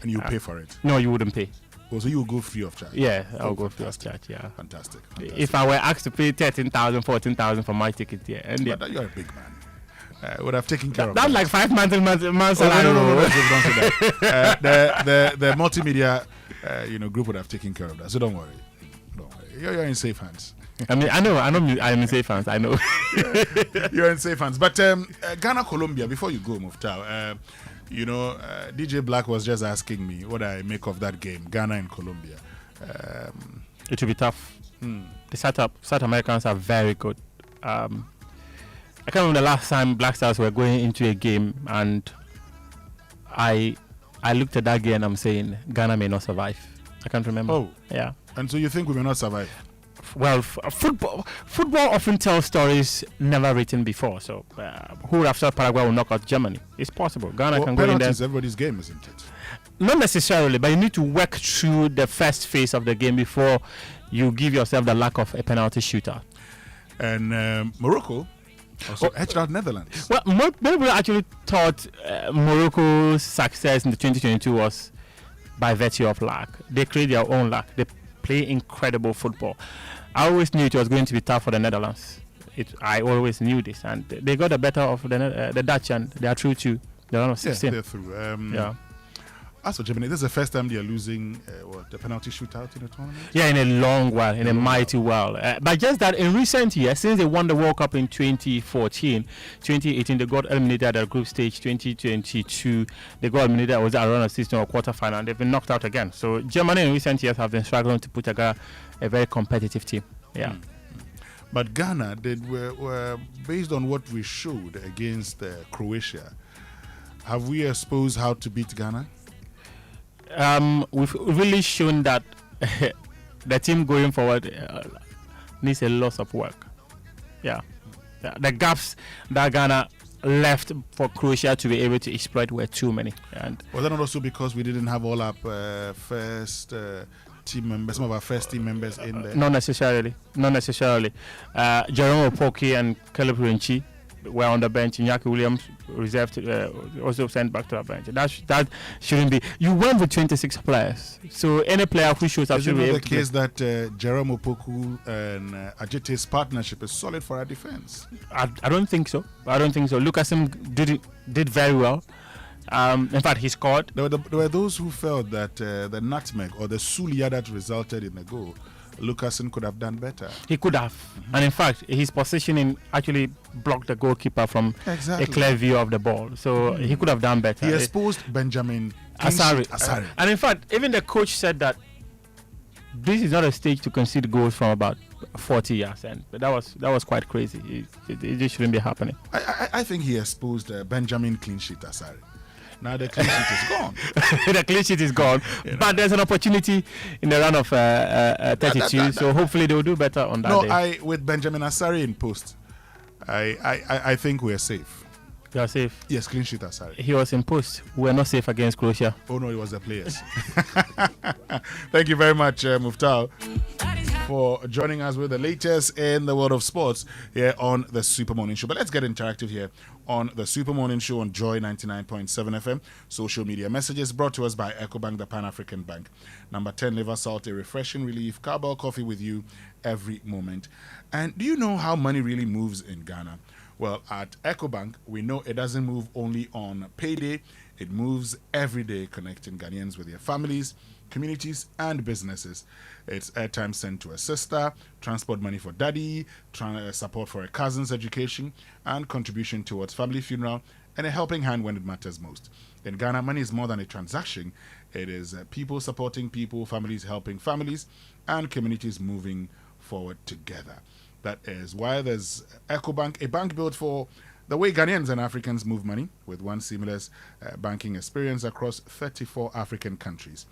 And you pay for it? No, you wouldn't pay. Oh, so you will go free of charge? Yeah, I'll go free of charge, yeah. Fantastic. If I were asked to pay 13,000, 14,000 for my ticket, yeah. And but you're a big man. Would have taken care of that. That's like 5 months. No, don't say that. The multimedia, group would have taken care of that. So don't worry. You're in safe hands. I mean, I know. I'm in safe hands. I know. You're in safe hands. But Ghana, Colombia. Before you go, Muftau, DJ Black was just asking me what I make of that game, Ghana and Colombia. It will be tough. The South Americans are very good. I can't remember the last time Black Stars were going into a game, and I looked at that game and I'm saying Ghana may not survive. I can't remember. Oh, yeah. And so you think we may not survive? Well, football often tells stories never written before. So who would have thought Paraguay will knock out Germany? It's possible. Ghana can go in there. Penalties everybody's game, isn't it? Not necessarily, but you need to work through the first phase of the game before you give yourself the lack of a penalty shooter. And Morocco also edged out Netherlands. Well, many people actually thought Morocco's success in the 2022 was by virtue of luck. They create their own luck. They play incredible football. I always knew it was going to be tough for the Netherlands. I always knew this, and they got the better of the Dutch, and they are through to the round of 16. Yeah, they're through. As for Germany, this is the first time they are losing the penalty shootout in the tournament? Yeah, in a long while, in a mighty while. But just that in recent years, since they won the World Cup in 2014, 2018, they got eliminated at the group stage. 2022, they got eliminated at the round of 16 or quarterfinal, and they've been knocked out again. So Germany in recent years have been struggling to put together a very competitive team. Yeah. But Ghana, they were based on what we showed against Croatia. Have we exposed how to beat Ghana? We've really shown that the team going forward needs a lot of work. Yeah. The gaps that Ghana left for Croatia to be able to exploit were too many. And was that not also because we didn't have all our first team members, some of our first team members in there? Not necessarily. Jerome Opoki and Caleb Renchi were on the bench. Iñaki Williams reserved, also sent back to the bench. That shouldn't be. You went with 26 players, so any player who shows up should be able to. Is it the case that Jerome Opoku and Ajite's partnership is solid for our defense? I don't think so. Lucasim did very well. In fact, he scored. There were those who felt that the nutmeg or the sulia that resulted in the goal, Lucasen could have done better. He could have. And in fact, his positioning actually blocked the goalkeeper from a clear view of the ball. So he could have done better. He exposed Benjamin Asari. And in fact, even the coach said that this is not a stage to concede goals from about 40 yards. But that was quite crazy. It just shouldn't be happening. I think he exposed Benjamin clean sheet Asari. Now the clean sheet is gone. The clean sheet is gone. But there's an opportunity in the run of 32. So hopefully they will do better on that day. With Benjamin Asari in post, I think we're safe. You are safe? Yes, clean sheet Asari. He was in post. We are not safe against Croatia. Oh no, it was the players. Thank you very much, Muftau, for joining us with the latest in the world of sports here on the Super Morning Show. But let's get interactive here on the Super Morning Show on Joy 99.7 FM. Social media messages brought to us by EcoBank, the Pan-African Bank. Number 10, liver salt, a refreshing relief. Carbol coffee with you every moment. And do you know how money really moves in Ghana? Well, at EcoBank, we know it doesn't move only on payday. It moves every day, connecting Ghanaians with their families, communities, and businesses. It's airtime sent to a sister, transport money for daddy, support for a cousin's education, and contribution towards family funeral, and a helping hand when it matters most. In Ghana, money is more than a transaction. It is people supporting people, families helping families, and communities moving forward together. That is why there's EcoBank, a bank built for the way Ghanaians and Africans move money, with one seamless banking experience across 34 African countries.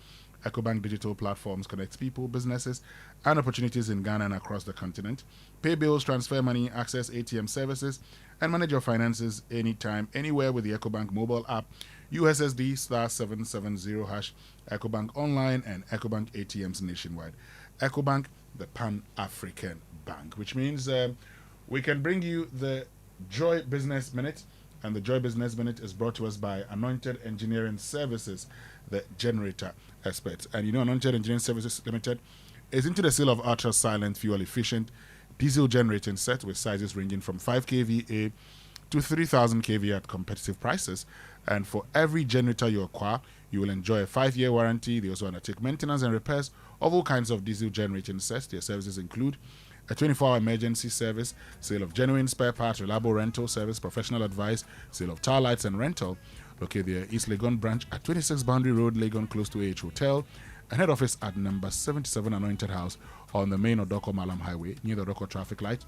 EcoBank digital platforms connect people, businesses, and opportunities in Ghana and across the continent. Pay bills, transfer money, access ATM services, and manage your finances anytime, anywhere with the EcoBank mobile app, USSD *770# EcoBank online, and EcoBank ATMs nationwide. EcoBank, the Pan-African Bank, which means we can bring you the Joy Business Minute, and the Joy Business Minute is brought to us by Anointed Engineering Services, the generator experts. And you know, Anointed Engineering Services Limited is into the sale of ultra-silent, fuel-efficient diesel generating set with sizes ranging from 5 kVA to 3,000 kVA at competitive prices. And for every generator you acquire, you will enjoy a 5-year warranty. They also undertake maintenance and repairs of all kinds of diesel generating sets. Their services include a 24-hour emergency service, sale of genuine spare parts, reliable rental service, professional advice, sale of tire lights and rental. Located their East Legon branch at 26 Boundary Road, Legon, close to AH Hotel, and head office at number 77 Anointed House on the main Odoko Malam Highway, near the Odoko traffic light.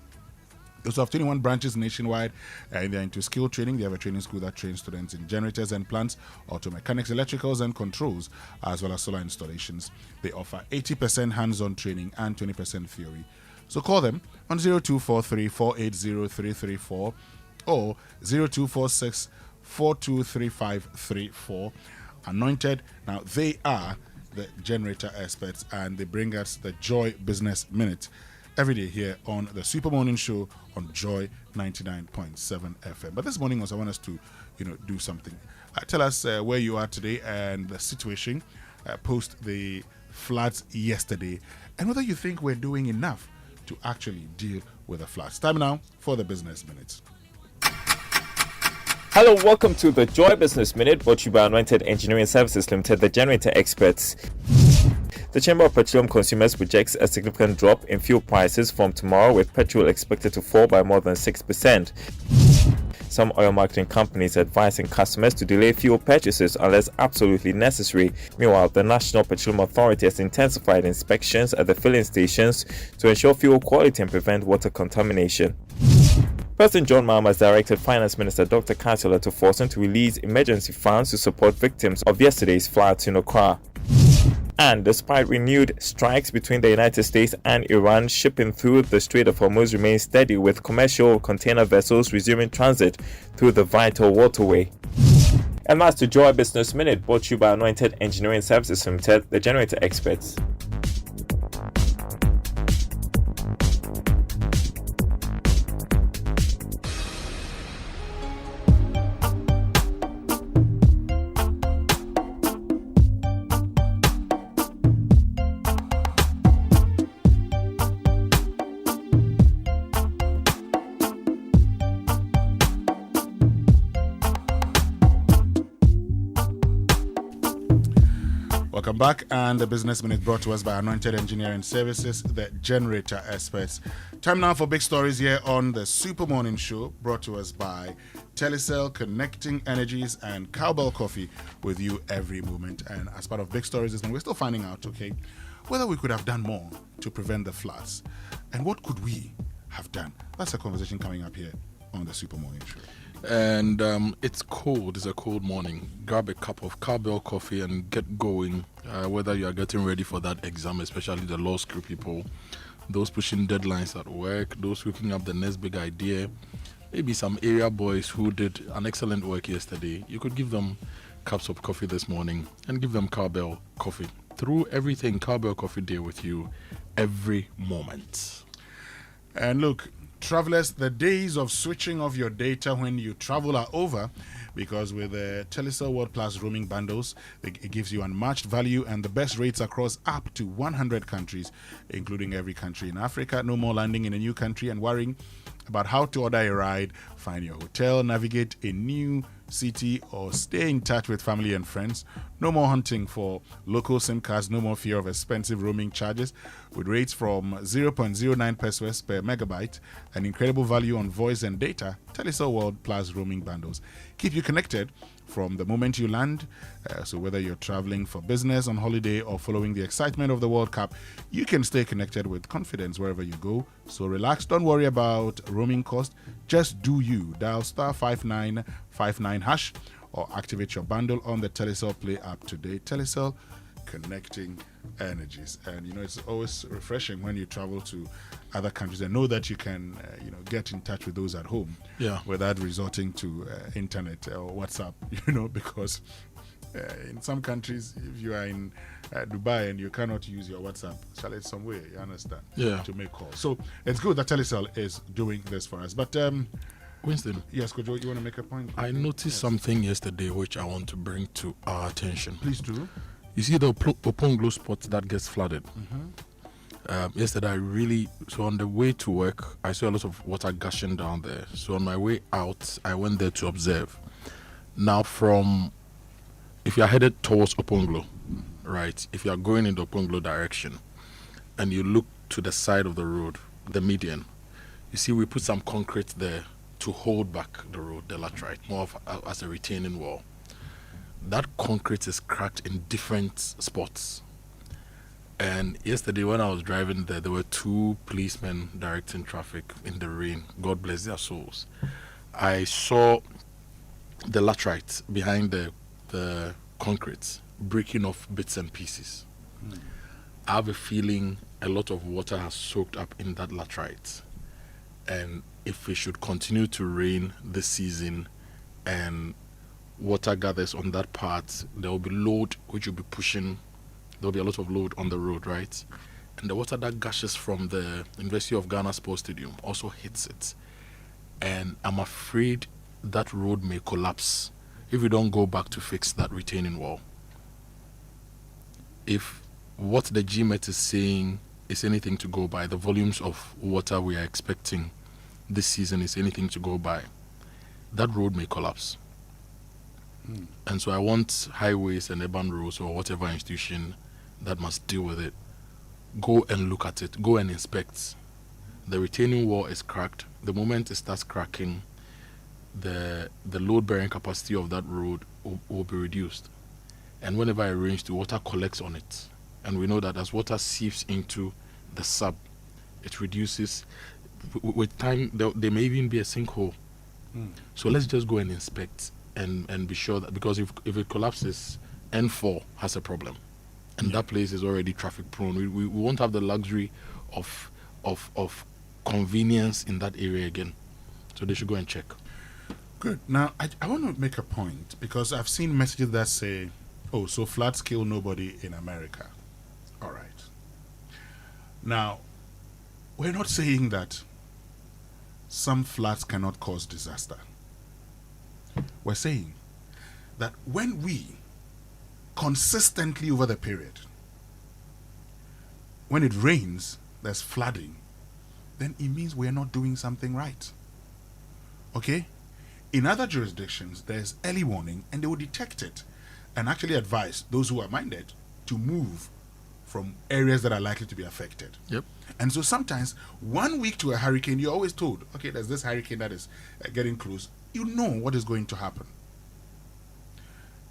They also have 21 branches nationwide, and they're into skill training. They have a training school that trains students in generators and plants, auto mechanics, electricals, and controls, as well as solar installations. They offer 80% hands-on training and 20% theory. So call them on 0243 480 334 or 0246 423534. Anointed. Now, they are the generator experts, and they bring us the Joy Business Minute every day here on the Super Morning Show on Joy 99.7 FM. But this morning also, I want us to, do something. Tell us where you are today and the situation post the floods yesterday, and whether you think we're doing enough to actually deal with the floods. Time now for the Business Minute. Hello, welcome to the Joy Business Minute, brought to you by Anointed Engineering Services Limited, the generator experts. The Chamber of Petroleum Consumers projects a significant drop in fuel prices from tomorrow, with petrol expected to fall by more than 6%. Some oil marketing companies are advising customers to delay fuel purchases unless absolutely necessary. Meanwhile, the National Petroleum Authority has intensified inspections at the filling stations to ensure fuel quality and prevent water contamination. President John Mahama has directed Finance Minister Dr. Kansela to force him to release emergency funds to support victims of yesterday's floods in Accra. And despite renewed strikes between the United States and Iran, shipping through the Strait of Hormuz remains steady, with commercial container vessels resuming transit through the vital waterway. And that's the Joy Business Minute, brought to you by Anointed Engineering Services Limited, the generator experts. Welcome back, and the Business Minute brought to us by Anointed Engineering Services, the generator experts. Time now for big stories here on the Super Morning Show, brought to us by Telecel, connecting energies, and Cowbell Coffee with you every moment. And as part of big stories this morning, we're still finding out, whether we could have done more to prevent the floods, and what could we have done. That's a conversation coming up here on the Super Morning Show. And it's cold. It's a cold morning. Grab a cup of Cowbell coffee and get going. Whether you are getting ready for that exam, especially the law school people, those pushing deadlines at work, those cooking up the next big idea, maybe some area boys who did an excellent work yesterday. You could give them cups of coffee this morning and give them Cowbell coffee. Through everything, Cowbell coffee there with you every moment. And look, travelers, the days of switching off your data when you travel are over, because with the Telecel World Plus roaming bundles, it gives you unmatched value and the best rates across up to 100 countries, including every country in Africa. No more landing in a new country and worrying about how to order a ride, find your hotel, navigate a new city, or stay in touch with family and friends. No more hunting for local SIM cards, no more fear of expensive roaming charges. With rates from 0.09 pesos per megabyte and incredible value on voice and data, Telecel World Plus roaming bundles keep you connected from the moment you land. So whether you're traveling for business, on holiday, or following the excitement of the World Cup, you can stay connected with confidence wherever you go. So relax, don't worry about roaming cost. Just do you. Dial star 5959 hash or activate your bundle on the Telecel Play app today. Telecel, connecting energies. And it's always refreshing when you travel to other countries and know that you can get in touch with those at home, without resorting to internet or WhatsApp, because In some countries, if you are in Dubai and you cannot use your WhatsApp, shall it somewhere, you understand? Yeah. To make calls. So it's good that Telecel is doing this for us. But Winston. Yes, Kojo, you want to make a point? I noticed something yesterday which I want to bring to our attention. Please do. You see the Oponglo spot that gets flooded. Yesterday, so on the way to work, I saw a lot of water gushing down there. So on my way out, I went there to observe. Now, if you're headed towards Oponglo, right, if you're going in the Oponglo direction, and you look to the side of the road, the median, you see we put some concrete there to hold back the road, the laterite, more of as a retaining wall. That concrete is cracked in different spots. And yesterday when I was driving there were 2 policemen directing traffic in the rain. God bless their souls. I saw the laterite behind the concrete breaking off bits and pieces. I have a feeling a lot of water has soaked up in that laterite. And if it should continue to rain this season and water gathers on that part, there will be load which will be pushing. There will be a lot of load on the road, right? And the water that gushes from the University of Ghana Sports Stadium also hits it. And I'm afraid that road may collapse if we don't go back to fix that retaining wall. If what the GMET is saying is anything to go by, the volumes of water we are expecting this season is anything to go by, that road may collapse. And so I want highways and urban roads or whatever institution that must deal with it, go and look at it, go and inspect. The retaining wall is cracked. The moment it starts cracking, the load bearing capacity of that road will be reduced. And whenever it rains, the water collects on it. And we know that as water seeps into the sub, it reduces. With time, there may even be a sinkhole. So let's just go and inspect and be sure that, because if it collapses, N4 has a problem. And that place is already traffic prone. We won't have the luxury of convenience in that area again. So they should go and check. Good. Now, I want to make a point, because I've seen messages that say, oh, so floods kill nobody in America. All right. Now, we're not saying that some floods cannot cause disaster. We're saying that when we consistently over the period, when it rains, there's flooding, then it means we're not doing something right. Okay? In other jurisdictions, there's early warning and they will detect it and actually advise those who are minded to move from areas that are likely to be affected. Yep. And so sometimes 1 week to a hurricane, you're always told, okay, there's this hurricane that is getting close. You know what is going to happen.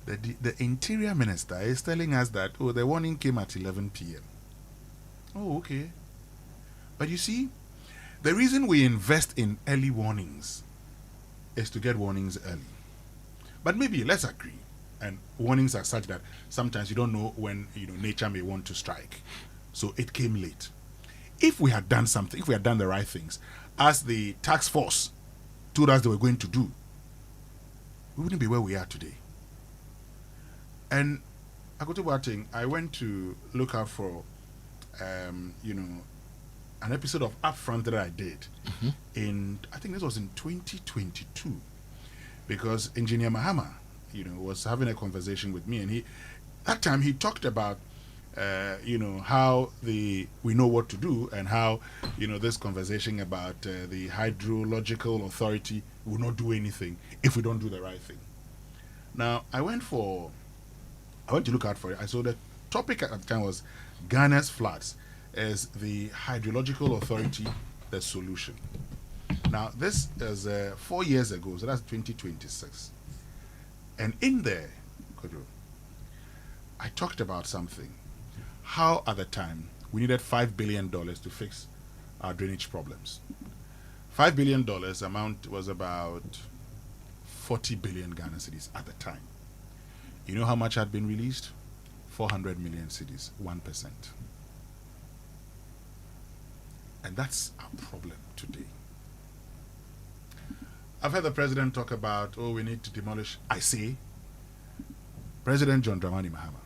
The interior minister is telling us that, oh, the warning came at 11 p.m. Oh, okay. But you see, the reason we invest in early warnings is to get warnings early. But maybe let's agree, and warnings are such that sometimes you don't know when nature may want to strike. So it came late. If we had done something, if we had done the right things, as the task force told us they were going to do, we wouldn't be where we are today. And Akoto Boateng, I went to look out for, an episode of Upfront that I did in, I think this was in 2022, because Engineer Mahama, was having a conversation with me, and that time he talked about, how we know what to do, and how, this conversation about the hydrological authority will not do anything if we don't do the right thing. Now, I went to look out for it. I saw the topic at the time was Ghana's floods. Is the hydrological authority the solution? Now, this is 4 years ago, so that's 2026. And in there, Kojo, I talked about something. How at the time we needed $5 billion to fix our drainage problems. $5 billion amount was about 40 billion Ghana cedis at the time. You know how much had been released? 400 million cedis, 1%. And that's our problem today. I've heard the president talk about, we need to demolish. I say, President John Dramani Mahama,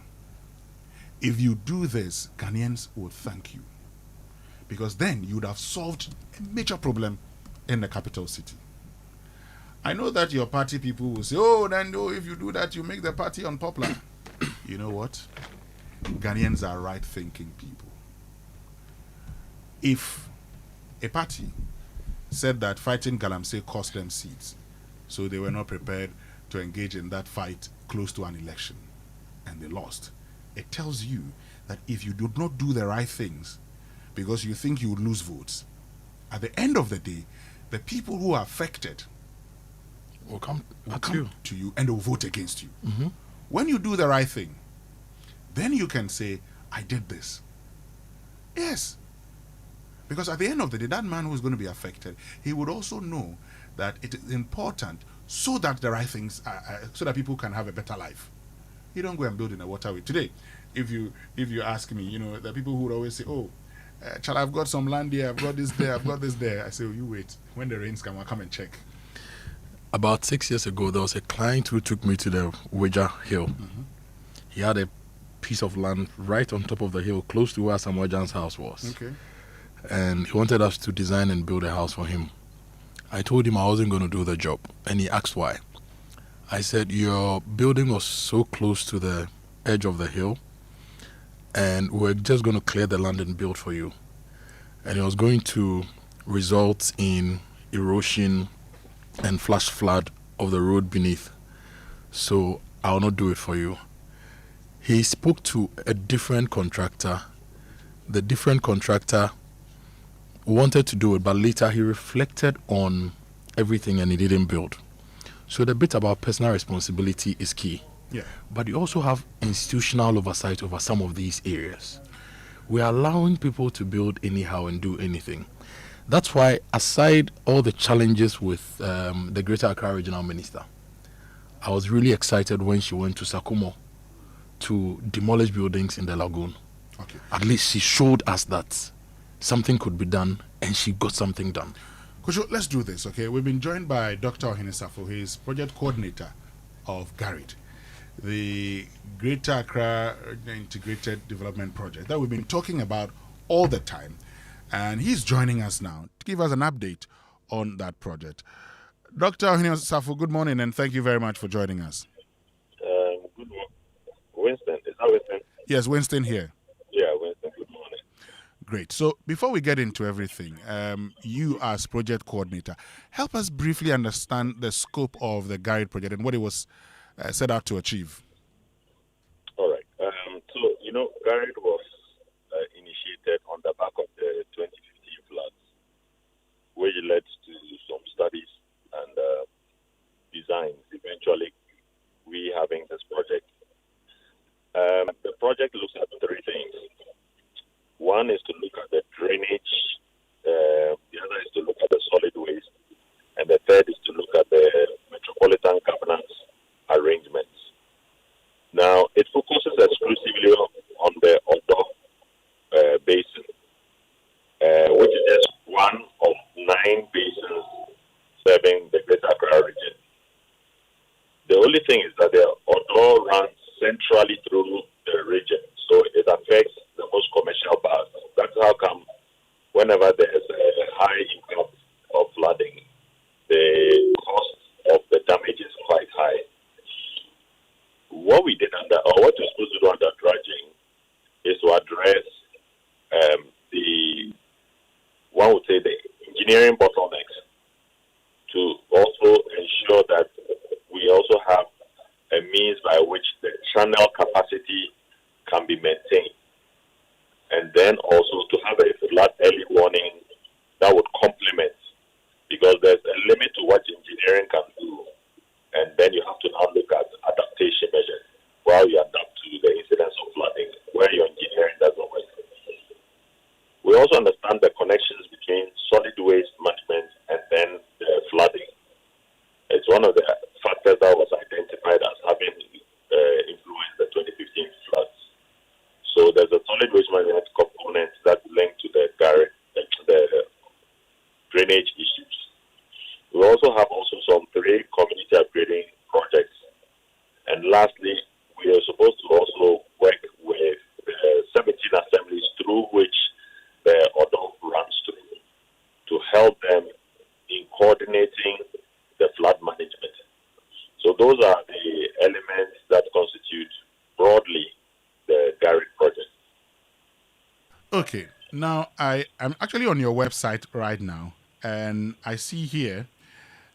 if you do this, Ghanaians would thank you. Because then you would have solved a major problem in the capital city. I know that your party people will say, oh, then no, if you do that, you make the party unpopular. You know what? Ghanaians are right-thinking people. If a party said that fighting Galamsey cost them seats, so they were not prepared to engage in that fight close to an election, and they lost, it tells you that if you do not do the right things because you think you would lose votes, at the end of the day, the people who are affected will come to you and will vote against you. When you do the right thing, then you can say, I did this. Yes. Because at the end of the day, that man who is going to be affected, he would also know that it is important so that the right things, so that people can have a better life. You don't go and build in a waterway. Today, if you ask me, the people who would always say, oh, Chal, I've got some land here, I've got this there, I've got this there. I say, oh, you wait. When the rains come, I'll come and check. About 6 years ago, there was a client who took me to the Wager Hill. He had a piece of land right on top of the hill, close to where Samuel Jan's house was. Okay. And he wanted us to design and build a house for him. I told him I wasn't going to do the job, and he asked why. I said, your building was so close to the edge of the hill, and we're just going to clear the land and build for you. And it was going to result in erosion and flash flood of the road beneath. So I'll not do it for you. He spoke to a different contractor. The different contractor wanted to do it, but later he reflected on everything and he didn't build. So the bit about personal responsibility is key. Yeah. But you also have institutional oversight over some of these areas. We are allowing people to build anyhow and do anything. That's why, aside all the challenges with the Greater Accra Regional Minister, I was really excited when she went to Sakumo to demolish buildings in the lagoon. Okay. At least she showed us that something could be done, and she got something done. Kojo, let's do this, okay? We've been joined by Dr. Ohinesafo. He's project coordinator of GARID, the Greater Accra Integrated Development Project that we've been talking about all the time. And he's joining us now to give us an update on that project. Dr. Ohinesafo, good morning, and thank you very much for joining us. Good morning. Winston, is that Winston? Yes, Winston here. Yeah, Winston, good morning. Great. So before we get into everything, you as project coordinator, help us briefly understand the scope of the GARID project and what it was set out to achieve. All right. GARID was initiated on the back of the 2015 floods, which led to some studies and designs. Eventually, we having this project. The project looks at three things. One is to look at the drainage, the other is to look at the solid waste, and the third is to look at the metropolitan governance arrangements. Now, it focuses exclusively on the Odo basin, which is just one of 9 basins serving the Greater Accra region. The only thing is that the Odo runs centrally through the region, so it affects the most commercial bars. That's how come whenever there's a high income of flooding, the cost of the damage is quite high. What we did what we're supposed to do under dredging is to address the engineering bottlenecks, to also ensure that we also have a means by which the channel capacity can be maintained, and then also to have a flood early warning that would complement, because there's a limit to what engineering can do, and then you have to now look at adaptation measures while you adapt to the incidence of flooding where your engineering doesn't work. We also understand the connections between solid waste management and then the flooding. It's one of the factors that was identified as having influenced the 2015 floods. So there's a solid waste management component that's linked to the drainage issues. We also have some 3 community upgrading projects. And lastly, we are supposed to also work with 17 assemblies through which the Odo runs through to help them in coordinating the flood management. So those are the elements that constitute broadly the Garrett project. Okay, now I'm actually on your website right now, and I see here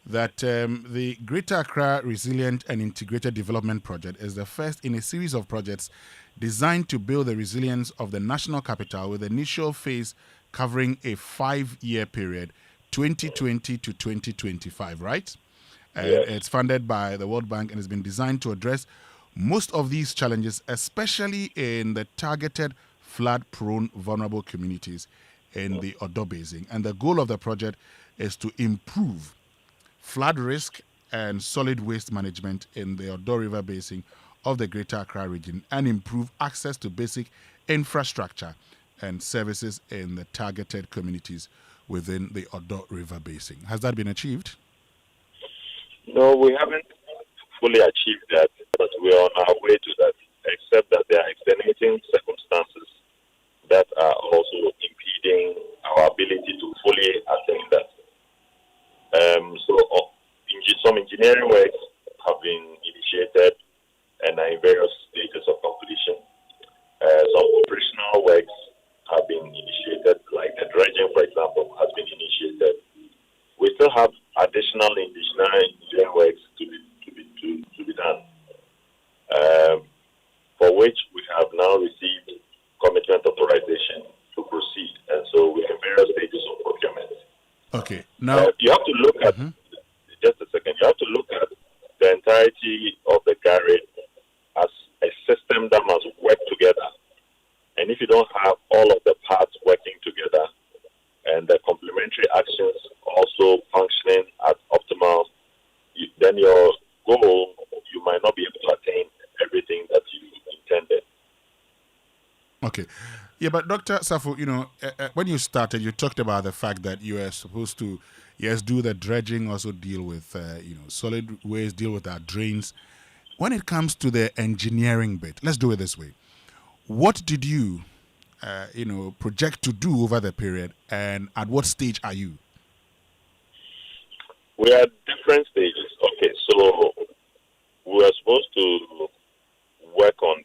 that the Greater Accra Resilient and Integrated Development Project is the first in a series of projects designed to build the resilience of the national capital, with the initial phase covering a 5-year period, 2020 to 2025, right? And Yes. it's funded by the World Bank and has been designed to address most of these challenges, especially in the targeted flood-prone vulnerable communities in the Odo Basin. And the goal of the project is to improve flood risk and solid waste management in the Odo River Basin of the Greater Accra region, and improve access to basic infrastructure and services in the targeted communities within the Odo River Basin. Has that been achieved? No, we haven't fully achieved that, but we are on our way to that, except that there are extenuating circumstances that are also impeding our ability to fully attain that. Some engineering works have been initiated and are in various stages of completion. Some operational works have been initiated, like the dredging, for example, has been initiated. We still have additional engineering works to be done, for which we have now received commitment authorization to proceed, and so we're in various stages of procurement. Okay, now you have to look at just a second. You have to look at the entirety of the Garrett as a system that must work together. And if you don't have all of the parts working together and the complementary actions also functioning at optimal, then your goal, you might not be able to attain everything that you intended. Okay. Yeah, but Dr. Safo, when you started, you talked about the fact that you are supposed to, yes, do the dredging, also deal with, solid waste, deal with our drains. When it comes to the engineering bit, let's do it this way. What did you, project to do over the period, and at what stage are you? We are at different stages. Okay, so we are supposed to work on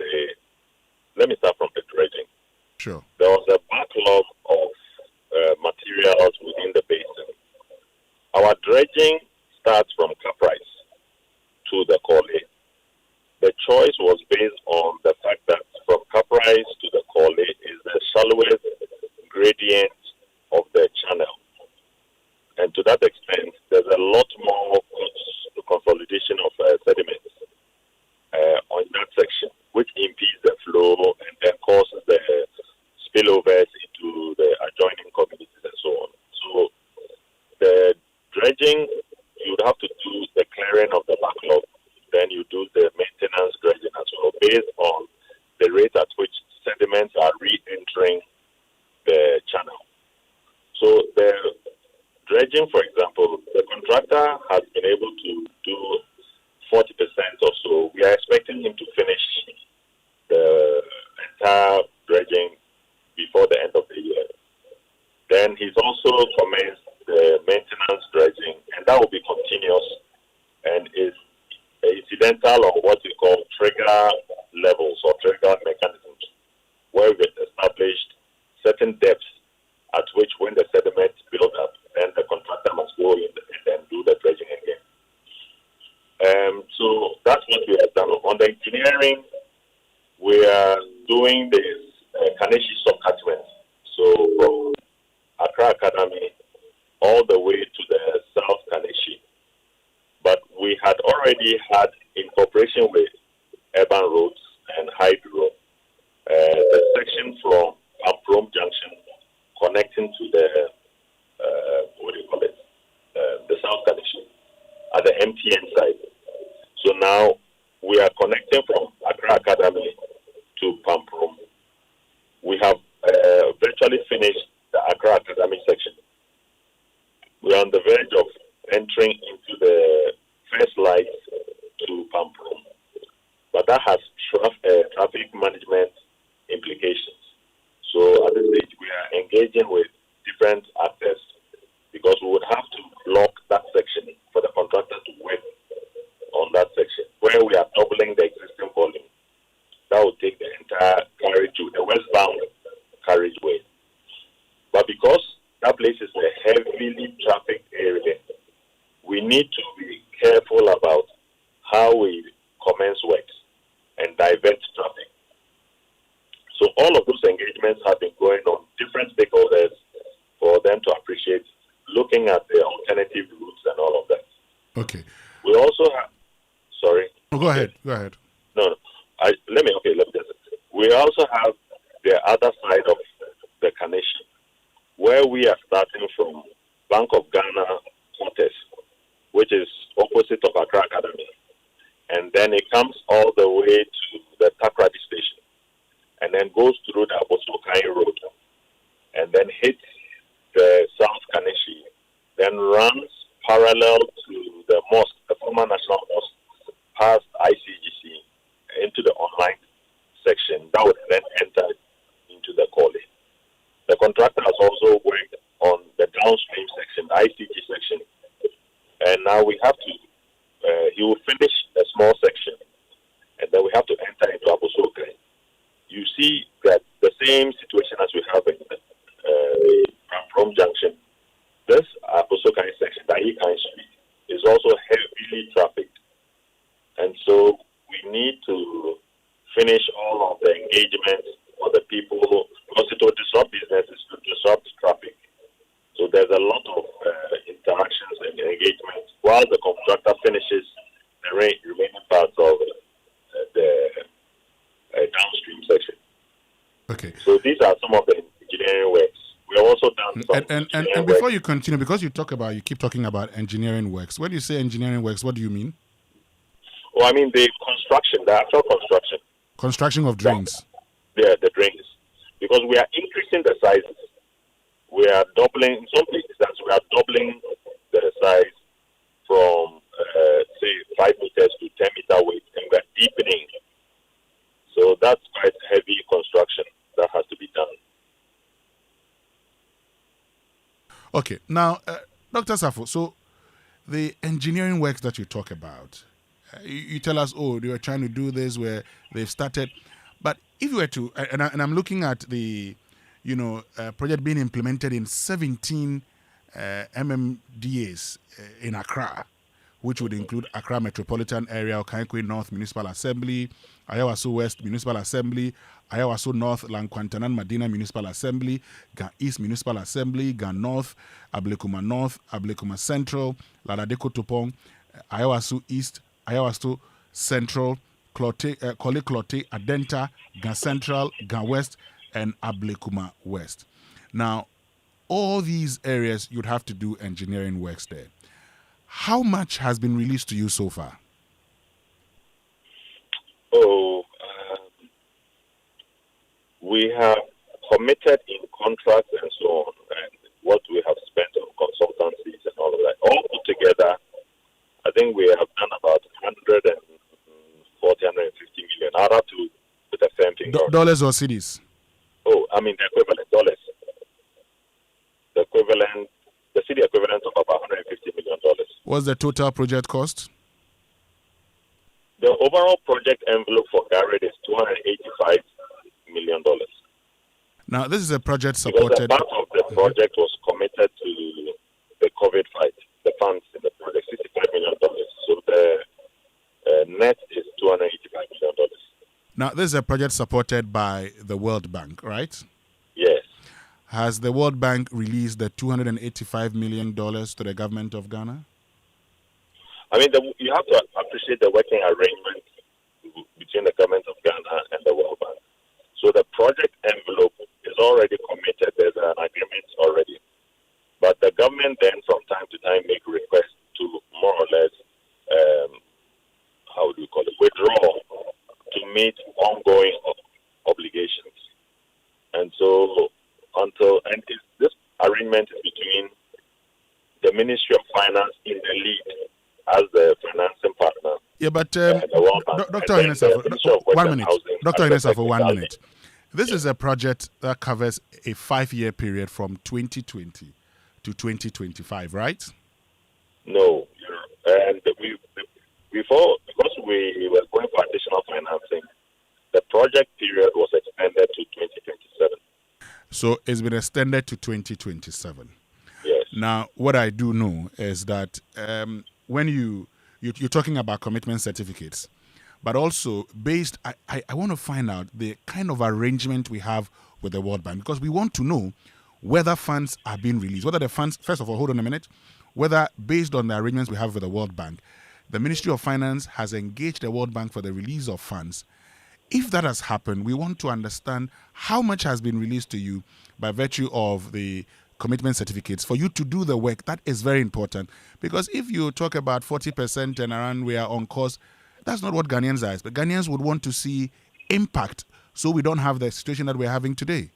let me start from the dredging. Sure. There was a backlog of materials within the basin. Our dredging starts from Caprice to the Corley. The choice was based on the fact that from Caprice to the Corley is the shallowest gradient of the channel. And to that extent, there's a lot more consolidation of sediments on that section, which impedes the flow and then causes the spillovers into the adjoining communities and so on. So the dredging, you would have to do the clearing of the backlog. Then you do the maintenance dredging as well, based on the rate at which sediments are re-entering the channel. So the dredging, for example, the contractor has been able to do 40% or so. We are expecting him to finish the entire dredging before the end of the year. Then he's also commenced the maintenance dredging, and that will be continuous and is incidental on what we call trigger levels or trigger mechanisms, where we've established certain depths at which, when the sediments build up, then the contractor must go in and then do the dredging again. So that's what we have done. On the engineering, we are doing this Kaneshi subcatchment. So from Accra Academy all the way to the South Kaneshi. But we had already had, in cooperation with Urban Roads and Hydro, the section from Amprom Junction connecting to the the South Kaneshi at the MTN side. So now we are connecting from Accra Academy to Pamprom. We have virtually finished the Accra Academy section. We are on the verge of entering into the first light to Pamprom. But that has traffic management implications. So at this stage, we are engaging with different actors because we would have to block that section for the contractor to work on that section where we are doubling the existing volume. That would take the entire carriageway, the westbound carriageway. But because that place is a heavily trafficked area, we need to be careful about how we commence works and divert traffic. So all of those engagements have been going on, different stakeholders, for them to appreciate looking at the alternative routes and all of that. Okay. We also have, sorry. Oh, go ahead. No. Let me just. We also have the other side of the Carnation, where we are starting from Bank of Ghana quarters, which is opposite of Accra Academy. And then it comes all the way to the Takrady station, and then goes through the Abosokai Road, and then hits the South Kaneshi, then runs parallel to the mosque, the former National Mosque, past ICGC, into the online section. That would then enter into the Kole. The contractor has also worked on the downstream section, the ICG section, and now we have to, he will finish a small section, and then we have to enter into Abosokai. You see that the same situation as we have in from Junction. This Abosokai section, the Ikan Street, is also heavily trafficked, and so we need to finish all of the engagements for the people because it will disrupt businesses, to disrupt traffic. So there's a lot of interactions and engagements while the contractor finishes the remaining parts of the downstream section. Okay. So these are some of the engineering works. We have also done some and before you continue, because you keep talking about engineering works. When you say engineering works, what do you mean? Oh, I mean the construction, the actual construction. Construction of drains. Yeah, the drains. Because we are increasing the sizes. We are doubling, in some places, we are doubling the size from, say, 5 meters to 10 meter width, and we are deepening. So that's quite heavy construction that has to be done. Okay. Now, Dr. Safo, so the engineering works that you talk about, you tell us, oh, they were trying to do this where they've started. But if you were to, and I'm looking at the, project being implemented in 17 MMDAs in Accra, which would include Accra Metropolitan Area, Okankwe North Municipal Assembly, Ayawaso West Municipal Assembly, Ayawaso North Lankwantanan Madina Municipal Assembly, Gan East Municipal Assembly, Gan North, Ablekuma Central, Ladadeko Topong, Ayawaso East, Ayawaso Central, Kole Klote, Adenta, Gan Central, Gan West, and Ablekuma West. Now, all these areas, you'd have to do engineering works there. How much has been released to you so far? We have committed in contracts and so on, and what we have spent on consultancies and all of that. All put together, I think we have done about 150 million. I'll have to put a firm thing on. Dollars or cedis? Oh, I mean the equivalent, dollars. The city equivalent of about $150 million. What's the total project cost? The overall project envelope for Garrett is $285 million. Now, this is a project supported. Because part of the project was committed to the COVID fight, the funds in the project, $65 million. So the net is $285 million. Now, this is a project supported by the World Bank, right? Yes. Has the World Bank released the $285 million to the government of Ghana? I mean, you have to appreciate the working arrangement between the government of Ghana and the World Bank. So the project envelope is already committed. There's an agreement already. But the government then, from time to time, make requests to more or less, withdraw to meet ongoing obligations. And so, this arrangement is between the Ministry of Finance in the lead as the financing partner. Yeah, but the World Bank, Dr. and then the Hinesafo, Ministry of Work 1 and minute. Housing Dr. addressed Hinesafo, 1 technically. minute. This is a project that covers a 5-year period from 2020 to 2025, right? No, and before, because we were going for additional financing, the project period was extended to 2027. So it's been extended to 2027. Yes. Now, what I do know is that when you're talking about commitment certificates, but also based, I want to find out the kind of arrangement we have with the World Bank, because we want to know whether funds are being released, whether the funds, first of all, hold on a minute, whether based on the arrangements we have with the World Bank, the Ministry of Finance has engaged the World Bank for the release of funds. If that has happened, we want to understand how much has been released to you by virtue of the commitment certificates for you to do the work. That is very important, because if you talk about 40% and around we are on course, that's not what Ghanaians are. But Ghanaians would want to see impact, so we don't have the situation that we're having today.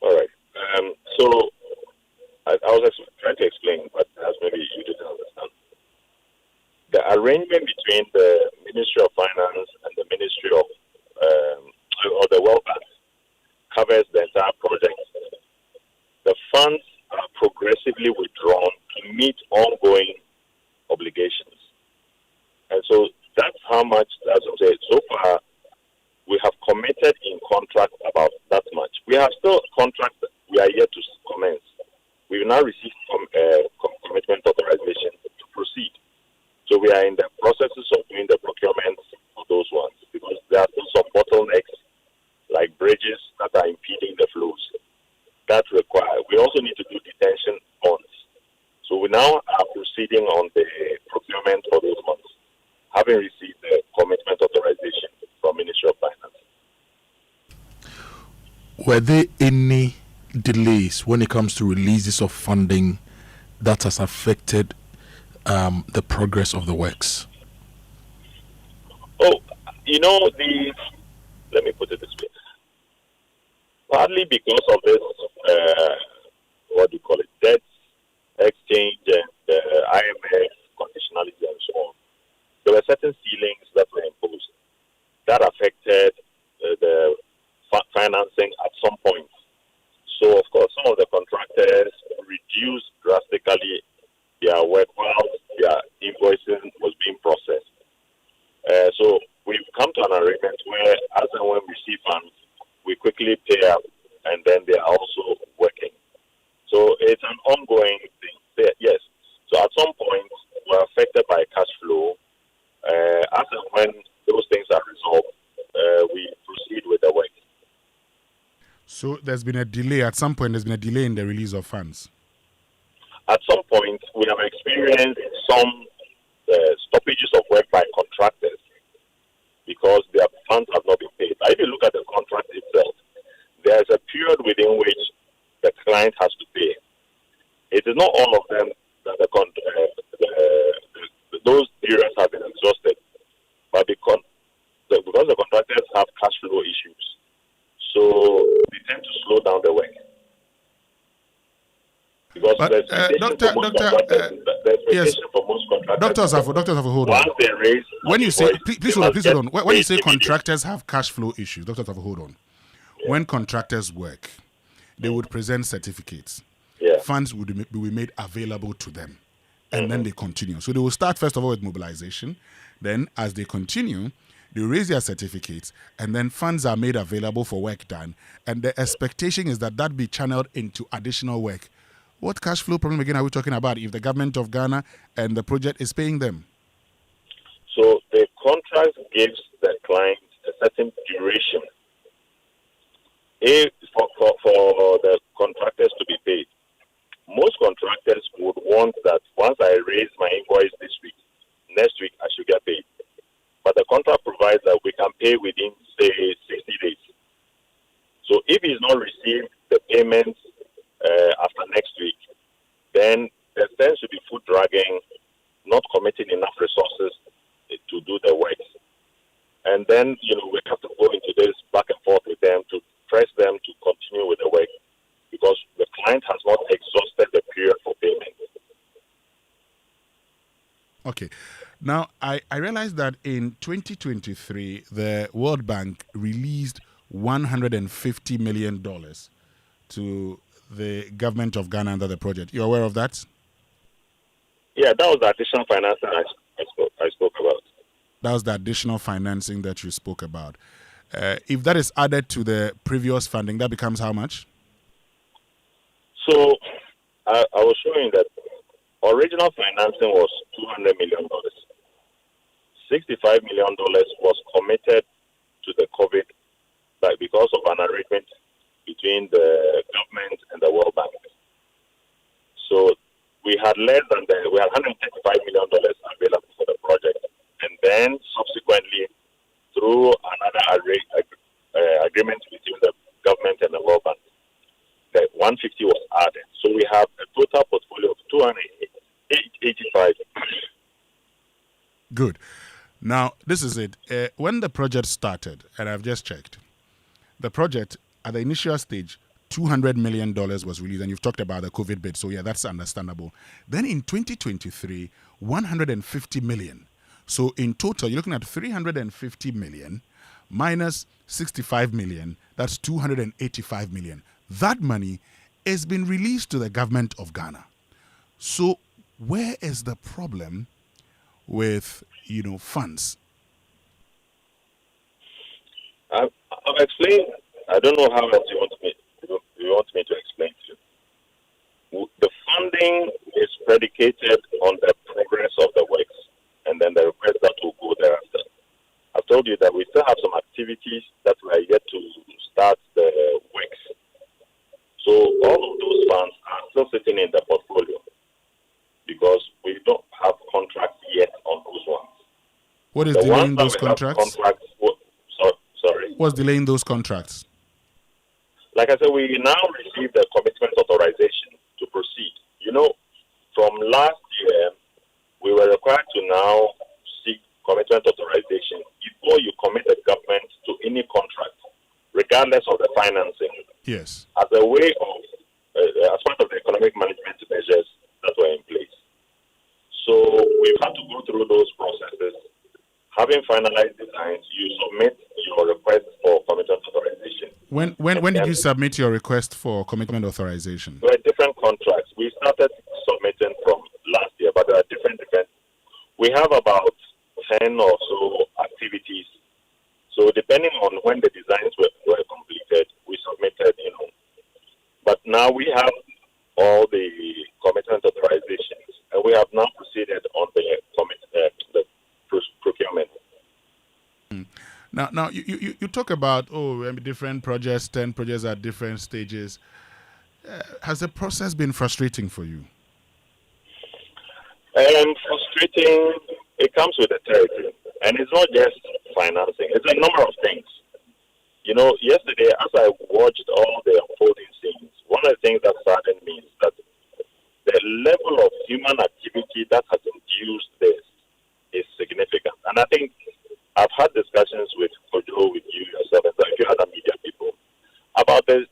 All right. So I was trying to explain, but as maybe you didn't understand. The arrangement between the Ministry of Finance and the Ministry of or the World Bank covers the entire project. The funds are progressively withdrawn to meet ongoing obligations. And so that's how much, as I said, so far we have committed in contract about that much. We have still contracts that we are yet to commence. We've now received commitment authorization to proceed. So we are in the processes of doing the procurement of those ones, because there are still some bottlenecks like bridges that are impeding the flows. That require. We also need to do detention bonds. So we now are proceeding on the procurement for those ones, having received the commitment authorization from Ministry of Finance. Were there any delays when it comes to releases of funding that has affected the progress of the works? Oh, let me put it this way. Partly because of this, debt exchange and IMF conditionality and so on, there were certain ceilings that were imposed that affected the financing at some point. So, of course, some of the contractors reduced drastically their work while their invoicing was being processed. So we've come to an arrangement where, as and when we receive funds, we quickly pay up, and then they are also working. So it's an ongoing thing. Yes. So at some point, we're affected by cash flow. As and when those things are resolved, we proceed with the work. So there's been a delay. At some point, there's been a delay in the release of funds. At some point, we have experienced some stoppages of work by contractors because their funds have not been paid. But if you look at the contract itself, there's a period within which the client has to pay. It is not all of them that those periods have been exhausted, but because the contractors have cash flow issues, so they tend to slow down the work. Because Dr. Safo, hold on. When you say, please hold on. When you say contractors have cash flow issues, Dr. Safo, hold on. Yeah. When contractors work, they would present certificates. Yeah. Funds would be made available to them, and then they continue. So they will start first of all with mobilization. Then, as they continue, they raise their certificates, and then funds are made available for work done. And the expectation is that that be channeled into additional work. What cash flow problem again are we talking about if the government of Ghana and the project is paying them? So the contract gives the client a certain duration for the contractors to be paid. Most contractors would want that once I raise my invoice this week, next week I should get paid. But the contract provides that we can pay within, say, 60 days. So if he's not received the payments after next week, then there tends to be foot dragging, not committing enough resources to do the work. And then, we have to go into this back and forth with them to press them to continue with the work because the client has not exhausted the period for payment. Okay. Now, I realized that in 2023, the World Bank released $150 million to the government of Ghana under the project. You're aware of that? Yeah, that was the additional financing I spoke about. That was the additional financing that you spoke about. If that is added to the previous funding, that becomes how much? So I was showing that original financing was $200 million. $65 million was committed to the COVID, like because of an arrangement between the government and the World Bank. So we had $135 million available for the project, and then subsequently, through another agreement between the government and the World Bank, the 150 was added. So we have a total portfolio of 285. Good. Now, this is it. When the project started, and I've just checked, the project at the initial stage, $200 million was released, and you've talked about the COVID bid, so yeah, that's understandable. Then in 2023, $150 million. So in total, you're looking at $350 million minus $65 million, that's $285 million. That money has been released to the government of Ghana. So where is the problem with, funds? I've explained. I don't know how else you want me to explain to you. The funding is predicated on the progress of the works and then the request that will go thereafter. I've told you that we still have some activities that we are yet to start the works. So all of those funds are still sitting in the portfolio because we don't have contracts yet on those ones. What is delaying those contracts? Sorry. What's delaying those contracts? Like I said, we now receive the commitment authorization to proceed. From last year, we were required to now seek commitment authorization before you commit the government to any contract, regardless of the financing. Yes. As a way of, as part of the economic management measures that were in place. So we've had to go through those processes. Having finalized designs, you submit your request for commitment authorization. When did you submit your request for commitment authorization? There are different contracts. We started submitting from last year, but there are different. We have about 10 or so activities. So depending on when the designs were completed, we submitted, But now we have all the commitment authorizations, and we have now proceeded on the procurement. Now you talk about different projects, 10 projects at different stages. Has the process been frustrating for you? Frustrating. It comes with the territory, and it's not just financing. It's a number of things. Yesterday, as I watched all the unfolding scenes, one of the things that saddened me is that the level of human activity that has induced this is significant. And I think I've had discussions with Kojo, with you yourself, and a few other media people about the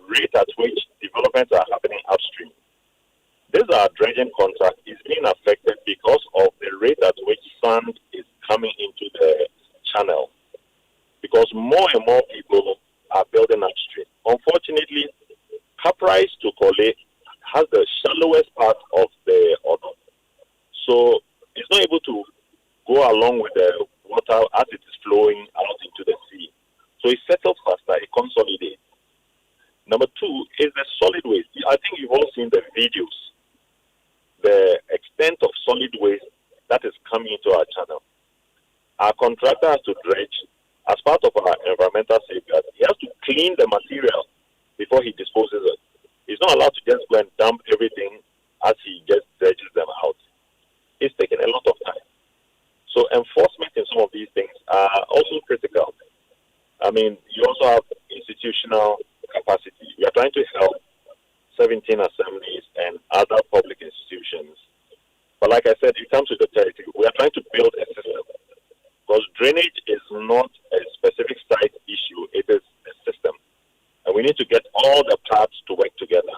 rate at which developments are happening upstream. This dredging contract is being affected because of the rate at which sand is coming into the channel. Because more and more people are building upstream. Unfortunately, Caprice to Kole has the shallowest part of the Odo. So it's not able to go along with the water as it is flowing out into the sea. So it settles faster, it consolidates. Number two is the solid waste. I think you've all seen the videos. The extent of solid waste that is coming into our channel. Our contractor has to dredge. As part of our environmental safeguards, he has to clean the material before he disposes it. He's not allowed to just go and dump everything as he just dredges them out. It's taking a lot of time. So enforcement in some of these things are also critical. I mean, you also have institutional capacity. We are trying to help 17 assemblies and other public institutions. But like I said, it comes with the territory. We are trying to build a system. Because drainage is not a specific site issue, it is a system. And we need to get all the parts to work together.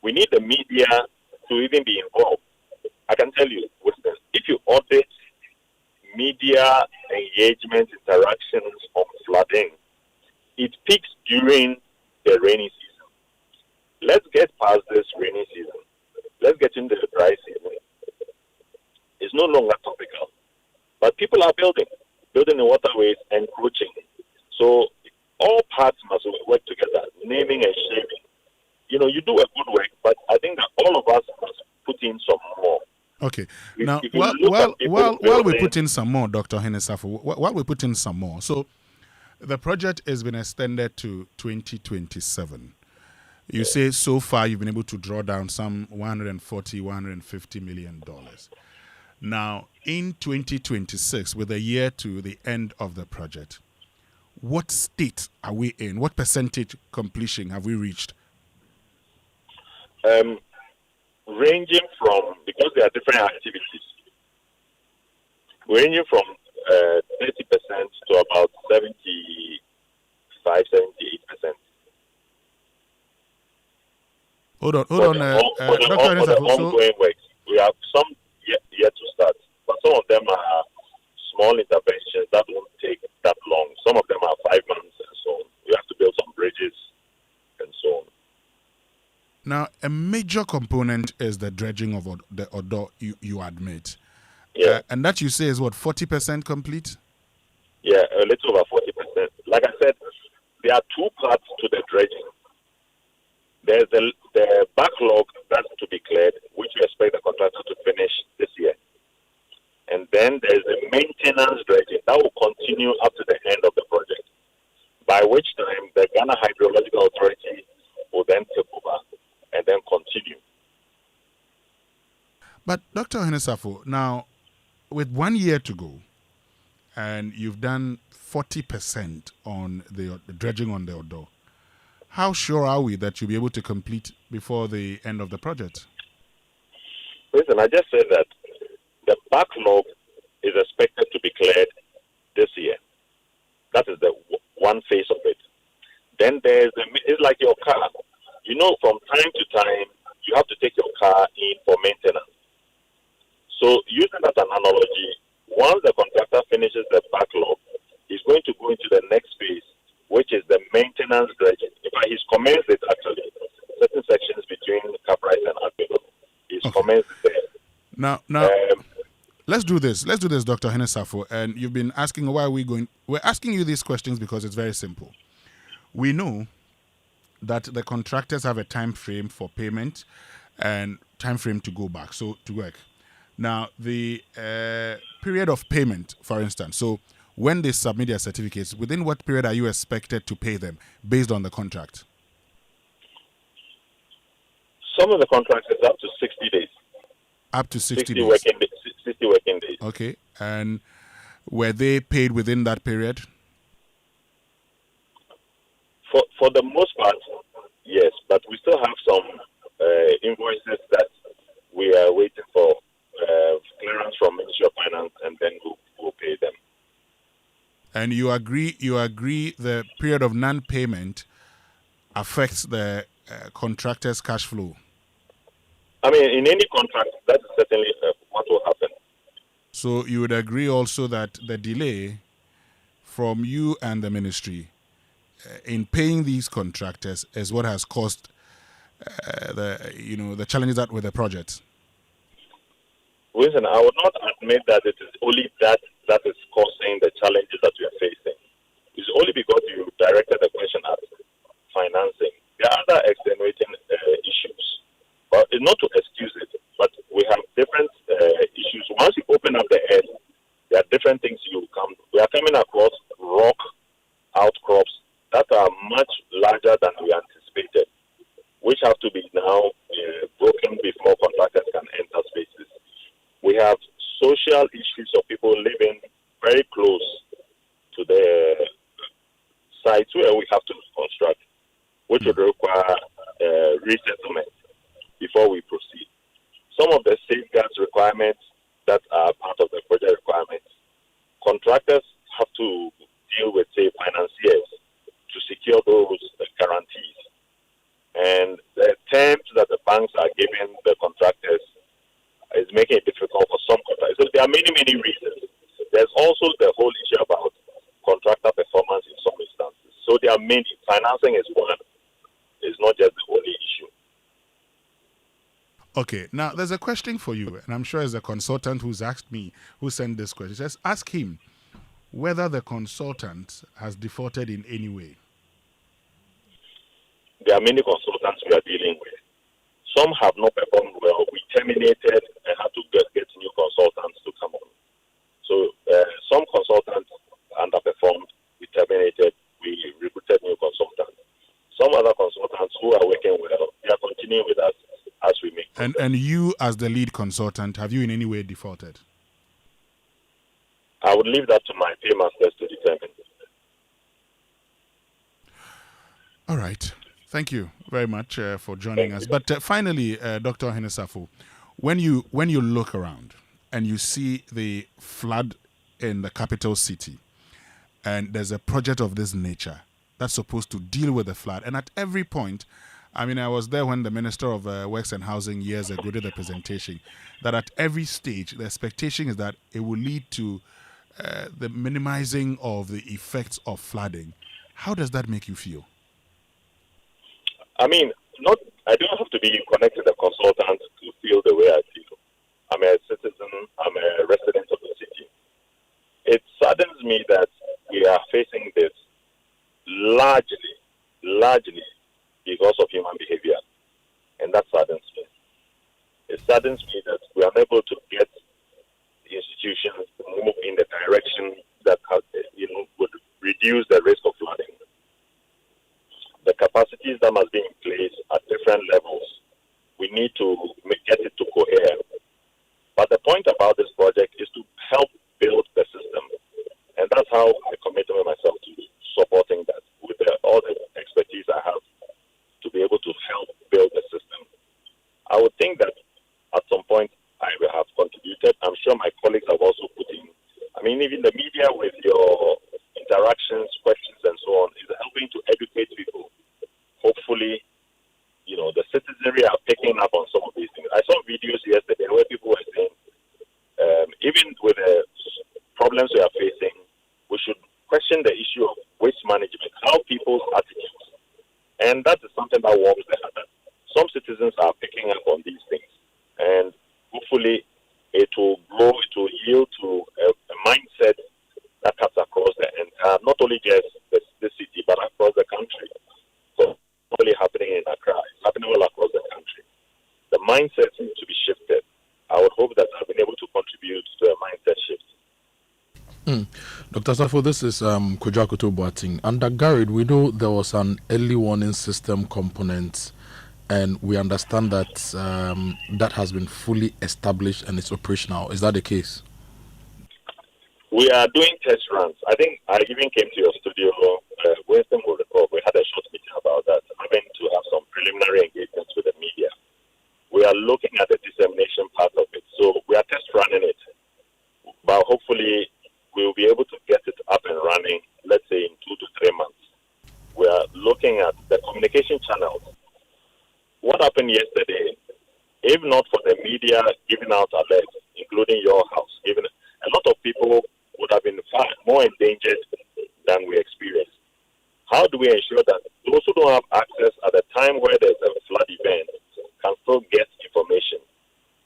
We need the media to even be involved. I can tell you, audit, media engagement, interactions on flooding, it peaks during the rainy season. Let's get past this rainy season. Let's get into the dry season. It's no longer topical. But people are building in waterways, encroaching. So all parts must work together, naming and shaming. You know, you do a good work, but I think that all of us must put in some more. Okay. Now, while we put in some more, Dr. Henesafu, while we put in some more, so the project has been extended to 2027. You say so far you've been able to draw down some $150 million. Now, in 2026, with a year to the end of the project, what state are we in? What percentage completion have we reached? Ranging from, because there are different activities, ranging from 30% to about 75, 78%. Hold on, For the ongoing works, we have some yet to start, but some of them are small interventions that won't take that long. Some of them are 5 months and so on. We have to build some bridges and so on. Now, a major component is the dredging of the Odo, you admit. Yeah. And that you say is what, 40% complete? Yeah, a little over 40%. Like I said, there are two parts to the dredging. There's the backlog that's to be cleared, which we expect the contractor to finish this year. And then there's the maintenance dredging that will continue up to the end of the project, by which time the Ghana Hydrological Authority will then take over and then continue. But Dr. Henesafu, now, with 1 year to go, and you've done 40% on the dredging on the Odo, how sure are we that you'll be able to complete before the end of the project? Listen, I just said that the backlog is expected to be cleared this year. That is the one phase of it. Then it's like your car. You know, from time to time, you have to take your car in for maintenance. So using that as an analogy, once the contractor finishes the backlog, he's going to go into the next phase, which is the maintenance dredging. In fact, he's commenced it actually. Certain sections between Caprice and Akoto. He's commenced it there. Now, let's do this. Let's do this, Dr. Henesafu. And you've been asking why are we going. We're asking you these questions because it's very simple. We know that the contractors have a time frame for payment and time frame to go back, so to work. Now, the period of payment, for instance, so when they submit their certificates, within what period are you expected to pay them based on the contract? Some of the contracts is up to 60 days. Up to 60 days. 60 working days. Okay. And were they paid within that period? For the most part, yes. But we still have some invoices that we are waiting for clearance from Ministry of Finance, and then we'll pay them. And you agree the period of non-payment affects the contractor's cash flow? I mean, in any contract, that is certainly what will happen. So you would agree also that the delay from you and the ministry in paying these contractors is what has caused the challenges that with the project? Listen, I would not admit that it is only that is causing the challenges that we are facing. It's only because you directed the question at financing. There are other extenuating issues. But it's not to excuse it, but we have different issues. Once you open up the head, there are different things you come. We are coming across rock outcrops that are much larger than we anticipated, which have to be now broken before contractors can enter spaces. We have social issues of people living very close to the sites where we have to construct, which would require resettlement before we proceed. Some of the safeguards requirements that are part of the project requirements, contractors have to deal with, say, financiers to secure those guarantees. And the terms that the banks are giving the contractors is making it difficult for some contractors. So there are many, many reasons. There's also the whole issue about contractor performance in some instances. So there are many. Financing is one. It's not just the only issue. Okay, now there's a question for you, and I'm sure it's a consultant who's asked me, who sent this question. It says, ask him whether the consultant has defaulted in any way. There are many consultants we are dealing with. Some have not performed well. We terminated and had to get new consultants to come on. So some consultants underperformed. We terminated. We recruited new consultants. Some other consultants who are working well, they are continuing with us as we make. And you, as the lead consultant, have you in any way defaulted? I would leave that to my paymasters to determine. All right. Thank you very much for joining us. But finally, Dr. Henesafo, when you look around and you see the flood in the capital city, and there's a project of this nature that's supposed to deal with the flood, and at every point, I mean, I was there when the Minister of Works and Housing years ago did the presentation, that at every stage, the expectation is that it will lead to the minimizing of the effects of flooding. How does that make you feel? I mean, I don't have to be connected to a consultant to feel the way I feel. I'm a citizen, I'm a resident of the city. It saddens me that we are facing this largely because of human behavior. And that saddens me. It saddens me that we are unable to get the institutions to move in the direction that would reduce the risk of flooding. The capacities that must be in place at different levels, we need to get it to cohere. But the point about this project is to help build the system. And that's how I committed myself to supporting that with all the expertise I have to be able to help build the system. I would think that at some point I will have contributed. I'm sure my colleagues have also put in. I mean, even the media with your interactions, questions, and so on is helping to educate people. Hopefully, the citizenry are picking up on some of these things. I saw videos yesterday where people were saying, even with the problems we are facing, we should question the issue of waste management, how people's attitudes. And that is something that warms the heart. Some citizens are picking up on these things. And hopefully, it will grow, it will yield to a mindset that cuts across the entire, not only just the city, but across the country. So, not only happening in Accra, it's happening all across the country. The mindset needs to be shifted. I would hope that I've been able to contribute to a mindset shift. Dr. Safo, this is Kojo Akoto Boateng. Under Garrett, we know there was an early warning system component, and we understand that that has been fully established and it's operational. Is that the case? We are doing test runs. I think I even came to your studio, Winston will recall, we had a short meeting about that, having to have some preliminary engagements with the media. We are looking at the dissemination part of it. So we are test running it. But hopefully we will be able to get it up and running, let's say in 2 to 3 months. We are looking at the communication channels. What happened yesterday, if not for the media giving out alerts, including your house, a lot of people would have been far more endangered than we experienced. How do we ensure that those who don't have access at the time where there's a flood event can still get information?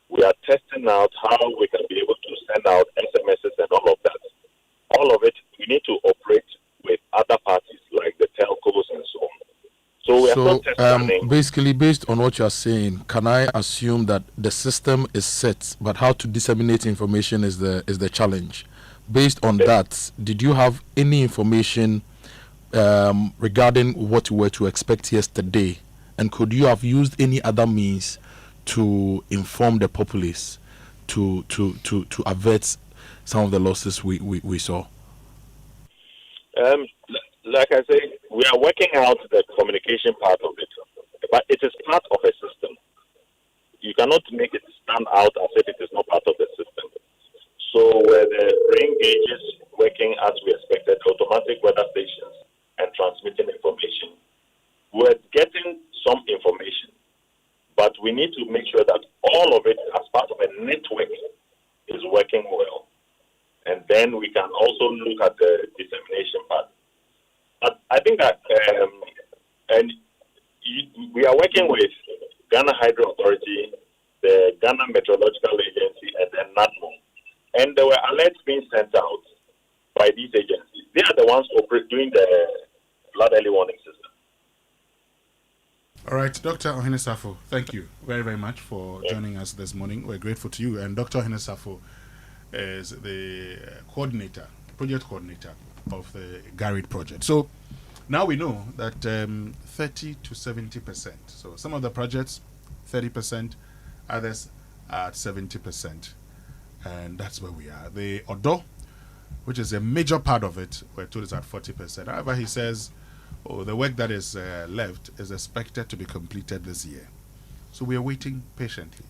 We are testing out how we can be able to send out SMSs and all of that. All of it, we need to operate with other parties like the telcos and so on. So we are still testing. Basically, based on what you are saying, can I assume that the system is set, but how to disseminate information is the challenge? Based on that, did you have any information regarding what you were to expect yesterday? And could you have used any other means to inform the populace to avert some of the losses we saw? Like I say, we are working out the communication part of it, but it is part of a system. You cannot make it stand out as if it is not part of the system. So where the rain gauges working as we expected, automatic weather stations and transmitting information, we're getting some information, but we need to make sure that all of it as part of a network is working well. then we can also look at the dissemination part. But I think that we are working with Ghana Hydro Authority, the Ghana Meteorological Agency, and then NADMO. And there were alerts being sent out by these agencies. They are the ones doing the flood early warning system. All right, Dr. Ohinesafo, thank you very, very much for joining us this morning. We're grateful to you. And Dr. Ohinesafo is the project coordinator of the GARID project. So now we know that 30 to 70%. So some of the projects, 30%, others at 70%. And that's where we are. The Odo, which is a major part of it, we're told is at 40%. However, he says, the work that is left is expected to be completed this year. So we are waiting patiently.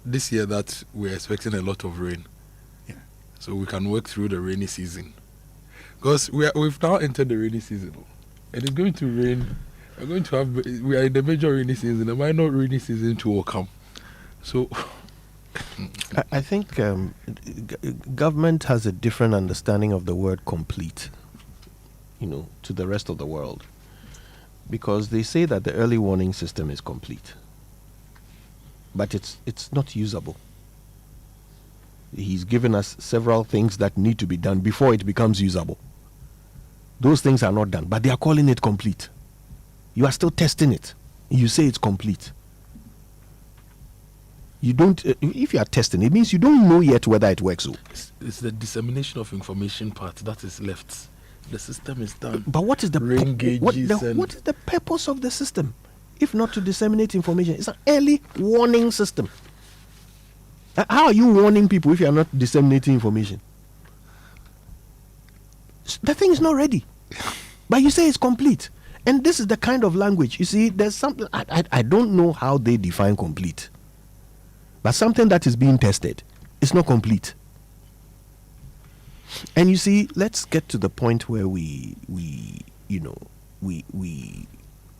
This year that we're expecting a lot of rain. Yeah. So we can work through the rainy season. Because we've now entered the rainy season. And it's going to rain. We are in the major rainy season. The minor rainy season too will come. So I think government has a different understanding of the word complete, to the rest of the world. Because they say that the early warning system is complete. But it's not usable. He's given us several things that need to be done before it becomes usable. Those things are not done, but they are calling it complete. You are still testing it. You say it's complete. You don't. If you are testing, it means you don't know yet whether it works. It's the dissemination of information part that is left. The system is done. But what is the rain gauges? What is the purpose of the system, if not to disseminate information? It's an early warning system. How are you warning people if you are not disseminating information? The thing is not ready, but you say it's complete. And this is the kind of language. You see, there's something I don't know how they define complete. But something that is being tested is not complete. And you see, let's get to the point where we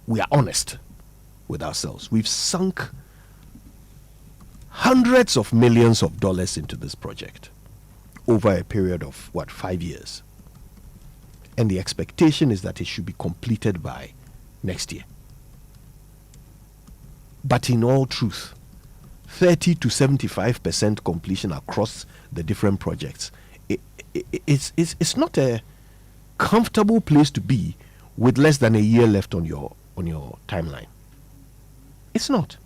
are honest with ourselves. We've sunk hundreds of millions of dollars into this project over a period of 5 years. And the expectation is that it should be completed by next year. But in all truth, 30 to 75% completion across the different projects. It's not a comfortable place to be with less than a year left on your timeline. It's not.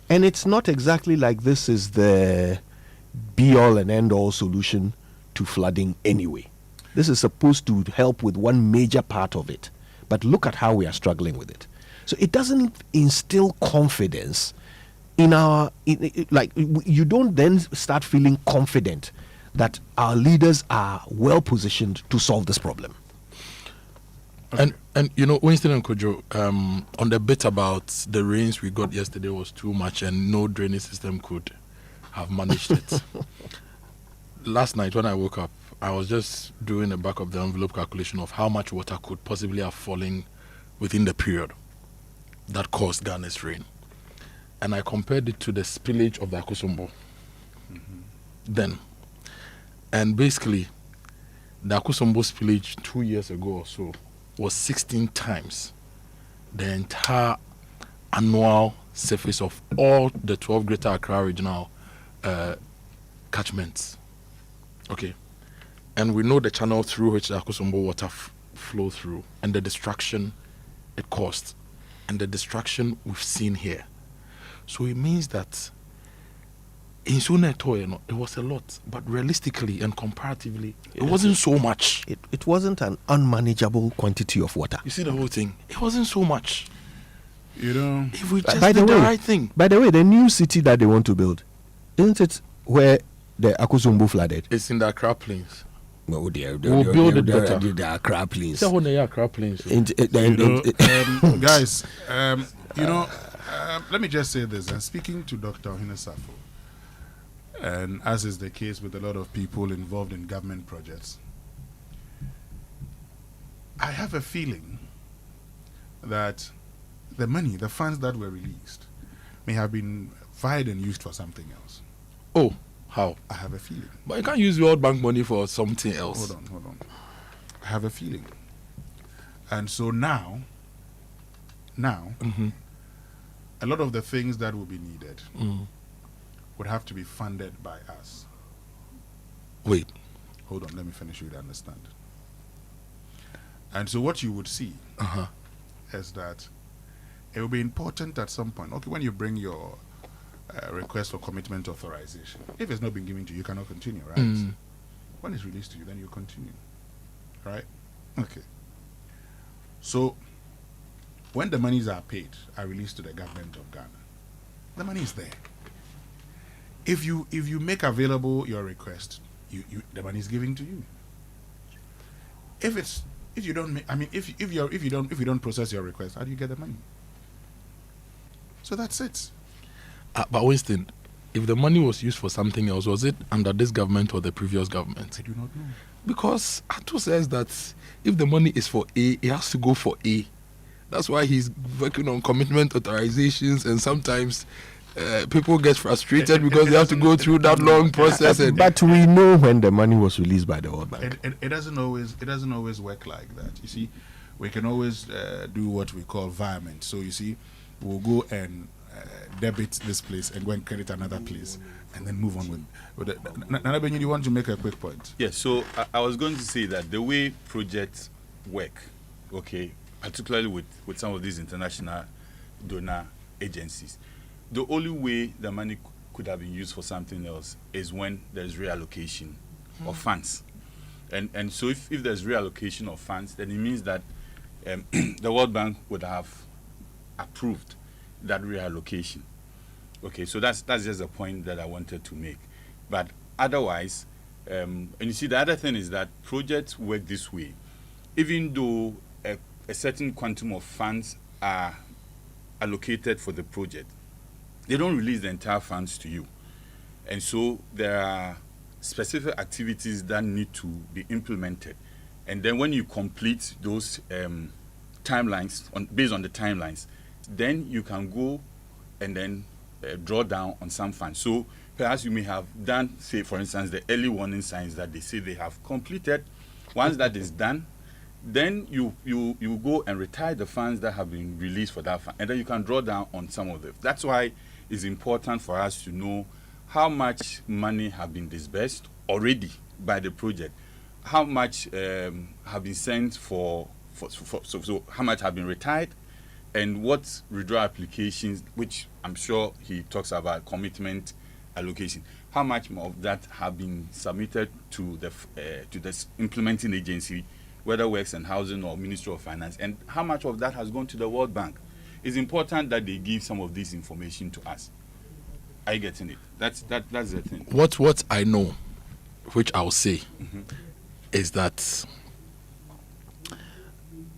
And it's not exactly like this is the be-all and end-all solution to flooding anyway. This is supposed to help with one major part of it. But look at how we are struggling with it. So it doesn't instill confidence in you don't then start feeling confident that our leaders are well positioned to solve this problem. Okay. And Winston and Kojo, on the bit about the rains we got yesterday was too much and no drainage system could have managed it. Last night when I woke up, I was just doing a back of the envelope calculation of how much water could possibly have fallen within the period that caused Ghana's rain. And I compared it to the spillage of the Akosombo then. And basically, the Akosombo spillage 2 years ago or so was 16 times the entire annual surface of all the 12 Greater Accra regional catchments. Okay. And we know the channel through which the Akosombo water flow through and the destruction it caused and the destruction we've seen here. So it means that in Suneto, it was a lot, but realistically and comparatively, it wasn't so much. It wasn't an unmanageable quantity of water. You see the whole thing? It wasn't so much. If we just did the right thing. By the way, the new city that they want to build, isn't it where the Akosombo flooded? It's in the Accra Plains. No, we'll build it better. The Accra Plains. It's the Accra Plains. Guys, let me just say this. And speaking to Dr. Ohinesafo, and as is the case with a lot of people involved in government projects, I have a feeling that the funds that were released may have been fired and used for something else. Oh, How? I have a feeling. But you can't use World Bank money for something else. Hold on. I have a feeling. And so now, a lot of the things that will be needed would have to be funded by us. Wait. Hold on, let me finish you to understand. And so what you would see is that it will be important at some point. Okay, when you bring your request for commitment authorization, if it's not been given to you, you cannot continue, right? When it's released to you, then you continue, right? Okay. So when the monies are paid, are released to the government of Ghana, the money is there. If you make available your request, the money is given to you. If you don't process your request, how do you get the money? So that's it. But Winston, if the money was used for something else, was it under this government or the previous government? I do not know. Because Ato says that if the money is for A, it has to go for A. That's why he's working on commitment authorizations, and sometimes people get frustrated because they have to go through that long process. But we know when the money was released by the World Bank. It doesn't always work like that. You see, we can always do what we call virement. So you see, we'll go and debit this place and go and credit another place, and then move on with it. Nana Benyu, you want to make a quick point? Yes. So I was going to say that the way projects work, okay, particularly with some of these international donor agencies, the only way the money could have been used for something else is when there's reallocation of funds. And so if there's reallocation of funds, then it means that the World Bank would have approved that reallocation. Okay, so that's just a point that I wanted to make. But otherwise, and you see, the other thing is that projects work this way. Even though a certain quantum of funds are allocated for the project, they don't release the entire funds to you. And so there are specific activities that need to be implemented. And then when you complete those timelines, based on the timelines, then you can go and then draw down on some funds. So perhaps you may have done, say, for instance, the early warning signs that they say they have completed. Once that is done, then you go and retire the funds that have been released for that fund, and then you can draw down on some of them. That's why it's important for us to know how much money have been disbursed already by the project, how much have been sent so how much have been retired, and what withdrawal applications, which I'm sure he talks about commitment allocation, how much of that have been submitted to the implementing agency, whether Works and Housing or Ministry of Finance, and how much of that has gone to the World Bank. It's important that they give some of this information to us. Are you getting it? That's the thing. What I know, which I'll say, is that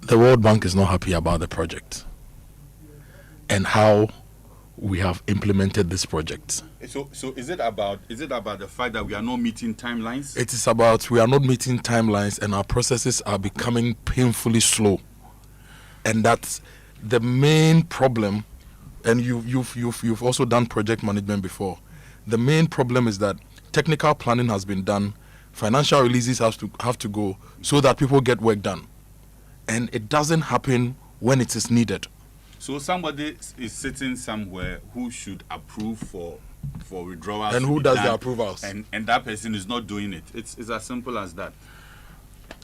the World Bank is not happy about the project and how we have implemented this project. So is it about the fact that we are not meeting timelines? It is about we are not meeting timelines and our processes are becoming painfully slow, and that's the main problem. And you've also done project management before. The main problem is that technical planning has been done, financial releases have to go so that people get work done, and it doesn't happen when it is needed. So somebody is sitting somewhere who should approve for withdrawals, and who does the approvals, and that person is not doing it. It's as simple as that.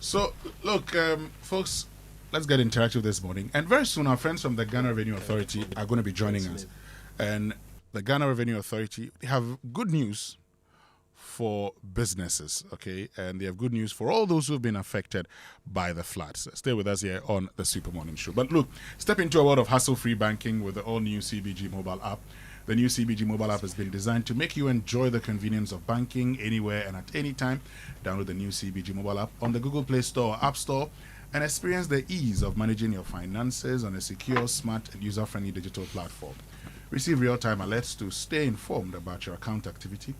So look, folks, let's get interactive this morning, and very soon our friends from the Ghana Revenue Authority are going to be joining us. And the Ghana Revenue Authority, they have good news for businesses, okay, and they have good news for all those who have been affected by the floods. Stay with us here on the Super Morning Show. But look, step into a world of hassle-free banking with the all-new CBG mobile app. The new CBG mobile app has been designed to make you enjoy the convenience of banking anywhere and at any time. Download the new CBG mobile app on the Google Play Store or App Store and experience the ease of managing your finances on a secure, smart, and user-friendly digital platform. Receive real-time alerts to stay informed about your account activity.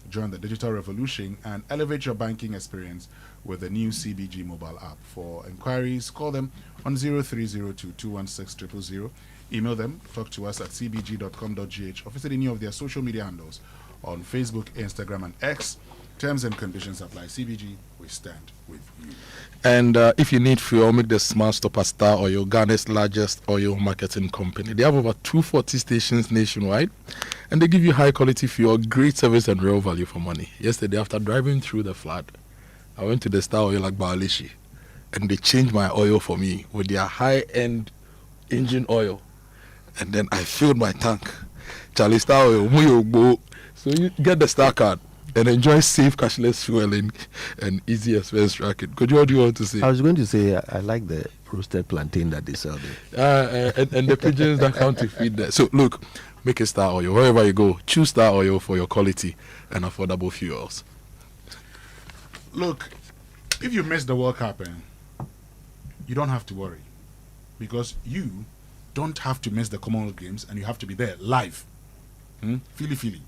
Join the digital revolution and elevate your banking experience with the new CBG mobile app. For inquiries, call them on 0302-216-000. Email them, talk to us at cbg.com.gh, or visit any of their social media handles on Facebook, Instagram, and X. Terms and conditions apply. CBG, we stand with you. And if you need fuel, make the Smart Stopper Star Oil, Ghana's largest oil marketing company. They have over 240 stations nationwide, and they give you high quality fuel, great service, and real value for money. Yesterday, after driving through the flood, I went to the Star Oil at Baalishi, and they changed my oil for me with their high-end engine oil. And then I filled my tank. Charlie Star Oil, Muyo. So you get the Star card and enjoy safe cashless fueling and easy expense tracking. Kojo, what do you want to say? I was going to say I like the roasted plantain that they sell there. And the pigeons that come to feed there. So look, make a Star Oil. Wherever you go, choose Star Oil for your quality and affordable fuels. Look, if you miss the World Cup, you don't have to worry. Because you don't have to miss the Commonwealth Games and you have to be there live. Feely.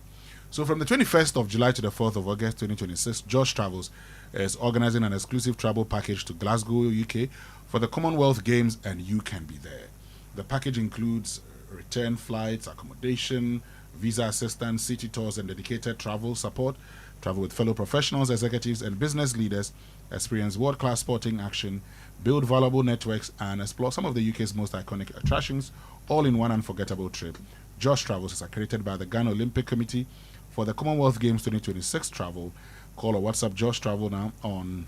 So from the 21st of July to the 4th of August 2026, Josh Travels is organizing an exclusive travel package to Glasgow, UK for the Commonwealth Games, and you can be there. The package includes return flights, accommodation, visa assistance, city tours, and dedicated travel support. Travel with fellow professionals, executives, and business leaders, experience world-class sporting action, build valuable networks, and explore some of the UK's most iconic attractions, all in one unforgettable trip. Josh Travels is accredited by the Ghana Olympic Committee for the Commonwealth Games 2026 travel. Call or WhatsApp Josh Travel now on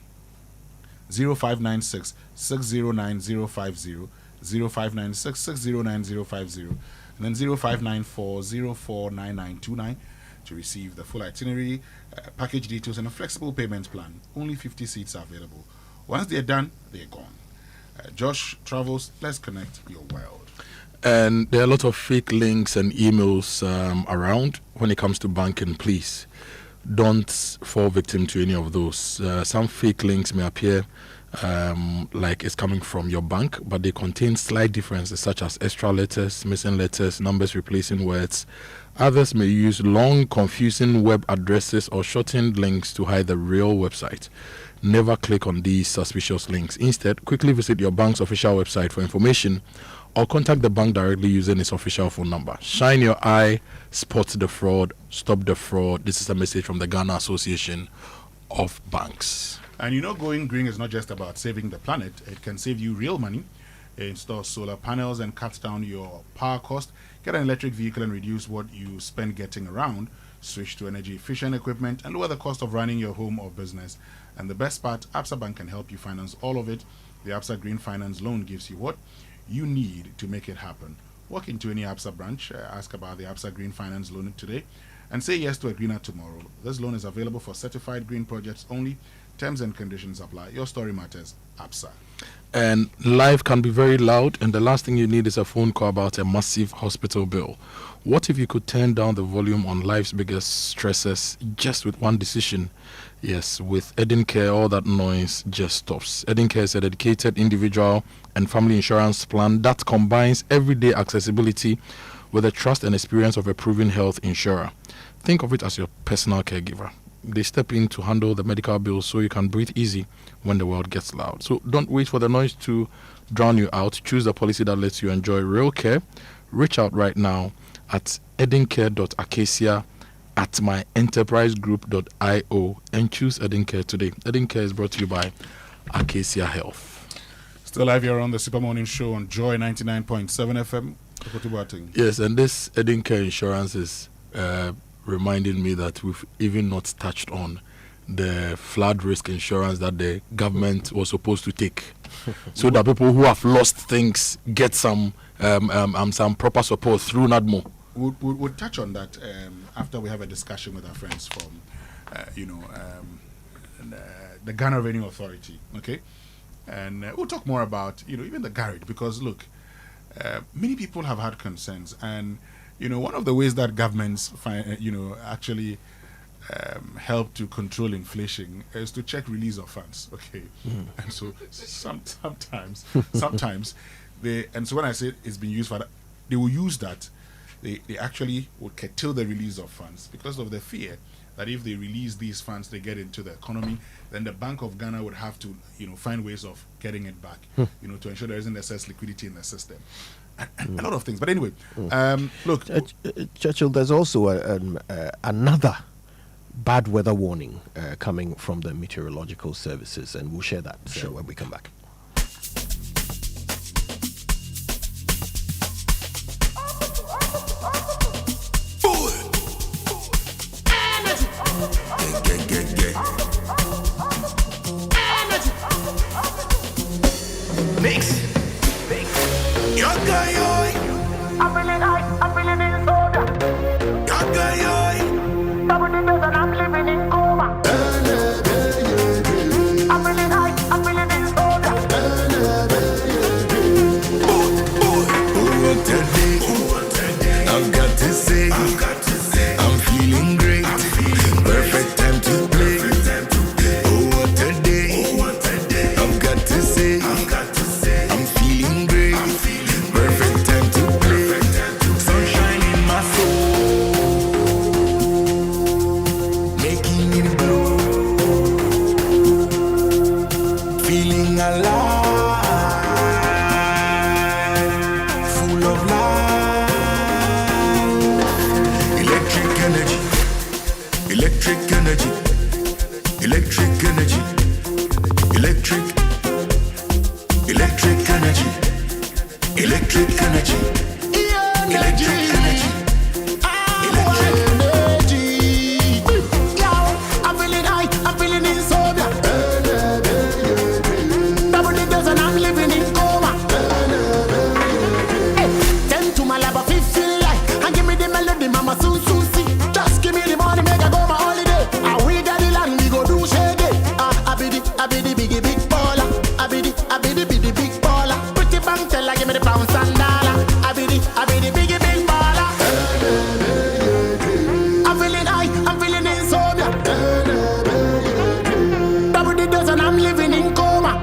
0596 609 050, 0596 609 050, and then 0594 049929 to receive the full itinerary, package details, and a flexible payment plan. Only 50 seats are available. Once they're done, they're gone. Josh Travels, let's connect your world. And there are a lot of fake links and emails around when it comes to banking. Please don't fall victim to any of those. Some fake links may appear like it's coming from your bank, but they contain slight differences such as extra letters, missing letters, numbers replacing words. Others may use long, confusing web addresses or shortened links to hide the real website. Never click on these suspicious links. Instead, quickly visit your bank's official website for information or contact the bank directly using its official phone number. Shine your eye, spot the fraud, stop the fraud. This is a message from the Ghana Association of Banks. And going green is not just about saving the planet. It can save you real money. Install solar panels and cut down your power cost. Get an electric vehicle and reduce what you spend getting around. Switch to energy efficient equipment and lower the cost of running your home or business. And the best part, Absa Bank can help you finance all of it. The Absa Green Finance Loan gives you what you need to make it happen. Walk into any Absa branch, ask about the Absa Green Finance Loan today, and say yes to a greener tomorrow. This loan is available for certified green projects only. Terms and conditions apply. Your story matters. Absa. And life can be very loud, and the last thing you need is a phone call about a massive hospital bill. What if you could turn down the volume on life's biggest stresses just with one decision? Yes, with Eden Care, all that noise just stops. Eden Care is a dedicated individual and family insurance plan that combines everyday accessibility with the trust and experience of a proven health insurer. Think of it as your personal caregiver. They step in to handle the medical bills so you can breathe easy when the world gets loud. So don't wait for the noise to drown you out. Choose a policy that lets you enjoy real care. Reach out right now at edencare.acacia@myenterprisegroup.io and choose Eden Care today. Eden Care is brought to you by Acacia Health. Still live here on the Super Morning Show on Joy 99.7 FM. Akoto Boateng. Yes, and this Eden Care insurance is reminding me that we've even not touched on the flood risk insurance that the government was supposed to take, so that people who have lost things get some proper support through NADMO. We'll touch on that after we have a discussion with our friends from, the Ghana Revenue Authority. Okay, and we'll talk more about even the garage, because look, many people have had concerns, and one of the ways that governments actually help to control inflation is to check release of funds. Okay, and so sometimes they, and so when I say it's been used for that, they will use that. They actually would curtail the release of funds because of the fear that if they release these funds, they get into the economy, then the Bank of Ghana would have to find ways of getting it back, to ensure there isn't excess liquidity in the system. a lot of things. But anyway, look, Churchill, there's also another bad weather warning coming from the meteorological services, and we'll share that when we come back. Mix. Yoy. I'm feeling in soda. Yoy. Double the dose and I'm living in coma. I'm feeling in soda. Today, I've got to say, I'm feeling great. Perfect time to play. Oh, what a day. I've got to say, I'm feeling great. Perfect time to play. Sunshine in my soul, making it blow. Feeling alive, full of life. Electric energy, electric energy, electric energy, electric energy, electric energy, electric energy, electric energy. I'm feeling high, I'm feeling insomnia. Double the dose and I'm living in coma. Hey, 10 to my lab, 15 life. And give me the melody, mama soon see. Just give me the money, make I go my holiday. And we got the land, we go do shade. I be the biggie big baller. I be the big baller. Pretty bank teller, give me the pounds and dollar. I be the biggie big baller. I'm feeling high, I'm feeling insomnia. Double the dose and I'm living in coma.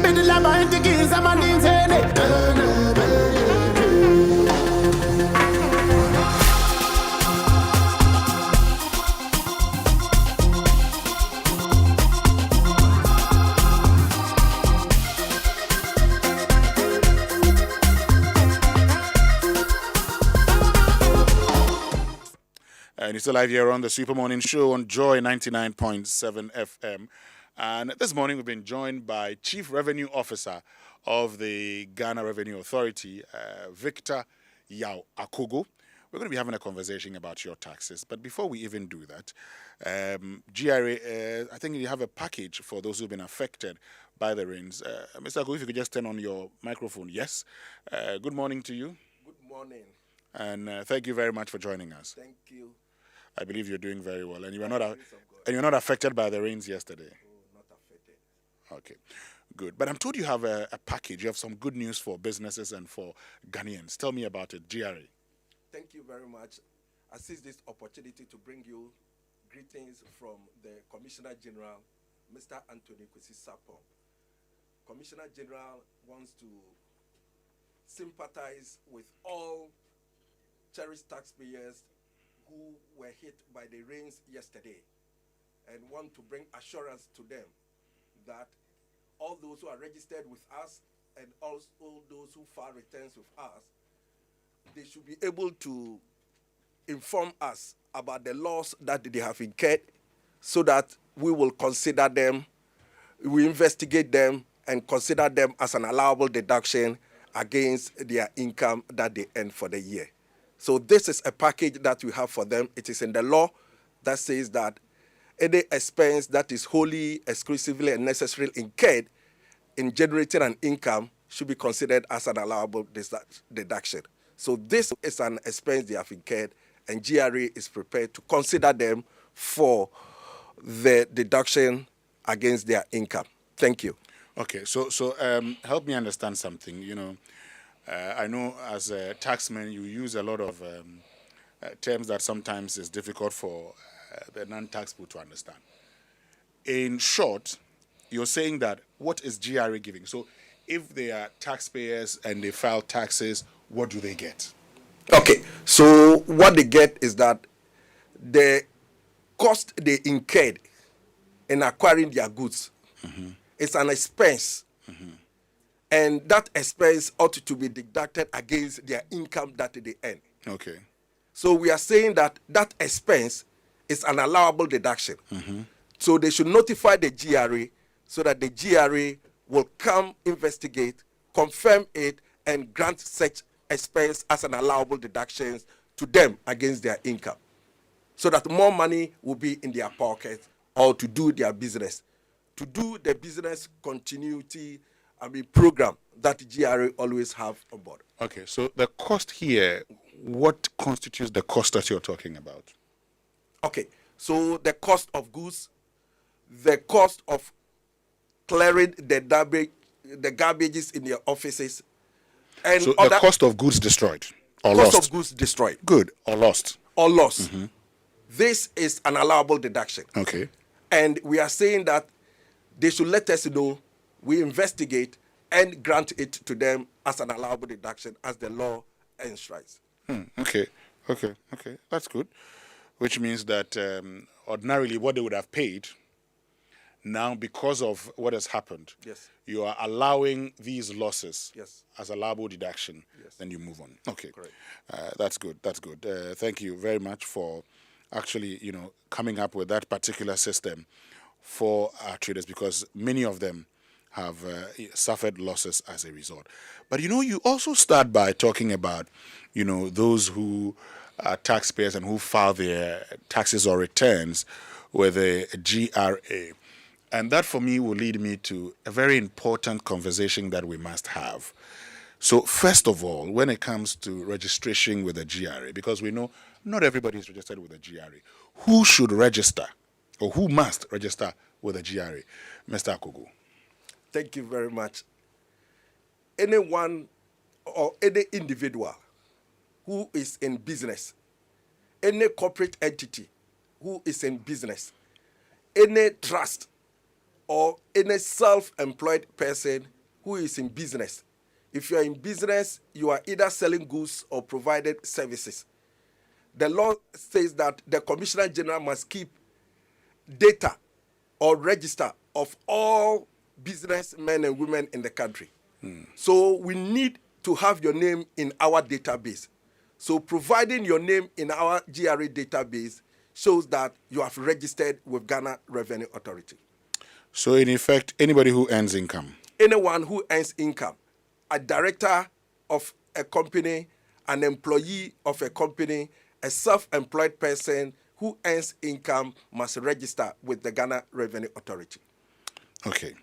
Be the lab, I ain't the keys, I'm an insane. And you're still live here on the Super Morning Show on Joy 99.7 FM. And this morning we've been joined by Chief Revenue Officer of the Ghana Revenue Authority, Victor Yao Akogo. We're going to be having a conversation about your taxes. But before we even do that, GRA, I think you have a package for those who've been affected by the rains. Mr. Akogo, if you could just turn on your microphone. Yes. Good morning to you. Good morning. And thank you very much for joining us. Thank you. I believe you're doing very well, and you were not affected by the rains yesterday. Oh, not affected. Okay, good. But I'm told you have a package. You have some good news for businesses and for Ghanaians. Tell me about it, GRA. Thank you very much. I seize this opportunity to bring you greetings from the Commissioner General, Mr. Anthony Kwesi-Sarpong. Commissioner General wants to sympathize with all cherished taxpayers who were hit by the rains yesterday and want to bring assurance to them that all those who are registered with us and also those who file returns with us, they should be able to inform us about the loss that they have incurred so that we will consider them, we investigate them and consider them as an allowable deduction against their income that they earn for the year. So this is a package that we have for them. It is in the law that says that any expense that is wholly, exclusively, and necessarily incurred in generating an income should be considered as an allowable deduction. So this is an expense they have incurred, and GRA is prepared to consider them for the deduction against their income. Thank you. Okay, so help me understand something. You know, I know as a taxman you use a lot of terms that sometimes is difficult for the non-tax people to understand. In short, you're saying that what is GRA giving? So if they are taxpayers and they file taxes, what do they get? Okay, so what they get is that the cost they incurred in acquiring their goods, it's an expense and that expense ought to be deducted against their income that they earn. Okay. So we are saying that that expense is an allowable deduction. So they should notify the GRA so that the GRA will come investigate, confirm it, and grant such expense as an allowable deduction to them against their income, so that more money will be in their pocket or to do their business, to do the business continuity program that GRA always have on board. Okay, so the cost here, what constitutes the cost that you're talking about? Okay, so the cost of goods, the cost of clearing the garbages in your offices, and So the cost of goods destroyed or cost lost? of goods destroyed. Good, or lost? Or lost. This is an allowable deduction. Okay. And we are saying that they should let us know, we investigate and grant it to them as an allowable deduction as the law enshrines. Okay, that's good. Which means that ordinarily what they would have paid, now because of what has happened, Yes. you are allowing these losses Yes. as allowable deduction. Yes. Then you move on. Okay, that's good. Thank you very much for actually, coming up with that particular system for our traders, because many of them have suffered losses as a result. But you also start by talking about, those who are taxpayers and who file their taxes or returns with a GRA. And that for me will lead me to a very important conversation that we must have. So first of all, when it comes to registration with a GRA, because we know not everybody is registered with a GRA, who should register or who must register with a GRA? Mr. Kojo. Thank you very much. Anyone or any individual who is in business, any corporate entity who is in business, any trust or any self-employed person who is in business. If you are in business, you are either selling goods or provided services. The law says that the Commissioner General must keep data or register of all businessmen and women in the country. So we need to have your name in our database. So providing your name in our GRA database shows that you have registered with Ghana Revenue Authority. So in effect, anybody who earns income? Anyone who earns income, a director of a company, an employee of a company, a self-employed person who earns income must register with the Ghana Revenue Authority. Okay.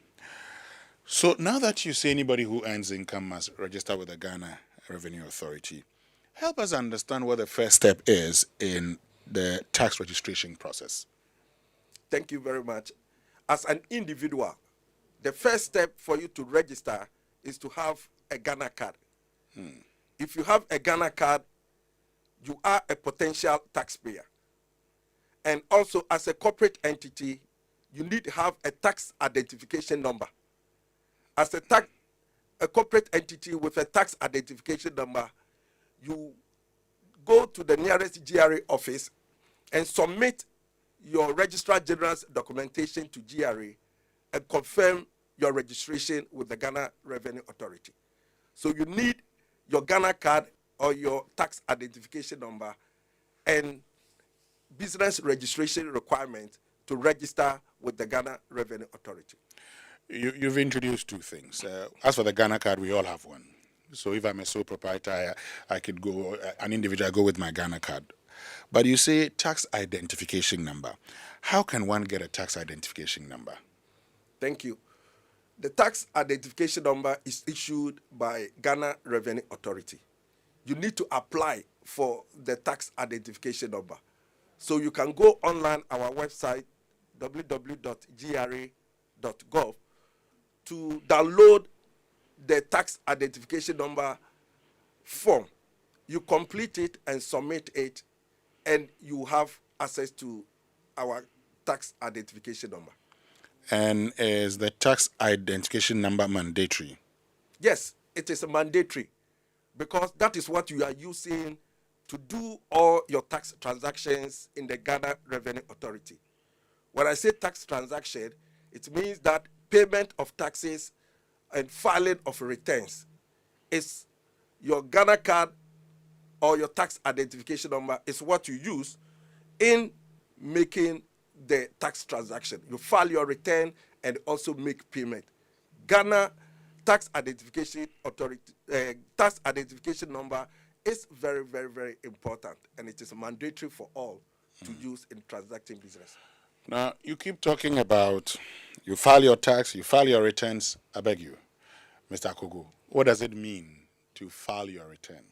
So now that you say anybody who earns income must register with the Ghana Revenue Authority, help us understand what the first step is in the tax registration process. Thank you very much. As an individual, the first step for you to register is to have a Ghana card. If you have a Ghana card, you are a potential taxpayer. And also, as a corporate entity, you need to have a tax identification number. As a corporate entity with a tax identification number, you go to the nearest GRA office and submit your Registrar General's documentation to GRA and confirm your registration with the Ghana Revenue Authority. So you need your Ghana card or your tax identification number and business registration requirement to register with the Ghana Revenue Authority. You've introduced two things. As for the Ghana card, we all have one. So if I'm a sole proprietor, I could go, an individual, I go with my Ghana card. But you say tax identification number. How can one get a tax identification number? Thank you. The tax identification number is issued by Ghana Revenue Authority. You need to apply for the tax identification number. So you can go online, our website, www.gra.gov, to download the tax identification number form. You complete it and submit it, and you have access to our tax identification number. And is the tax identification number mandatory? Yes, it is mandatory because that is what you are using to do all your tax transactions in the Ghana Revenue Authority. When I say tax transaction, it means that payment of taxes and filing of returns is your Ghana card or your tax identification number is what you use in making the tax transaction. You file your return and also make payment. Ghana tax identification tax identification number is very, very, very important, and it is mandatory for all to use in transacting business. Now, you keep talking about you file your tax, you file your returns. I beg you, Mr. Kojo, what does it mean to file your return?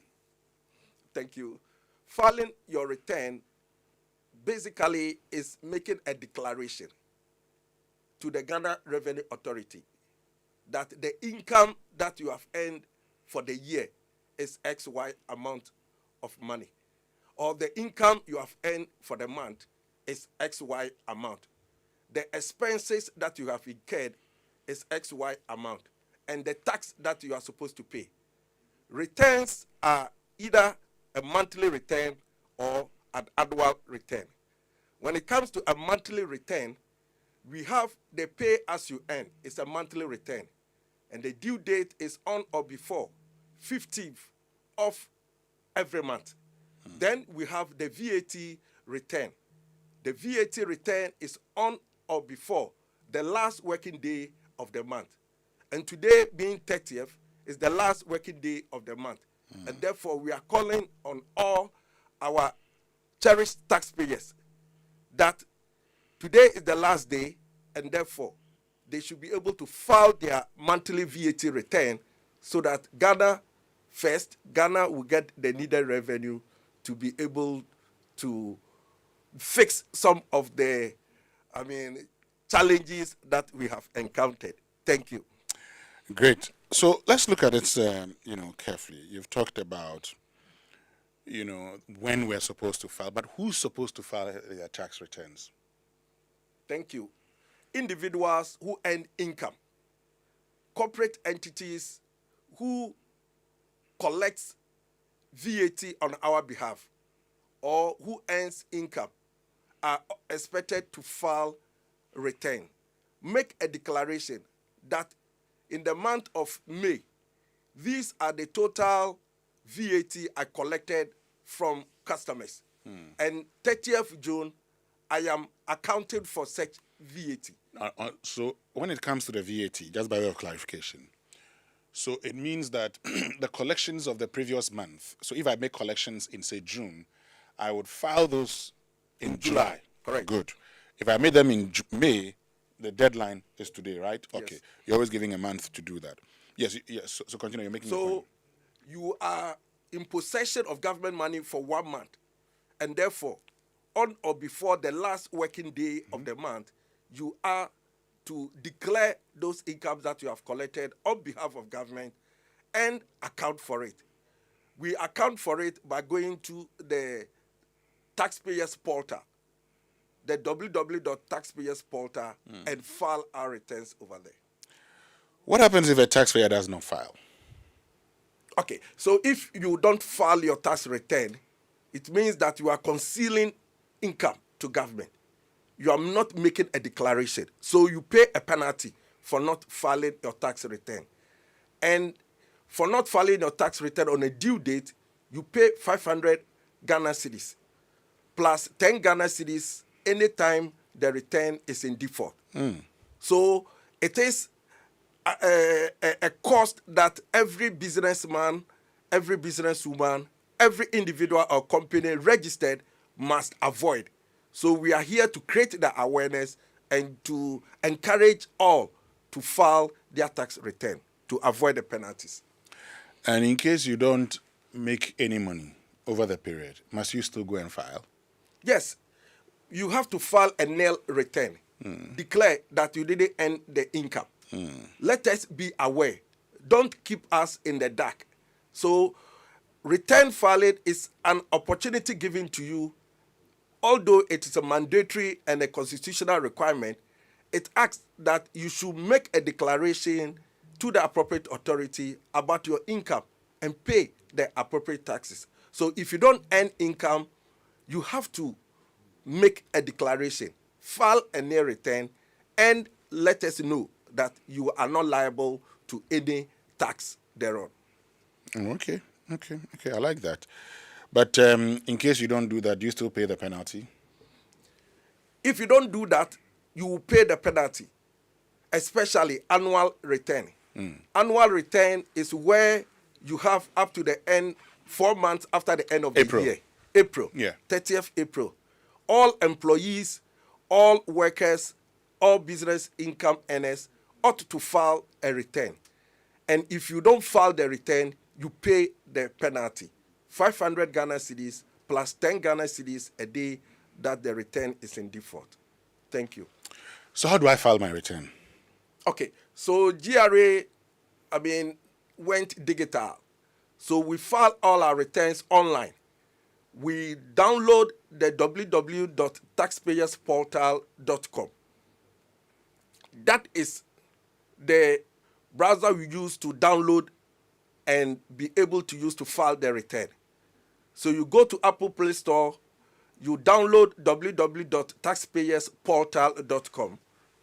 Thank you. Filing your return basically is making a declaration to the Ghana Revenue Authority that the income that you have earned for the year is XY amount of money, or the income you have earned for the month is XY amount. The expenses that you have incurred is XY amount, and the tax that you are supposed to pay. Returns are either a monthly return or an annual return. When it comes to a monthly return, we have the pay as you earn. It's a monthly return, and the due date is on or before 15th of every month. Then we have the VAT return. The VAT return is on or before the last working day of the month. And today, being 30th, is the last working day of the month. And therefore, we are calling on all our cherished taxpayers that today is the last day, and therefore, they should be able to file their monthly VAT return so that Ghana will get the needed revenue to be able to fix some of the, challenges that we have encountered. Thank you. Great. So let's look at it, carefully. You've talked about, when we're supposed to file, but who's supposed to file their tax returns? Thank you. Individuals who earn income, corporate entities who collect VAT on our behalf, or who earns income are expected to file return. Make a declaration that in the month of May, these are the total VAT I collected from customers. And 30th June, I am accounting for such VAT. So when it comes to the VAT, just by way of clarification, so it means that the collections of the previous month, so if I make collections in, say, June, I would file those in July. Correct. Good. If I made them in May, the deadline is today, right? Okay. Yes. You're always giving a month to do that. Yes. Yes. So continue. You're making. So you are in possession of government money for 1 month, and therefore, on or before the last working day of the month, you are to declare those incomes that you have collected on behalf of government and account for it. We account for it by going to the taxpayers portal, the www.taxpayers portal, and file our returns over there. What happens if a taxpayer does not file? Okay, so if you don't file your tax return, it means that you are concealing income to government. You are not making a declaration. So you pay a penalty for not filing your tax return. And for not filing your tax return on a due date, you pay 500 Ghana cedis plus 10 Ghana cedis anytime the return is in default. So it is a cost that every businessman, every businesswoman, every individual or company registered must avoid. So we are here to create the awareness and to encourage all to file their tax return to avoid the penalties. And in case you don't make any money over the period, must you still go and file? Yes. You have to file a nil return. Declare that you didn't earn the income. Let us be aware. Don't keep us in the dark. So return filing is an opportunity given to you. Although it is a mandatory and a constitutional requirement, it asks that you should make a declaration to the appropriate authority about your income and pay the appropriate taxes. So if you don't earn income, you have to make a declaration, file a nil return, and let us know that you are not liable to any tax thereon. Okay. I like that. But in case you don't do that, do you still pay the penalty? If you don't do that, you will pay the penalty, especially annual return. Annual return is where you have up to the end, 4 months after the end of the year. April. Yeah. 30th April. All employees, all workers, all business income earners ought to file a return. And if you don't file the return, you pay the penalty. 500 Ghana cedis plus 10 Ghana cedis a day that the return is in default. Thank you. So how do I file my return? Okay, so GRA, went digital. So we file all our returns online. We download the www.taxpayersportal.com. That is the browser we use to download and be able to use to file the return. So you go to Apple Play Store, you download www.taxpayersportal.com.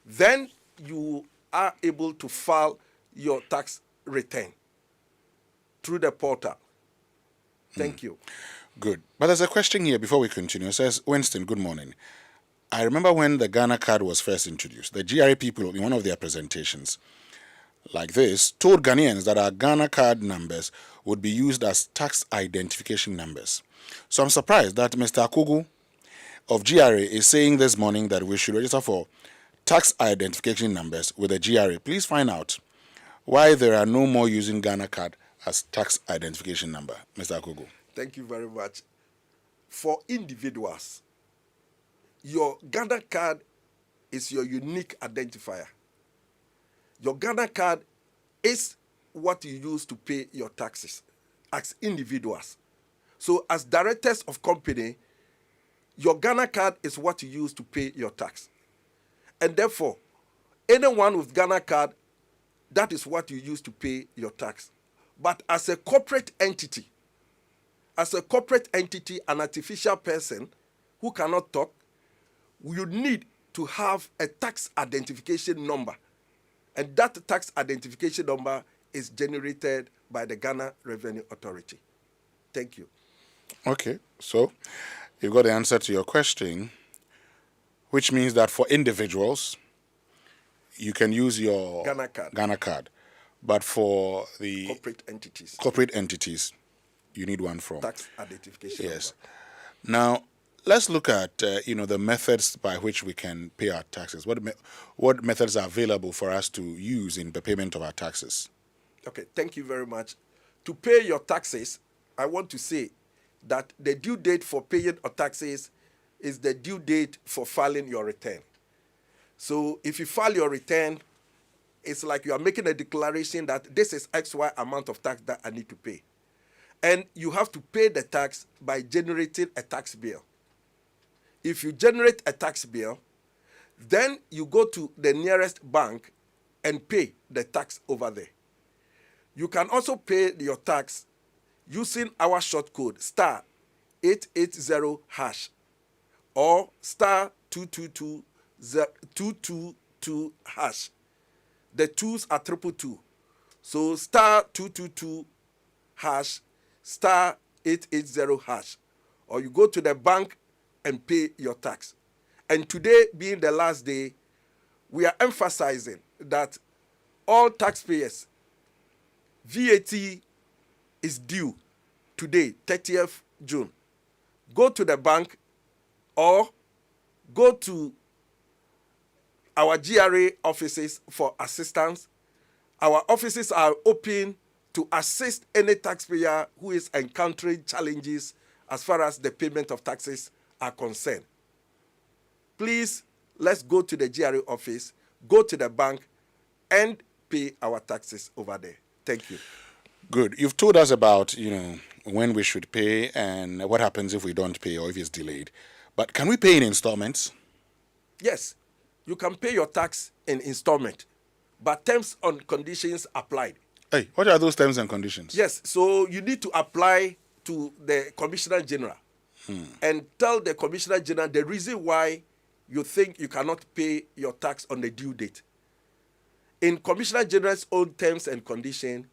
Then you are able to file your tax return through the portal. Thank you. Good. But there's a question here before we continue. It says, Winston, good morning. I remember when the Ghana card was first introduced, the GRA people, in one of their presentations, like this, told Ghanaians that our Ghana card numbers would be used as tax identification numbers. So I'm surprised that Mr. Akoto of GRA is saying this morning that we should register for tax identification numbers with the GRA. Please find out why there are no more using Ghana card as tax identification number. Mr. Akoto. Thank you very much. For individuals, your Ghana card is your unique identifier. Your Ghana card is what you use to pay your taxes as individuals. So as directors of company, your Ghana card is what you use to pay your tax. And therefore, anyone with Ghana card, that is what you use to pay your tax. But as a corporate entity, an artificial person who cannot talk, you need to have a tax identification number. And that tax identification number is generated by the Ghana Revenue Authority. Thank you. Okay, so you've got the answer to your question, which means that for individuals, you can use your Ghana card. But for the corporate entities, you need one from tax identification. Yes. Now, let's look at the methods by which we can pay our taxes. What methods are available for us to use in the payment of our taxes? Okay, thank you very much. To pay your taxes, I want to say that the due date for paying your taxes is the due date for filing your return. So if you file your return, it's like you are making a declaration that this is XY amount of tax that I need to pay. And you have to pay the tax by generating a tax bill. If you generate a tax bill, then you go to the nearest bank and pay the tax over there. You can also pay your tax using our short code star 880# or star 222#. The twos are 222. So star 222#, star 880#. Or you go to the bank and pay your tax. And today being the last day, we are emphasizing that all taxpayers, VAT is due today, 30th June. Go to the bank or go to our GRA offices for assistance. Our offices are open to assist any taxpayer who is encountering challenges as far as the payment of taxes are concerned. Please, let's go to the GRA office, go to the bank, and pay our taxes over there. Thank you. Good. You've told us about, when we should pay and what happens if we don't pay or if it's delayed. But can we pay in installments? Yes, you can pay your tax in installment, but terms and conditions applied. Hey, what are those terms and conditions? Yes, so you need to apply to the Commissioner General and tell the Commissioner General the reason why you think you cannot pay your tax on the due date. in Commissioner General's own terms and conditions,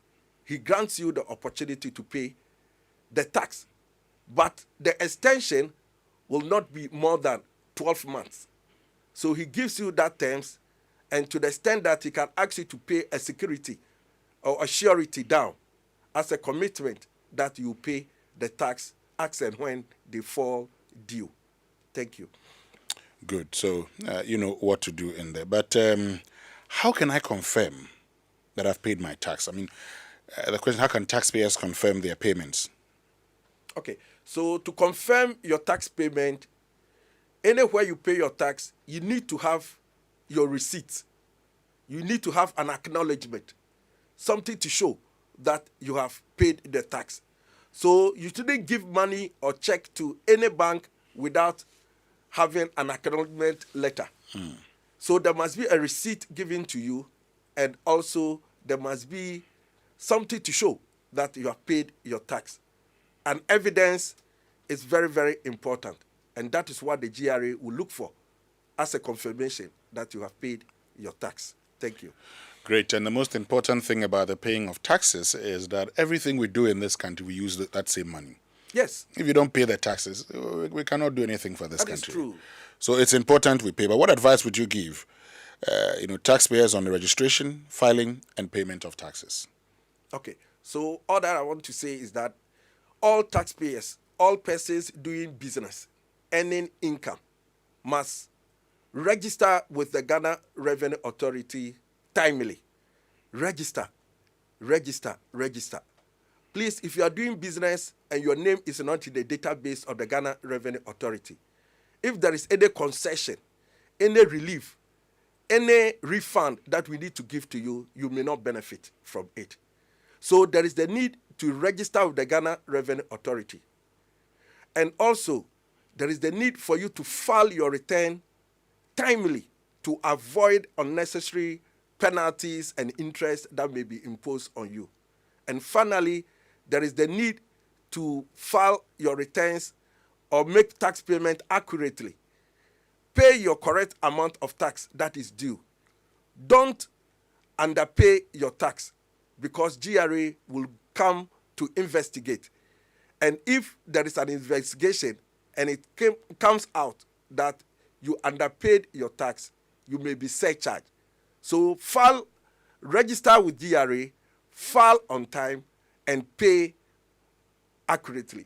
he grants you the opportunity to pay the tax. But the extension will not be more than 12 months. So he gives you that terms, and to the extent that he can ask you to pay a security or a surety down as a commitment that you pay the tax as and when they fall due. Thank you. Good. So you know what to do in there. But how can I confirm that I've paid my tax? I mean, the question, how can taxpayers confirm their payments? Okay. So to confirm your tax payment, anywhere you pay your tax, you need to have your receipt. You need to have an acknowledgement, something to show that you have paid the tax. So you shouldn't give money or check to any bank without having an acknowledgement letter. So there must be a receipt given to you, and also there must be something to show that you have paid your tax. And evidence is very, very important. And that is what the GRA will look for as a confirmation that you have paid your tax. Thank you. Great. And the most important thing about the paying of taxes is that everything we do in this country, we use that same money. Yes. If you don't pay the taxes, we cannot do anything for this country. That is true. So it's important we pay. But what advice would you give, taxpayers on the registration, filing, and payment of taxes? Okay. So all that I want to say is that all taxpayers, all persons doing business, earning income, must register with the Ghana Revenue Authority timely. Register. Please, if you are doing business and your name is not in the database of the Ghana Revenue Authority, if there is any concession, any relief, any refund that we need to give to you, you may not benefit from it. So there is the need to register with the Ghana Revenue Authority. And also, there is the need for you to file your return timely to avoid unnecessary penalties and interest that may be imposed on you. And finally, there is the need to file your returns or make tax payment accurately. Pay your correct amount of tax that is due. Don't underpay your tax, because GRA will come to investigate. And if there is an investigation and it comes out that you underpaid your tax, you may be surcharged. So register with GRA, file on time, and pay accurately.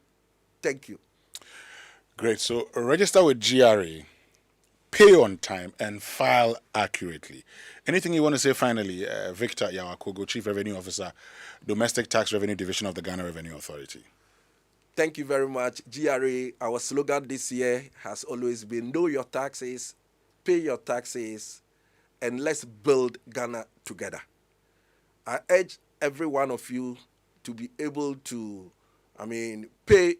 Thank you. Great. So register with GRA, pay on time, and file accurately. Anything you want to say finally, Victor Yawakogo, Chief Revenue Officer, Domestic Tax Revenue Division of the Ghana Revenue Authority? Thank you very much. GRA, our slogan this year has always been know your taxes, pay your taxes, and let's build Ghana together. I urge every one of you to be able to, pay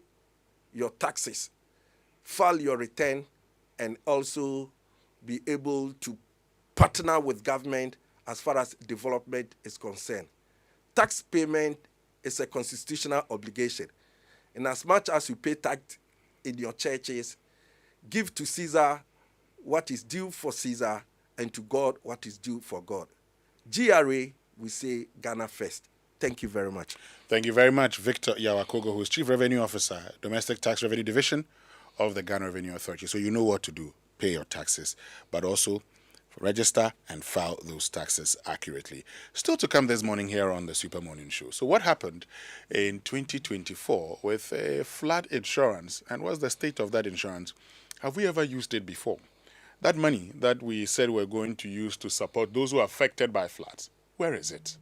your taxes, file your return, and also be able to partner with government as far as development is concerned. Tax payment is a constitutional obligation. In as much as you pay tax in your churches, give to Caesar what is due for Caesar, and to God what is due for God. GRA, we say Ghana first. Thank you very much. Thank you very much, Victor Yawakogo, who is Chief Revenue Officer, Domestic Tax Revenue Division of the Ghana Revenue Authority. So you know what to do. Pay your taxes, but also register and file those taxes accurately. Still to come this morning here on the Super Morning Show. So what happened in 2024 with flood insurance, and what's the state of that insurance? Have we ever used it before? That money that we said we're going to use to support those who are affected by floods, where is it?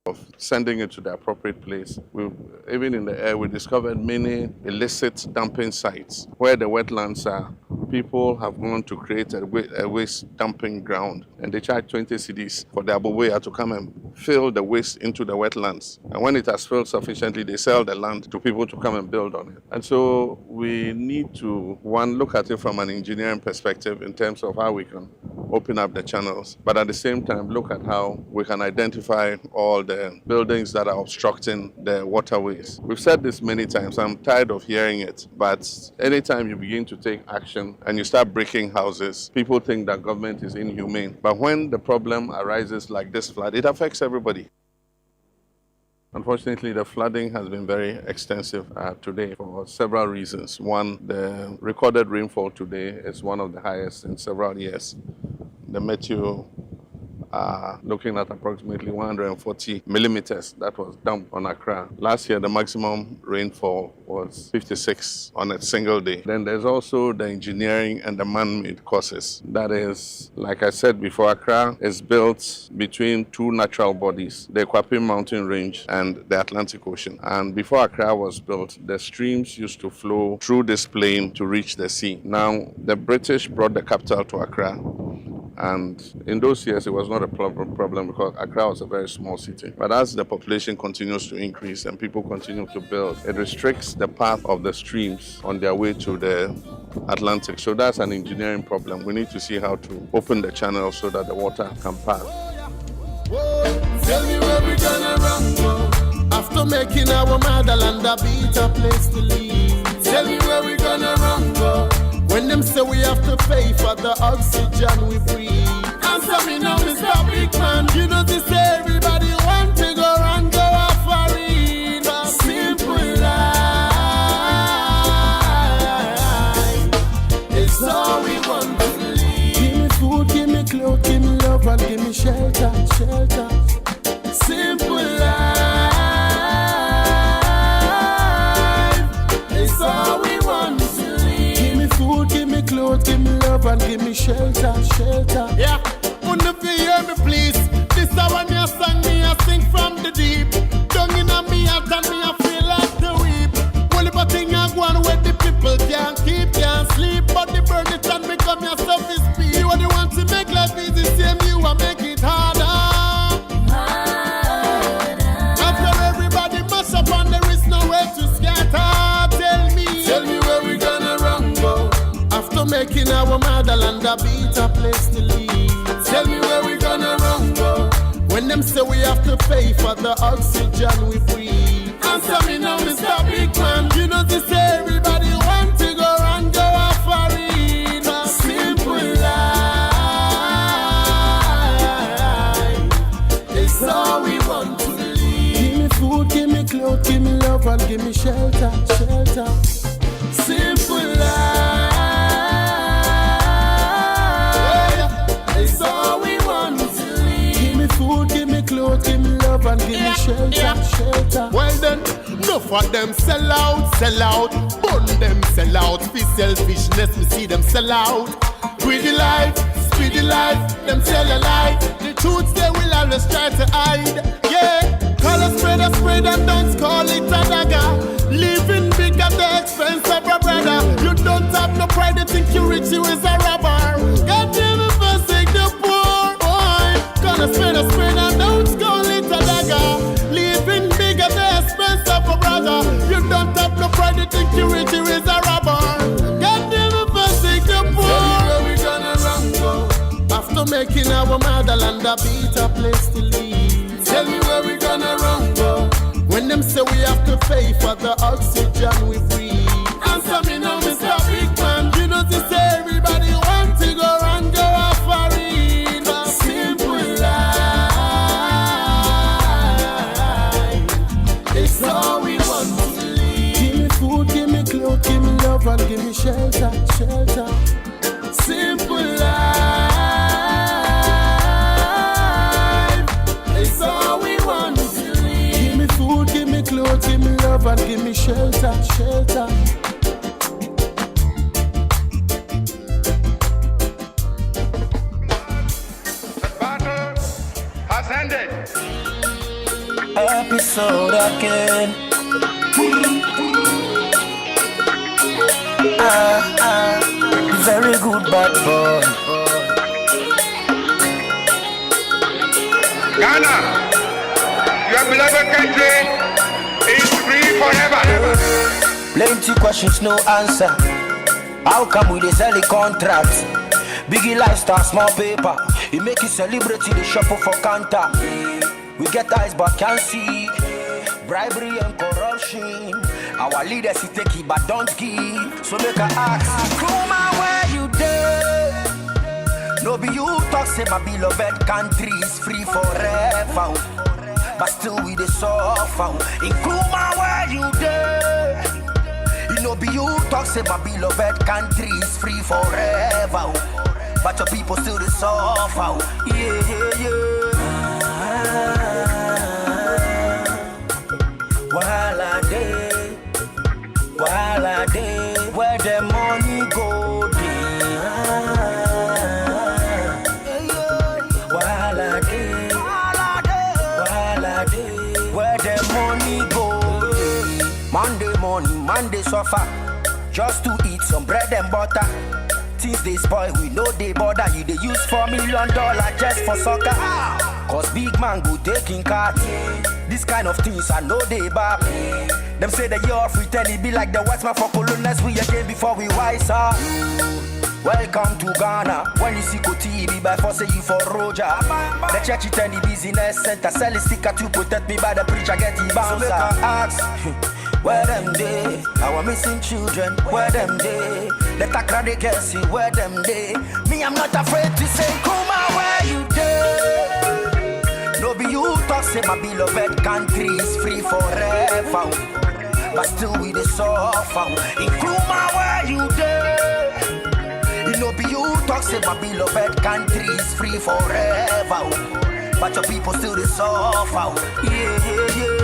Of sending it to the appropriate place. Even in the air, we discovered many illicit dumping sites where the wetlands are. People have gone to create a waste dumping ground, and they charge 20 cedis for the aboboya to come and fill the waste into the wetlands. And when it has filled sufficiently, they sell the land to people to come and build on it. And so we need to, one, look at it from an engineering perspective in terms of how we can open up the channels, but at the same time look at how we can identify all the buildings that are obstructing the waterways. We've said this many times, I'm tired of hearing it, but anytime you begin to take action and you start breaking houses, people think that government is inhumane. But when the problem arises like this flood, it affects everybody. Unfortunately, the flooding has been very extensive today for several reasons. One, the recorded rainfall today is one of the highest in several years. The Meteo looking at approximately 140 millimeters that was dumped on Accra. Last year, the maximum rainfall was 56 on a single day. Then there's also the engineering and the man-made causes. That is, like I said before, Accra is built between two natural bodies, the Kwapim Mountain Range and the Atlantic Ocean. And before Accra was built, the streams used to flow through this plain to reach the sea. Now, the British brought the capital to Accra. And in those years, it was not a problem because Accra was a very small city. But as the population continues to increase and people continue to build, it restricts the path of the streams on their way to the Atlantic. So that's an engineering problem. We need to see how to open the channel so that the water can pass. Tell me where we gonna run to after making our motherland a better place to live. Tell me where we gonna run to when them say we have to pay for the oxygen we breathe. Answer me now, Mr. Big Man. You know this everybody want to go and go off for it. A simple life. It's all we want to live. Give me food, give me clothes, give me love and give me shelter, shelter. Simple life. It's all we want to live. Give me food, give me clothes, give me love and give me shelter, shelter. Yeah, wanna be hear me please. This I want you sing me, I sing from the deep. Down in a me heart and me I feel like the weep. Only but thing I go on where the people can't keep, can't sleep. But the burn it and become your self-esteem. You are the one to make life easy, same you and make it harder. After everybody mash up and there is nowhere to scatter. Tell me where we gonna run go after making our motherland a better place to live. Tell me where we gonna run go when them say we have to pay for the oxygen we breathe. Answer me now, Mr. Big Man. You know this everybody want to go and go off for it. A simple life. It's all we want to live. Give me food, give me clothes, give me love and give me shelter, shelter. Simple life. It's all we want to live. Give me food, give me clothes, give me love and give me shelter, shelter. Well then, enough of them sell out, sell out. Bun them sell out. For selfishness, we see them sell out. Greedy life, speedy life, them sell a lie. The truth they will always try to hide. Yeah, call a spread and don't call it a dagger. Living big at the expense of a brother. You don't have no pride, you think you rich, you is a robber. God damn it, forsake the poor boy. Call a spread and don't call it a dagger. Living big at the expense of a brother. You don't have no pride, you think you rich, you is a robber. God damn it, forsake the poor. Tell me where we gonna run go after making our motherland a better place to live. Tell me where we gonna run go when them say we have to pay for the oxygen we breathe. Answer me now, Mr. Big Man. You know this everybody want to go and go off for it. A simple life. It's all we want to live. Give me food, give me clothes, give me love and give me shelter, shelter. Simple life. It's all we want to live. Give me food, give me clothes, give me love and give me shelter, shelter. Has ended. Episode again. Very good bad boy. Ghana, your beloved country is free forever. Plenty questions, no answer. How come we dey sell the contract? Biggie lifestyle, small paper. It make you celebrity, the shop for counter. We get eyes but can't see. Bribery and corruption. Our leaders he take it but don't give. So make a ask, Kuma, where you there? No be you talk say my beloved country is free forever. But still we the suffer. In Kuma, where you there? You know be you talk say my beloved country is free forever. But your people still the suffer. Yeah, yeah, yeah. While I day, where the money go While I day, where the money go Monday morning, Monday suffer, just to eat some bread and butter. Things they spoil, we know they bother. You they use $4 million just for soccer. Cause big man go taking cards. This kind of things I know they bad. Them say that you're free, tell it be like the Westman for colonials. We again before we wise up. Welcome to Ghana. When you see Koti, by force say you for Roger. The church it and the business center. Sell a sticker to protect me by the preacher get the bouncer. So ask, where them day? Our missing children, where them day? The Accra they can see where them day. Me I'm not afraid to say, Kuma, where you day? No be you talk say my beloved country is free forever. But still we the suffer. In Kuma, where you day? You know be you talk say my beloved country is free forever. But your people still the suffer. Yeah, yeah, yeah.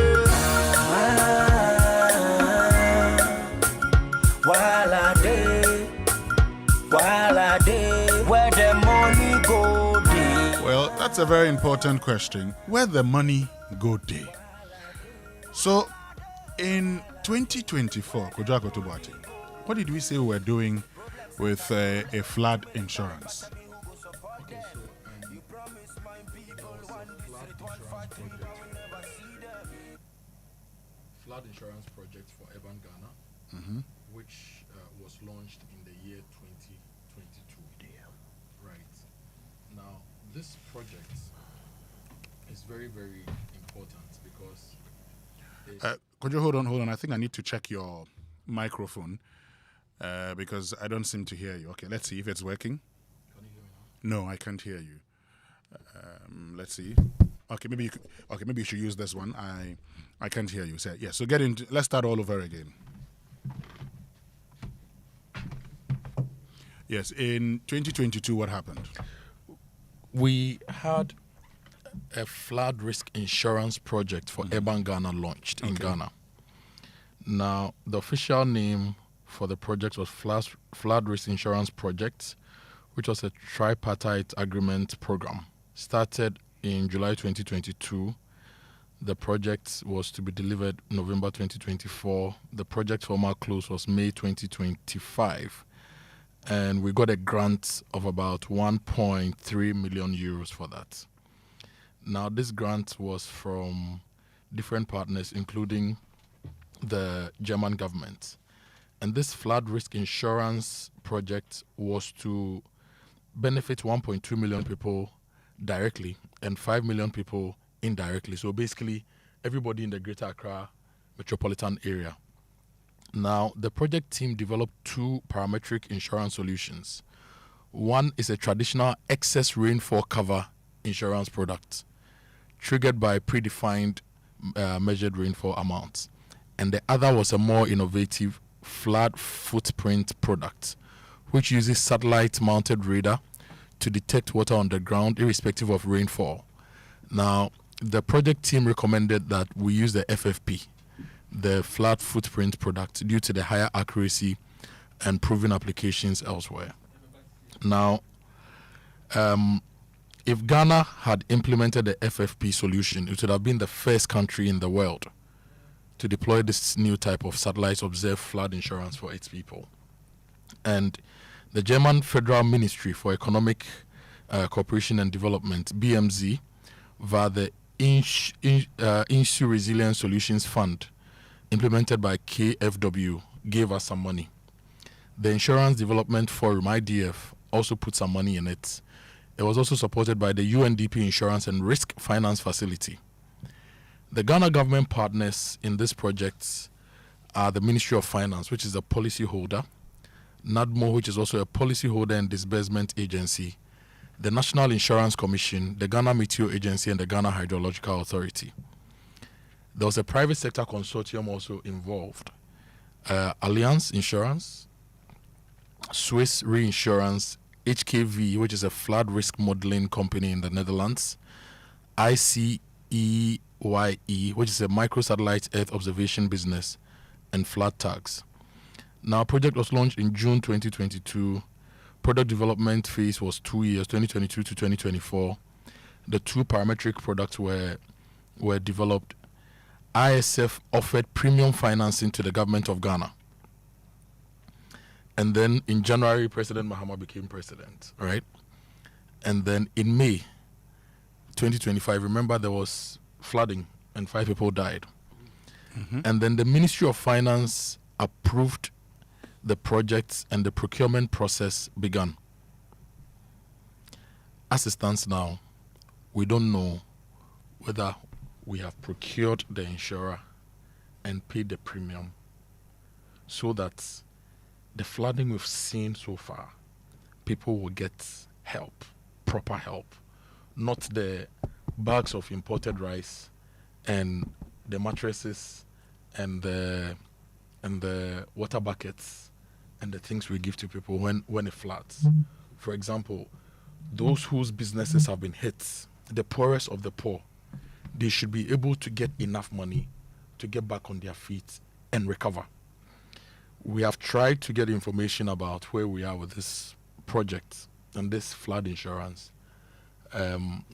While I day, where the money go day. Well, that's a very important question. Where the money go day. So, in 2024, Kojo Akoto Boateng, what did we say we were doing with a flood insurance? Okay, so flood insurance project for urban Ghana, which was launched in the year 2022. Right. Now, this project is very, very important because Kojo, hold on. I think I need to check your microphone because I don't seem to hear you. Okay, let's see if it's working. Can you hear me now? No, I can't hear you. Let's see. Okay, maybe you should use this one. I can't hear you. So get into. Let's start all over again. Yes, in 2022, what happened? We had a flood risk insurance project for urban Ghana launched in Ghana. Now, the official name for the project was Flood Risk Insurance Project, which was a tripartite agreement program. Started in July 2022. The project was to be delivered November 2024. The project formal close was May 2025. And we got a grant of about 1.3 million euros for that. Now, this grant was from different partners, including the German government. And this flood risk insurance project was to benefit 1.2 million people directly and 5 million people indirectly. So basically, everybody in the Greater Accra metropolitan area. Now, the project team developed two parametric insurance solutions. One is a traditional excess rainfall cover insurance product triggered by predefined measured rainfall amounts. And the other was a more innovative flood footprint product, which uses satellite-mounted radar to detect water on the ground irrespective of rainfall. Now, the project team recommended that we use the FFP, the flood footprint product, due to the higher accuracy and proven applications elsewhere. Now, if Ghana had implemented the FFP solution, it would have been the first country in the world to deploy this new type of satellite observed flood insurance for its people. And the German Federal Ministry for Economic Cooperation and Development, BMZ, via the Insu Resilience Solutions Fund, implemented by KfW, gave us some money. The Insurance Development Forum, IDF, also put some money in it. It was also supported by the UNDP Insurance and Risk Finance Facility. The Ghana government partners in this project are the Ministry of Finance, which is a policy holder, NADMO, which is also a policy holder and disbursement agency, the National Insurance Commission, the Ghana Meteo Agency, and the Ghana Hydrological Authority. There was a private sector consortium also involved. Allianz Insurance, Swiss Reinsurance, HKV, which is a flood risk modeling company in the Netherlands, ICEYE, which is a microsatellite Earth observation business, and Flood Tags. Now, project was launched in June 2022. Product development phase was 2 years, 2022 to 2024. The two parametric products were developed. ISF offered premium financing to the government of Ghana. And then in January, President Mahama became president, right? And then in May 2025, remember there was flooding and 5 people died. And then the Ministry of Finance approved the projects and the procurement process began. As it stands now, we don't know whether we have procured the insurer and paid the premium so that the flooding we've seen so far, people will get help, proper help, not the bags of imported rice and the mattresses and the water buckets and the things we give to people when it floods. For example, those whose businesses have been hit, the poorest of the poor, they should be able to get enough money to get back on their feet and recover. We have tried to get information about where we are with this project and this flood insurance.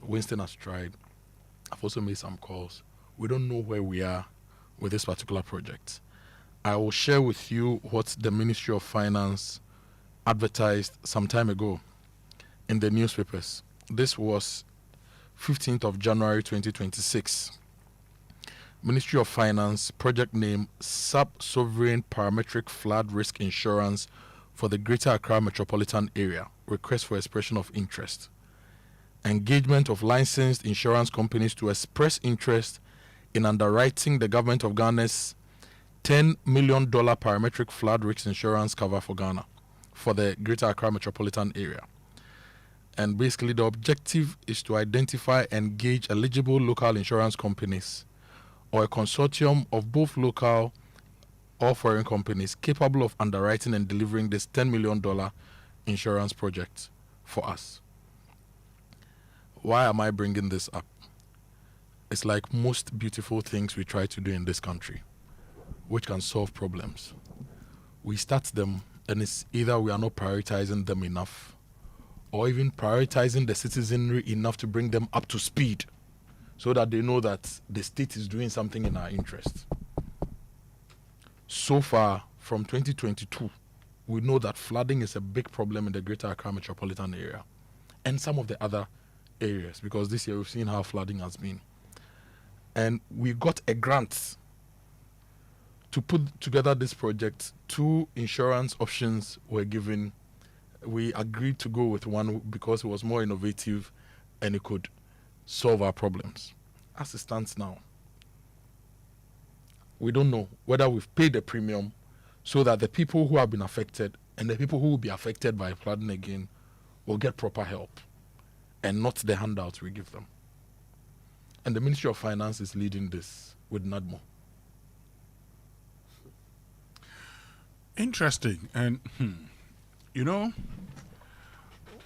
Winston has tried. I've also made some calls. We don't know where we are with this particular project. I will share with you what the Ministry of Finance advertised some time ago in the newspapers. This was 15th of January 2026. Ministry of Finance, project name Sub-Sovereign Parametric Flood Risk Insurance for the Greater Accra Metropolitan Area. Request for expression of interest. Engagement of licensed insurance companies to express interest in underwriting the government of Ghana's $10 million parametric flood risk insurance cover for Ghana, for the Greater Accra Metropolitan Area. And basically the objective is to identify and engage eligible local insurance companies or a consortium of both local or foreign companies capable of underwriting and delivering this $10 million insurance project for us. Why am I bringing this up? It's like most beautiful things we try to do in this country, which can solve problems. We start them, and it's either we are not prioritizing them enough, or even prioritizing the citizenry enough to bring them up to speed so that they know that the state is doing something in our interest. So far, from 2022, we know that flooding is a big problem in the Greater Accra Metropolitan Area and some of the other areas, because this year we've seen how flooding has been. And we got a grant to put together this project. 2 insurance options were given. We agreed to go with one because it was more innovative and it could solve our problems. As it stands now, we don't know whether we've paid the premium so that the people who have been affected and the people who will be affected by flooding again will get proper help and not the handouts we give them. And the Ministry of Finance is leading this with NADMO. Interesting. And, you know,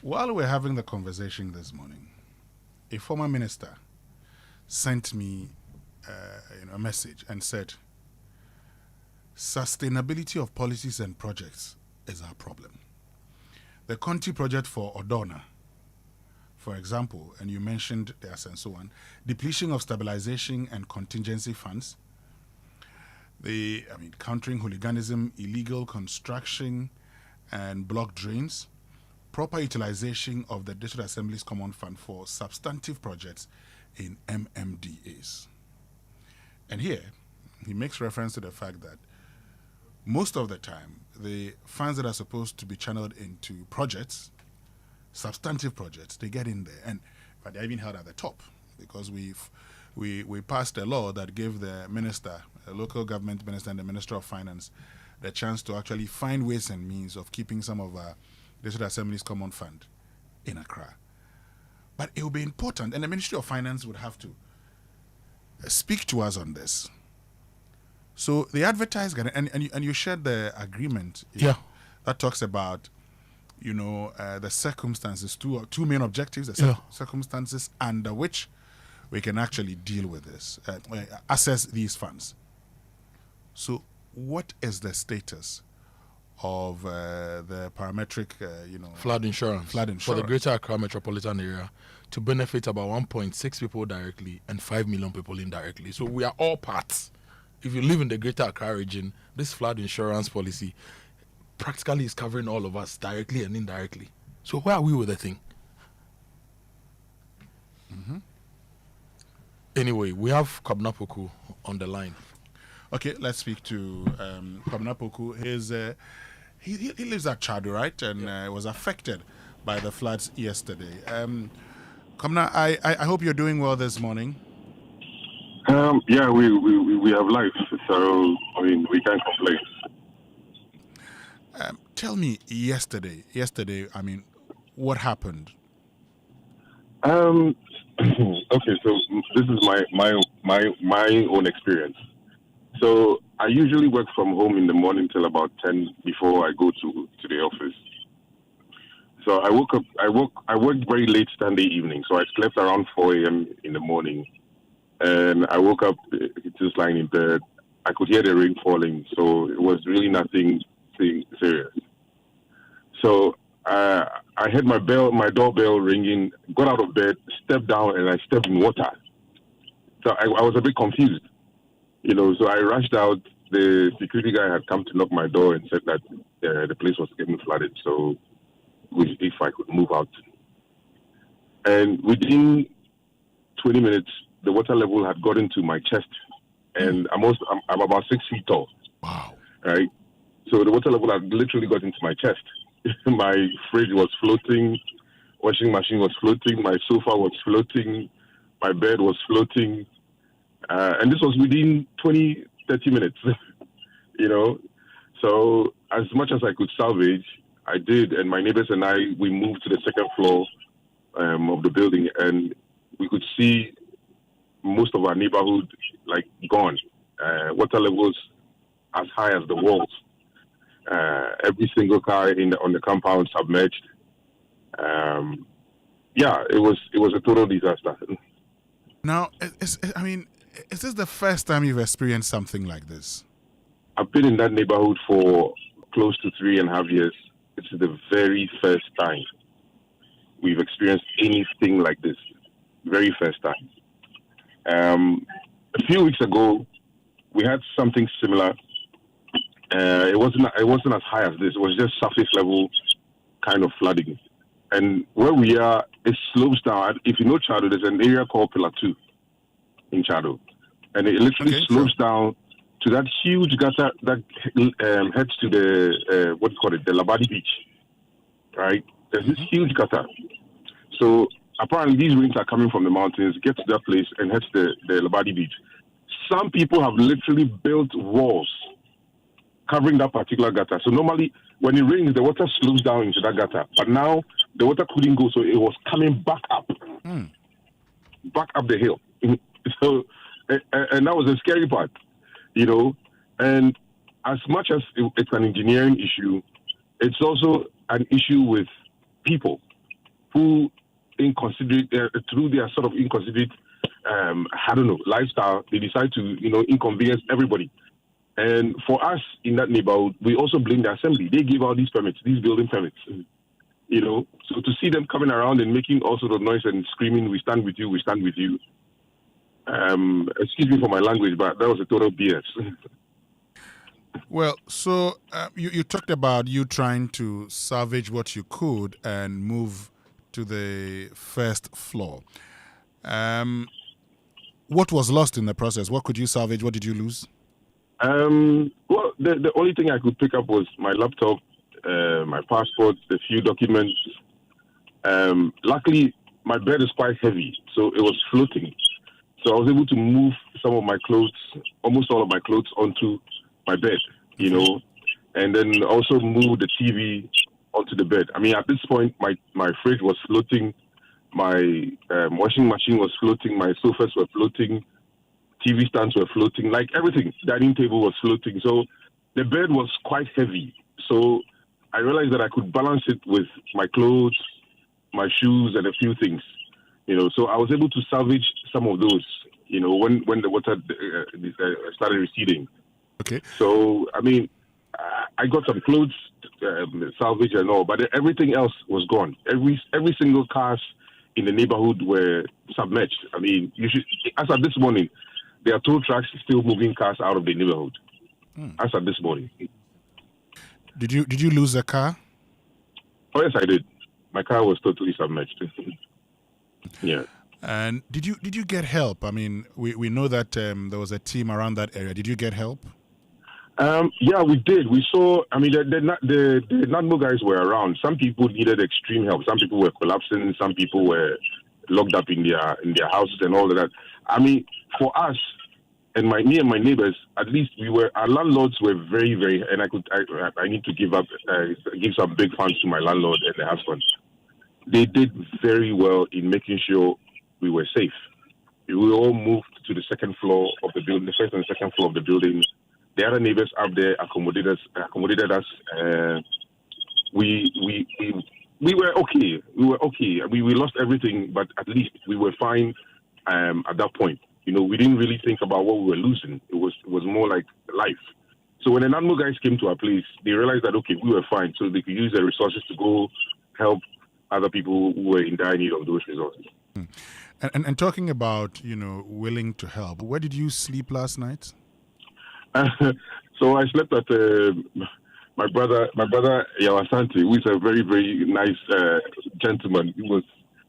while we're having the conversation this morning, a former minister sent me a message and said, sustainability of policies and projects is our problem. The Conti project for Odona, for example, and you mentioned this and so on, depletion of stabilization and contingency funds, countering hooliganism, illegal construction and block drains, proper utilization of the District Assembly's Common Fund for substantive projects in MMDAs. And here, he makes reference to the fact that most of the time, the funds that are supposed to be channeled into projects substantive projects, they get in there, but they're even held at the top because we passed a law that gave the minister, a local government minister, and the Minister of Finance the chance to actually find ways and means of keeping some of our District Assembly's common fund in Accra. But it will be important, and the Ministry of Finance would have to speak to us on this. So the advertised, and you shared the agreement that talks about, the circumstances, two main objectives, the circumstances under which we can actually deal with this, access these funds. So what is the status of the parametric, flood insurance for the Greater Accra metropolitan area to benefit about 1.6 people directly and 5 million people indirectly? So we are all parts. If you live in the Greater Accra region, this flood insurance policy practically is covering all of us directly and indirectly. So where are we with the thing? Mm-hmm. Anyway, we have Kwabena Poku on the line. Okay, let's speak to Kwabena Poku. He lives at Chado, right? And was affected by the floods yesterday. Kwabena, I hope you're doing well this morning. Yeah, we have life, so we can't complain. Tell me, yesterday, what happened? Okay, so this is my own experience. So I usually work from home in the morning till about 10 before I go to the office. So I worked very late Sunday evening, so I slept around 4 a.m. in the morning. And I woke up just lying in bed. I could hear the rain falling, so it was really nothing serious. So I heard my doorbell ringing, got out of bed, stepped down, and I stepped in water. So I was a bit confused, so I rushed out. The security guy had come to knock my door and said that the place was getting flooded, so if I could move out. And within 20 minutes, the water level had gotten to my chest, and I'm about 6 feet tall. Wow! Right, so the water level had literally got into my chest. My fridge was floating, washing machine was floating, my sofa was floating, my bed was floating, and this was within 20-30 minutes. So as much as I could salvage, I did, and my neighbors and we moved to the second floor of the building, and we could see most of our neighborhood gone. Water levels as high as the walls. Every single car on the compound submerged. It was a total disaster. Now, is this the first time you've experienced something like this? I've been in that neighborhood for close to 3.5 years. It's the very first time we've experienced anything like this. Very first time. A few weeks ago, we had something similar. It wasn't as high as this. It was just surface level kind of flooding. And where we are, it slopes down. If you know Chado, there's an area called Pillar 2 in Chado. And it literally slopes down to that huge gutter that heads to the, the Labadi Beach. Right? There's this huge gutter. So apparently these rains are coming from the mountains, get to that place and head to the Labadi Beach. Some people have literally built walls covering that particular gutter. So normally when it rains, the water slows down into that gutter. But now the water couldn't go, so it was coming back up. Back up the hill. So, and that was the scary part, And as much as it's an engineering issue, it's also an issue with people who, through their sort of inconsiderate, lifestyle, they decide to, inconvenience everybody. And for us in that neighborhood, we also blame the assembly. They give out these permits, these building permits. So to see them coming around and making all sort of noise and screaming, "We stand with you, we stand with you." Excuse me for my language, but that was a total BS. Well, so you talked about you trying to salvage what you could and move to the first floor. What was lost in the process? What could you salvage? What did you lose? Well, the only thing I could pick up was my laptop, my passport, a few documents, Luckily, my bed is quite heavy, so it was floating. So I was able to move some of my clothes, almost all of my clothes, onto my bed, you know, and then also move the TV onto the bed. I mean, at this point, my fridge was floating, my washing machine was floating, my sofas were floating, TV stands were floating, like everything. Dining table was floating. So the bed was quite heavy. So I realized that I could balance it with my clothes, my shoes, and a few things. You know, so I was able to salvage some of those, you know, when the water started receding. Okay. So, I mean, I got some clothes salvage and all, but everything else was gone. Every single cars in the neighborhood were submerged. I mean, as of this morning, there are tow trucks still moving cars out of the neighborhood. As of this morning. Did you lose a car? Oh yes, I did. My car was totally submerged. Yeah. And did you get help? I mean, we know that there was a team around that area. Did you get help? Yeah, we did. We saw. I mean, the NADMO guys were around. Some people needed extreme help. Some people were collapsing. Some people were locked up in their houses and all of that. I mean, for us and me and my neighbors, at least our landlords were very, very. And I need to give some big thanks to my landlord and the husband. They did very well in making sure we were safe. We all moved to the second floor of the building, the first and second floor of the building. The other neighbors up there accommodated us. We were okay. We were okay. We lost everything, but at least we were fine at that point. You know, we didn't really think about what we were losing. It was more like life. So when the NADMO guys came to our place, they realized that, okay, we were fine. So they could use their resources to go help other people who were in dire need of those resources. And talking about, you know, willing to help, where did you sleep last night? So I slept at my brother Yankson, who is a very, very nice gentleman.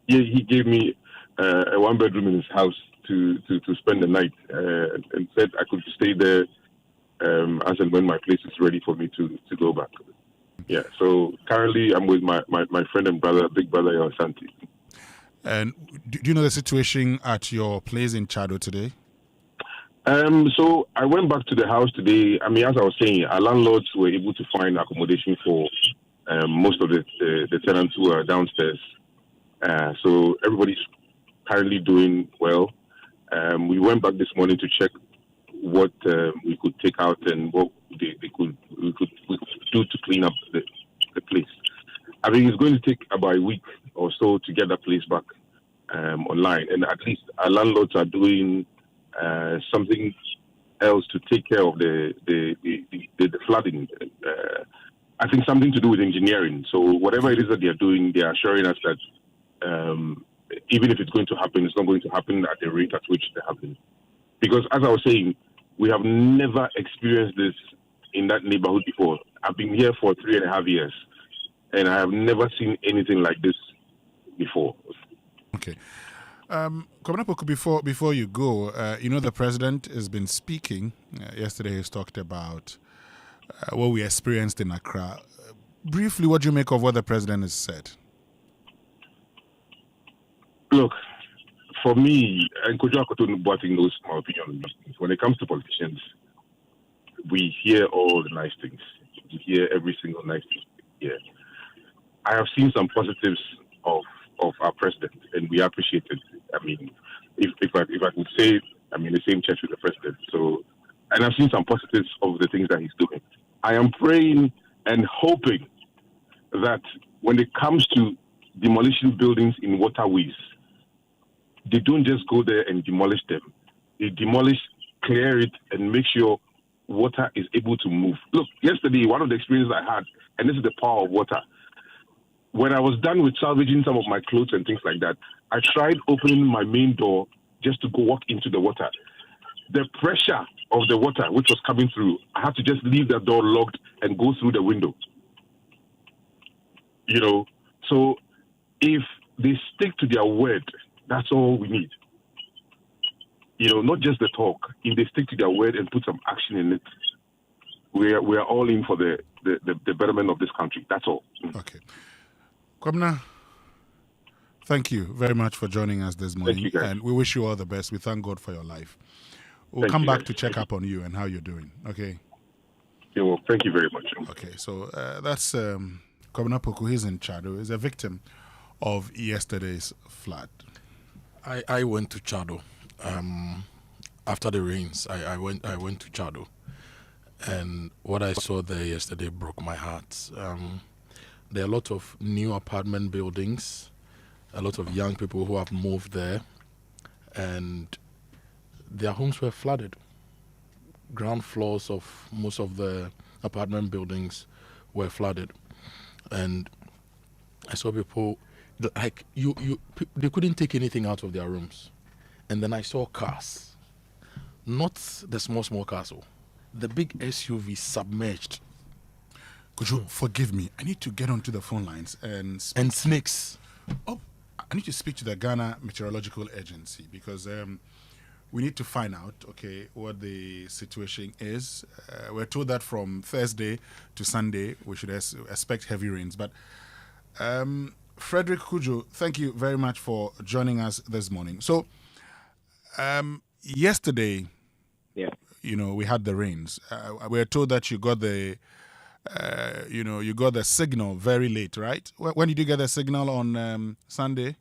He gave me a 1-bedroom in his house to spend the night and said I could stay there as and when my place is ready for me to go back. Yeah, so currently I'm with my friend and brother, big brother Yankson. And do you know the situation at your place in Chado today? So I went back to the house today. I mean, as I was saying, our landlords were able to find accommodation for most of the tenants who are downstairs. So everybody's currently doing well. We went back this morning to check what we could take out and what we could do to clean up the place. I think it's going to take about a week or so to get that place back online. And at least our landlords are doing something else to take care of the flooding. I think something to do with engineering. So whatever it is that they are doing, they are assuring us that even if it's going to happen, it's not going to happen at the rate at which they happen. Because as I was saying, we have never experienced this in that neighborhood before. I've been here for 3.5 years, and I have never seen anything like this before. Okay. Governor Poku, before you go, you know the president has been speaking. Yesterday he's talked about what we experienced in Accra. Briefly, what do you make of what the president has said? Look, for me, and Kojo Akoto Boateng knows my opinion on these things. When it comes to politicians, we hear all the nice things. We hear every single nice thing. Yeah, I have seen some positives of our president, and we appreciate it. I mean, if I could say, I'm in the same church with the president. So, and I've seen some positives of the things that he's doing. I am praying and hoping that when it comes to demolishing buildings in waterways, they don't just go there and demolish them. They demolish, clear it, and make sure water is able to move. Look, yesterday, one of the experiences I had, and this is the power of water, when I was done with salvaging some of my clothes and things like that, I tried opening my main door just to go walk into the water. The pressure of the water, which was coming through, I had to just leave the door locked and go through the window. You know, so if they stick to their word, that's all we need. You know, not just the talk. If they stick to their word and put some action in it, we are all in for the betterment of this country. That's all. Okay. Governor, Thank you very much for joining us this morning. you, guys. And we wish you all the best. We thank God for your life. We'll Thank come you, back guys. to check up on you and how you're doing. Okay. Yeah, well, thank you very much. Okay, so that's Governor Poku. He's in Chado. He's a victim of yesterday's flood. I went to Chado after the rains. I went to Chado, and what I saw there yesterday broke my heart. There are a lot of new apartment buildings, a lot of young people who have moved there, and their homes were flooded. Ground floors of most of the apartment buildings were flooded, and I saw people like they couldn't take anything out of their rooms. And then I saw cars, not the small cars, the big SUV submerged. Could you forgive me? I need to get onto the phone lines and snakes. Oh, I need to speak to the Ghana Meteorological Agency because we need to find out, okay, what the situation is. We're told that from Thursday to Sunday we should expect heavy rains. But Frederick Kojo, thank you very much for joining us this morning. So yesterday, we had the rains. We're told that you got the you got the signal very late, right? When did you get the signal on Sunday?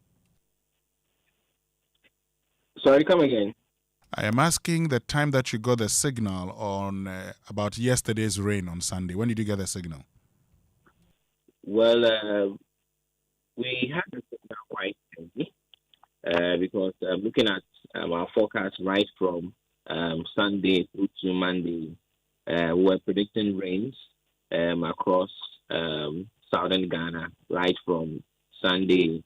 Sorry, come again. I am asking the time that you got the signal on about yesterday's rain on Sunday. When did you get the signal? Well, we had the signal quite early because looking at our forecast right from Sunday through to Monday, we're predicting rains across southern Ghana right from Sunday,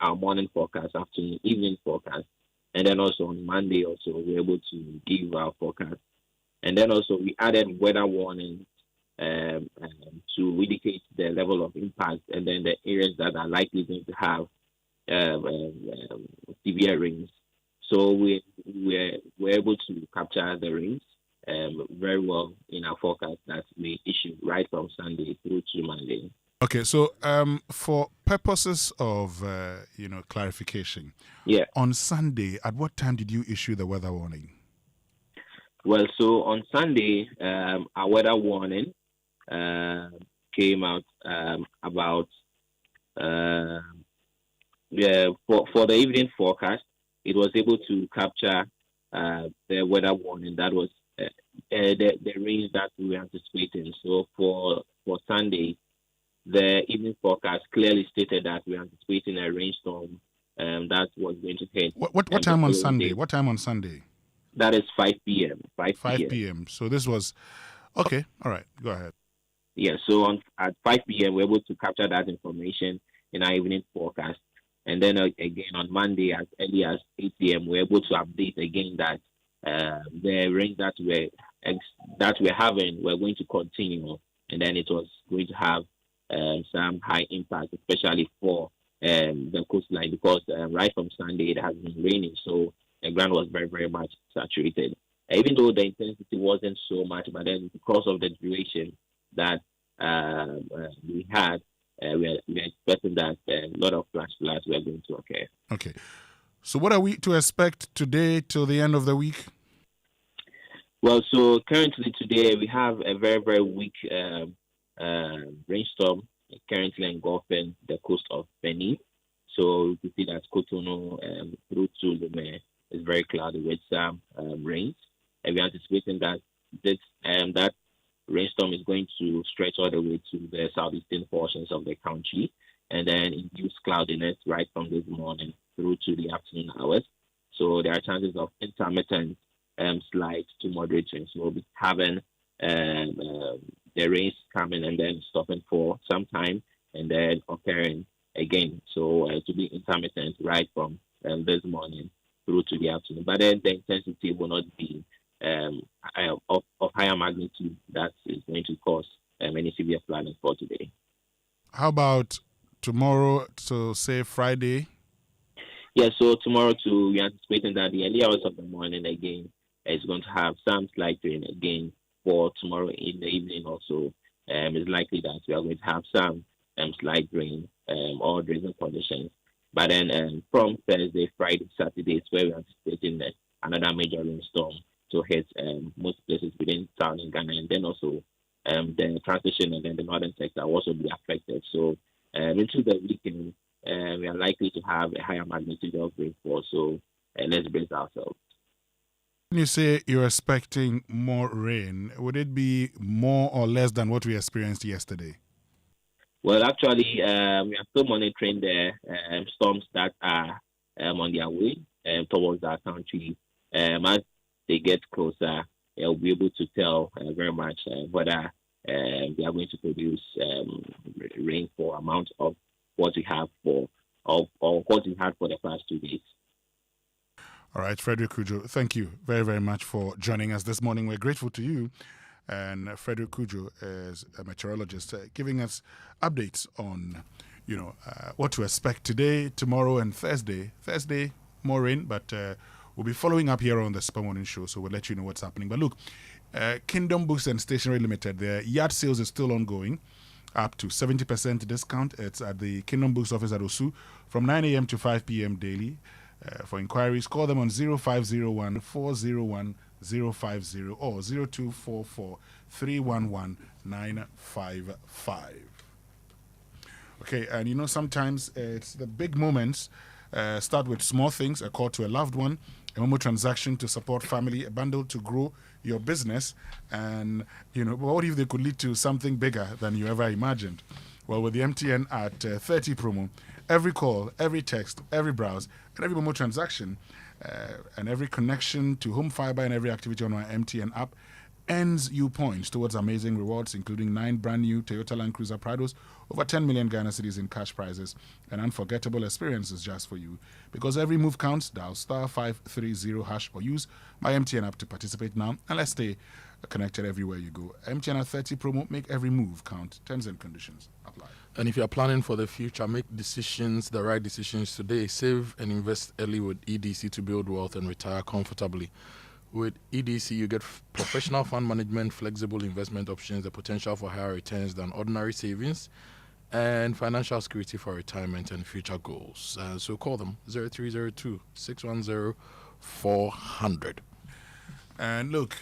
our morning forecast, afternoon, evening forecast. And then also on Monday also we were able to give our forecast. And then also we added weather warnings to indicate the level of impact and then the areas that are likely going to have severe rains. So we were able to capture the rains very well in our forecast that we issued right from Sunday through to Monday. Okay, so for purposes of clarification, on Sunday, at what time did you issue the weather warning? Well, so on Sunday, our weather warning came out about for the evening forecast. It was able to capture the weather warning that was the range that we were anticipating. So for Sunday, the evening forecast clearly stated that we are anticipating a rainstorm that was going to hit. What time on Sunday? What time on Sunday? That is 5 p.m. 5 p.m. So this was... Okay, all right, go ahead. Yeah, so at 5 p.m. we're able to capture that information in our evening forecast. And then again on Monday as early as 8 p.m. we're able to update again that the rains that we're having were going to continue. And then it was going to have some high impact, especially for the coastline, because right from Sunday it has been raining, so the ground was very, very much saturated. Even though the intensity wasn't so much, but then because of the duration that we had, we're expecting that a lot of flash floods were going to occur. Okay. So what are we to expect today till the end of the week? Well, so currently today we have a very, very weak rainstorm currently engulfing the coast of Benin. So you can see that Cotonou through to Lomé is very cloudy with some rains. And we're anticipating that that rainstorm is going to stretch all the way to the southeastern portions of the country and then induce cloudiness right from this morning through to the afternoon hours. So there are chances of intermittent slight to moderate rains. So we'll be having the rains coming and then stopping for some time and then occurring again. So to be intermittent right from this morning through to the afternoon. But then the intensity will not be of higher magnitude that is going to cause any severe flooding for today. How about tomorrow, so say Friday? Yeah, so tomorrow too, we're anticipating that the early hours of the morning again is going to have some slight rain again. For tomorrow in the evening also, it's likely that we are going to have some slight rain or drizzling conditions. But then from Thursday, Friday, Saturday is where we're anticipating another major rainstorm to hit most places within town in Ghana, and then also the transition and then the northern sector will also be affected. So into the weekend, we are likely to have a higher magnitude of rainfall. So let's brace ourselves. When you say you're expecting more rain, would it be more or less than what we experienced yesterday? Well, actually, we are still monitoring the storms that are on their way towards our country. As they get closer, we'll be able to tell very much whether they are going to produce rainfall amount of what we have for or what we had for the past 2 days. All right, Frederick Kojo, thank you very, very much for joining us this morning. We're grateful to you. And Frederick Kojo is a meteorologist giving us updates on, what to expect today, tomorrow, and Thursday. Thursday, more rain, but we'll be following up here on the Super Morning Show, so we'll let you know what's happening. But look, Kingdom Books and Stationery Limited, their yard sales is still ongoing, up to 70% discount. It's at the Kingdom Books office at Osu from 9 a.m. to 5 p.m. daily. For inquiries, call them on 0501 401 050 or 0244 311 955. Okay, and sometimes it's the big moments start with small things, a call to a loved one, a Momo transaction to support family, a bundle to grow your business, and what if they could lead to something bigger than you ever imagined? Well, with the MTN at 30 promo, every call, every text, every browse, and every Momo transaction, and every connection to home fiber and every activity on our MTN app earns you points towards amazing rewards, including 9 brand new Toyota Land Cruiser Prados, over 10 million Ghana cedis in cash prizes, and unforgettable experiences just for you. Because every move counts, dial *530# or use my MTN app to participate now, and let's stay connected everywhere you go. MTN at 30 promo, make every move count. Terms and conditions apply. And if you're planning for the future, make the right decisions today. Save and invest early with EDC to build wealth and retire comfortably. With EDC, you get professional fund management, flexible investment options, the potential for higher returns than ordinary savings, and financial security for retirement and future goals. So call them 0302 610 400. And look,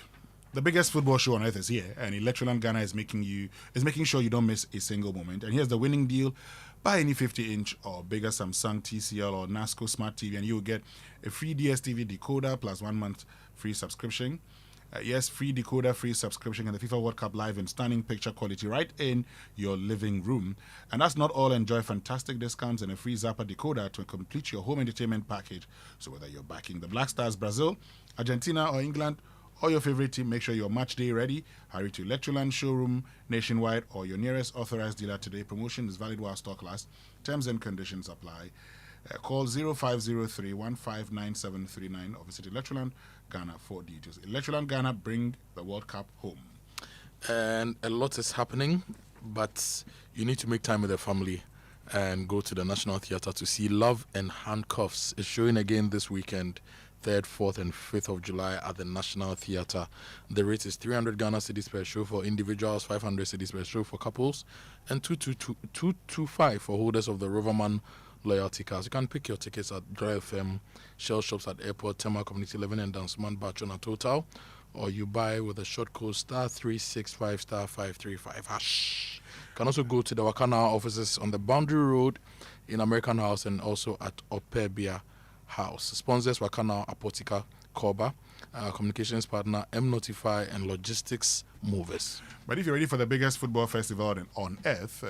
the biggest football show on earth is here, and Electroland Ghana is making sure you don't miss a single moment. And here's the winning deal: buy any 50-inch or bigger Samsung, TCL, or NASCO Smart TV, and you'll get a free DSTV decoder plus 1 month free subscription. Yes, free decoder, free subscription, and the FIFA World Cup live in stunning picture quality right in your living room. And that's not all. Enjoy fantastic discounts and a free Zappa decoder to complete your home entertainment package. So whether you're backing the Black Stars, Brazil, Argentina, or England, or your favorite team, make sure you're match day ready. Hurry to Electroland showroom nationwide or your nearest authorized dealer today. Promotion is valid while stock lasts. Terms and conditions apply. Call 0503 159739 or visit Electroland Ghana for details. Electroland Ghana, bring the World Cup home. And a lot is happening, but you need to make time with the family and go to the National Theatre to see Love and Handcuffs. It's showing again this weekend, 3rd, 4th, and 5th of July at the National Theatre. The rate is 300 Ghana cedis per show for individuals, 500 cedis per show for couples, and 225 for holders of the Roverman loyalty cards. You can pick your tickets at Dry FM, Shell Shops at Airport, Tema Community 11, and Dansman Bachona Total, or you buy with a short code *365 *535 hash. You can also go to the Wakana offices on the Boundary Road in American House and also at Opebia House. Sponsors Wakana Apotica Koba, communications partner M Notify, and logistics movers. But if you're ready for the biggest football festival on earth,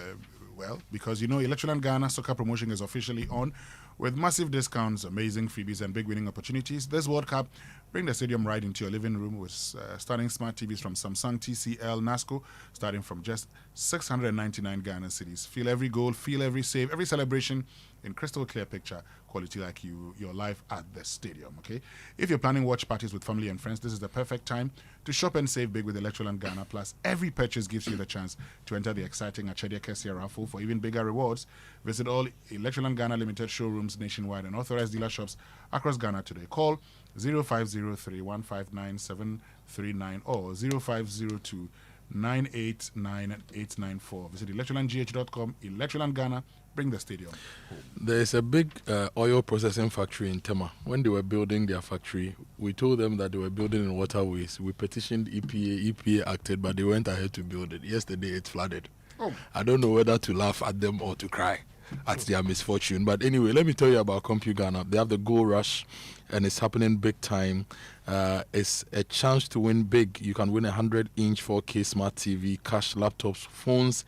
because Electroland Ghana soccer promotion is officially on with massive discounts, amazing freebies, and big winning opportunities. This World Cup, bring the stadium right into your living room with stunning smart TVs from Samsung, TCL, NASCO, starting from just 699 Ghana cedis. Feel every goal, feel every save, every celebration in crystal clear picture quality like your life at the stadium. Okay, if you're planning watch parties with family and friends, this is the perfect time to shop and save big with Electroland Ghana. Plus, every purchase gives you the chance to enter the exciting Achedia Kessia raffle for even bigger rewards. Visit all Electroland Ghana Limited showrooms nationwide and authorized dealer shops across Ghana today. Call 0503 159 739 or 0502 989-894. Visit electrolandgh.com. Electroland Ghana, bring the stadium home. There's a big oil processing factory in Tema. When they were building their factory, we told them that they were building in waterways. We petitioned EPA. EPA acted, but they went ahead to build it. Yesterday, it flooded. Oh. I don't know whether to laugh at them or to cry at their misfortune. But anyway, let me tell you about Compu Ghana. They have the Gold Rush, and it's happening big time. It's a chance to win big. You can win a 100-inch 4K smart TV, cash, laptops, phones,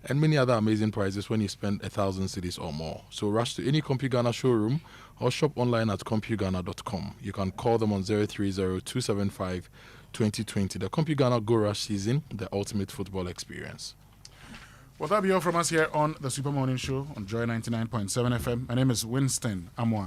and many other amazing prizes when you spend 1,000 cedis or more. So rush to any Compu Ghana showroom or shop online at compugana.com. You can call them on 030-275-2020. The Compu Ghana Go Rush season, the ultimate football experience. Well, that'll be all from us here on the Super Morning Show on Joy 99.7 FM. My name is Winston Amoah.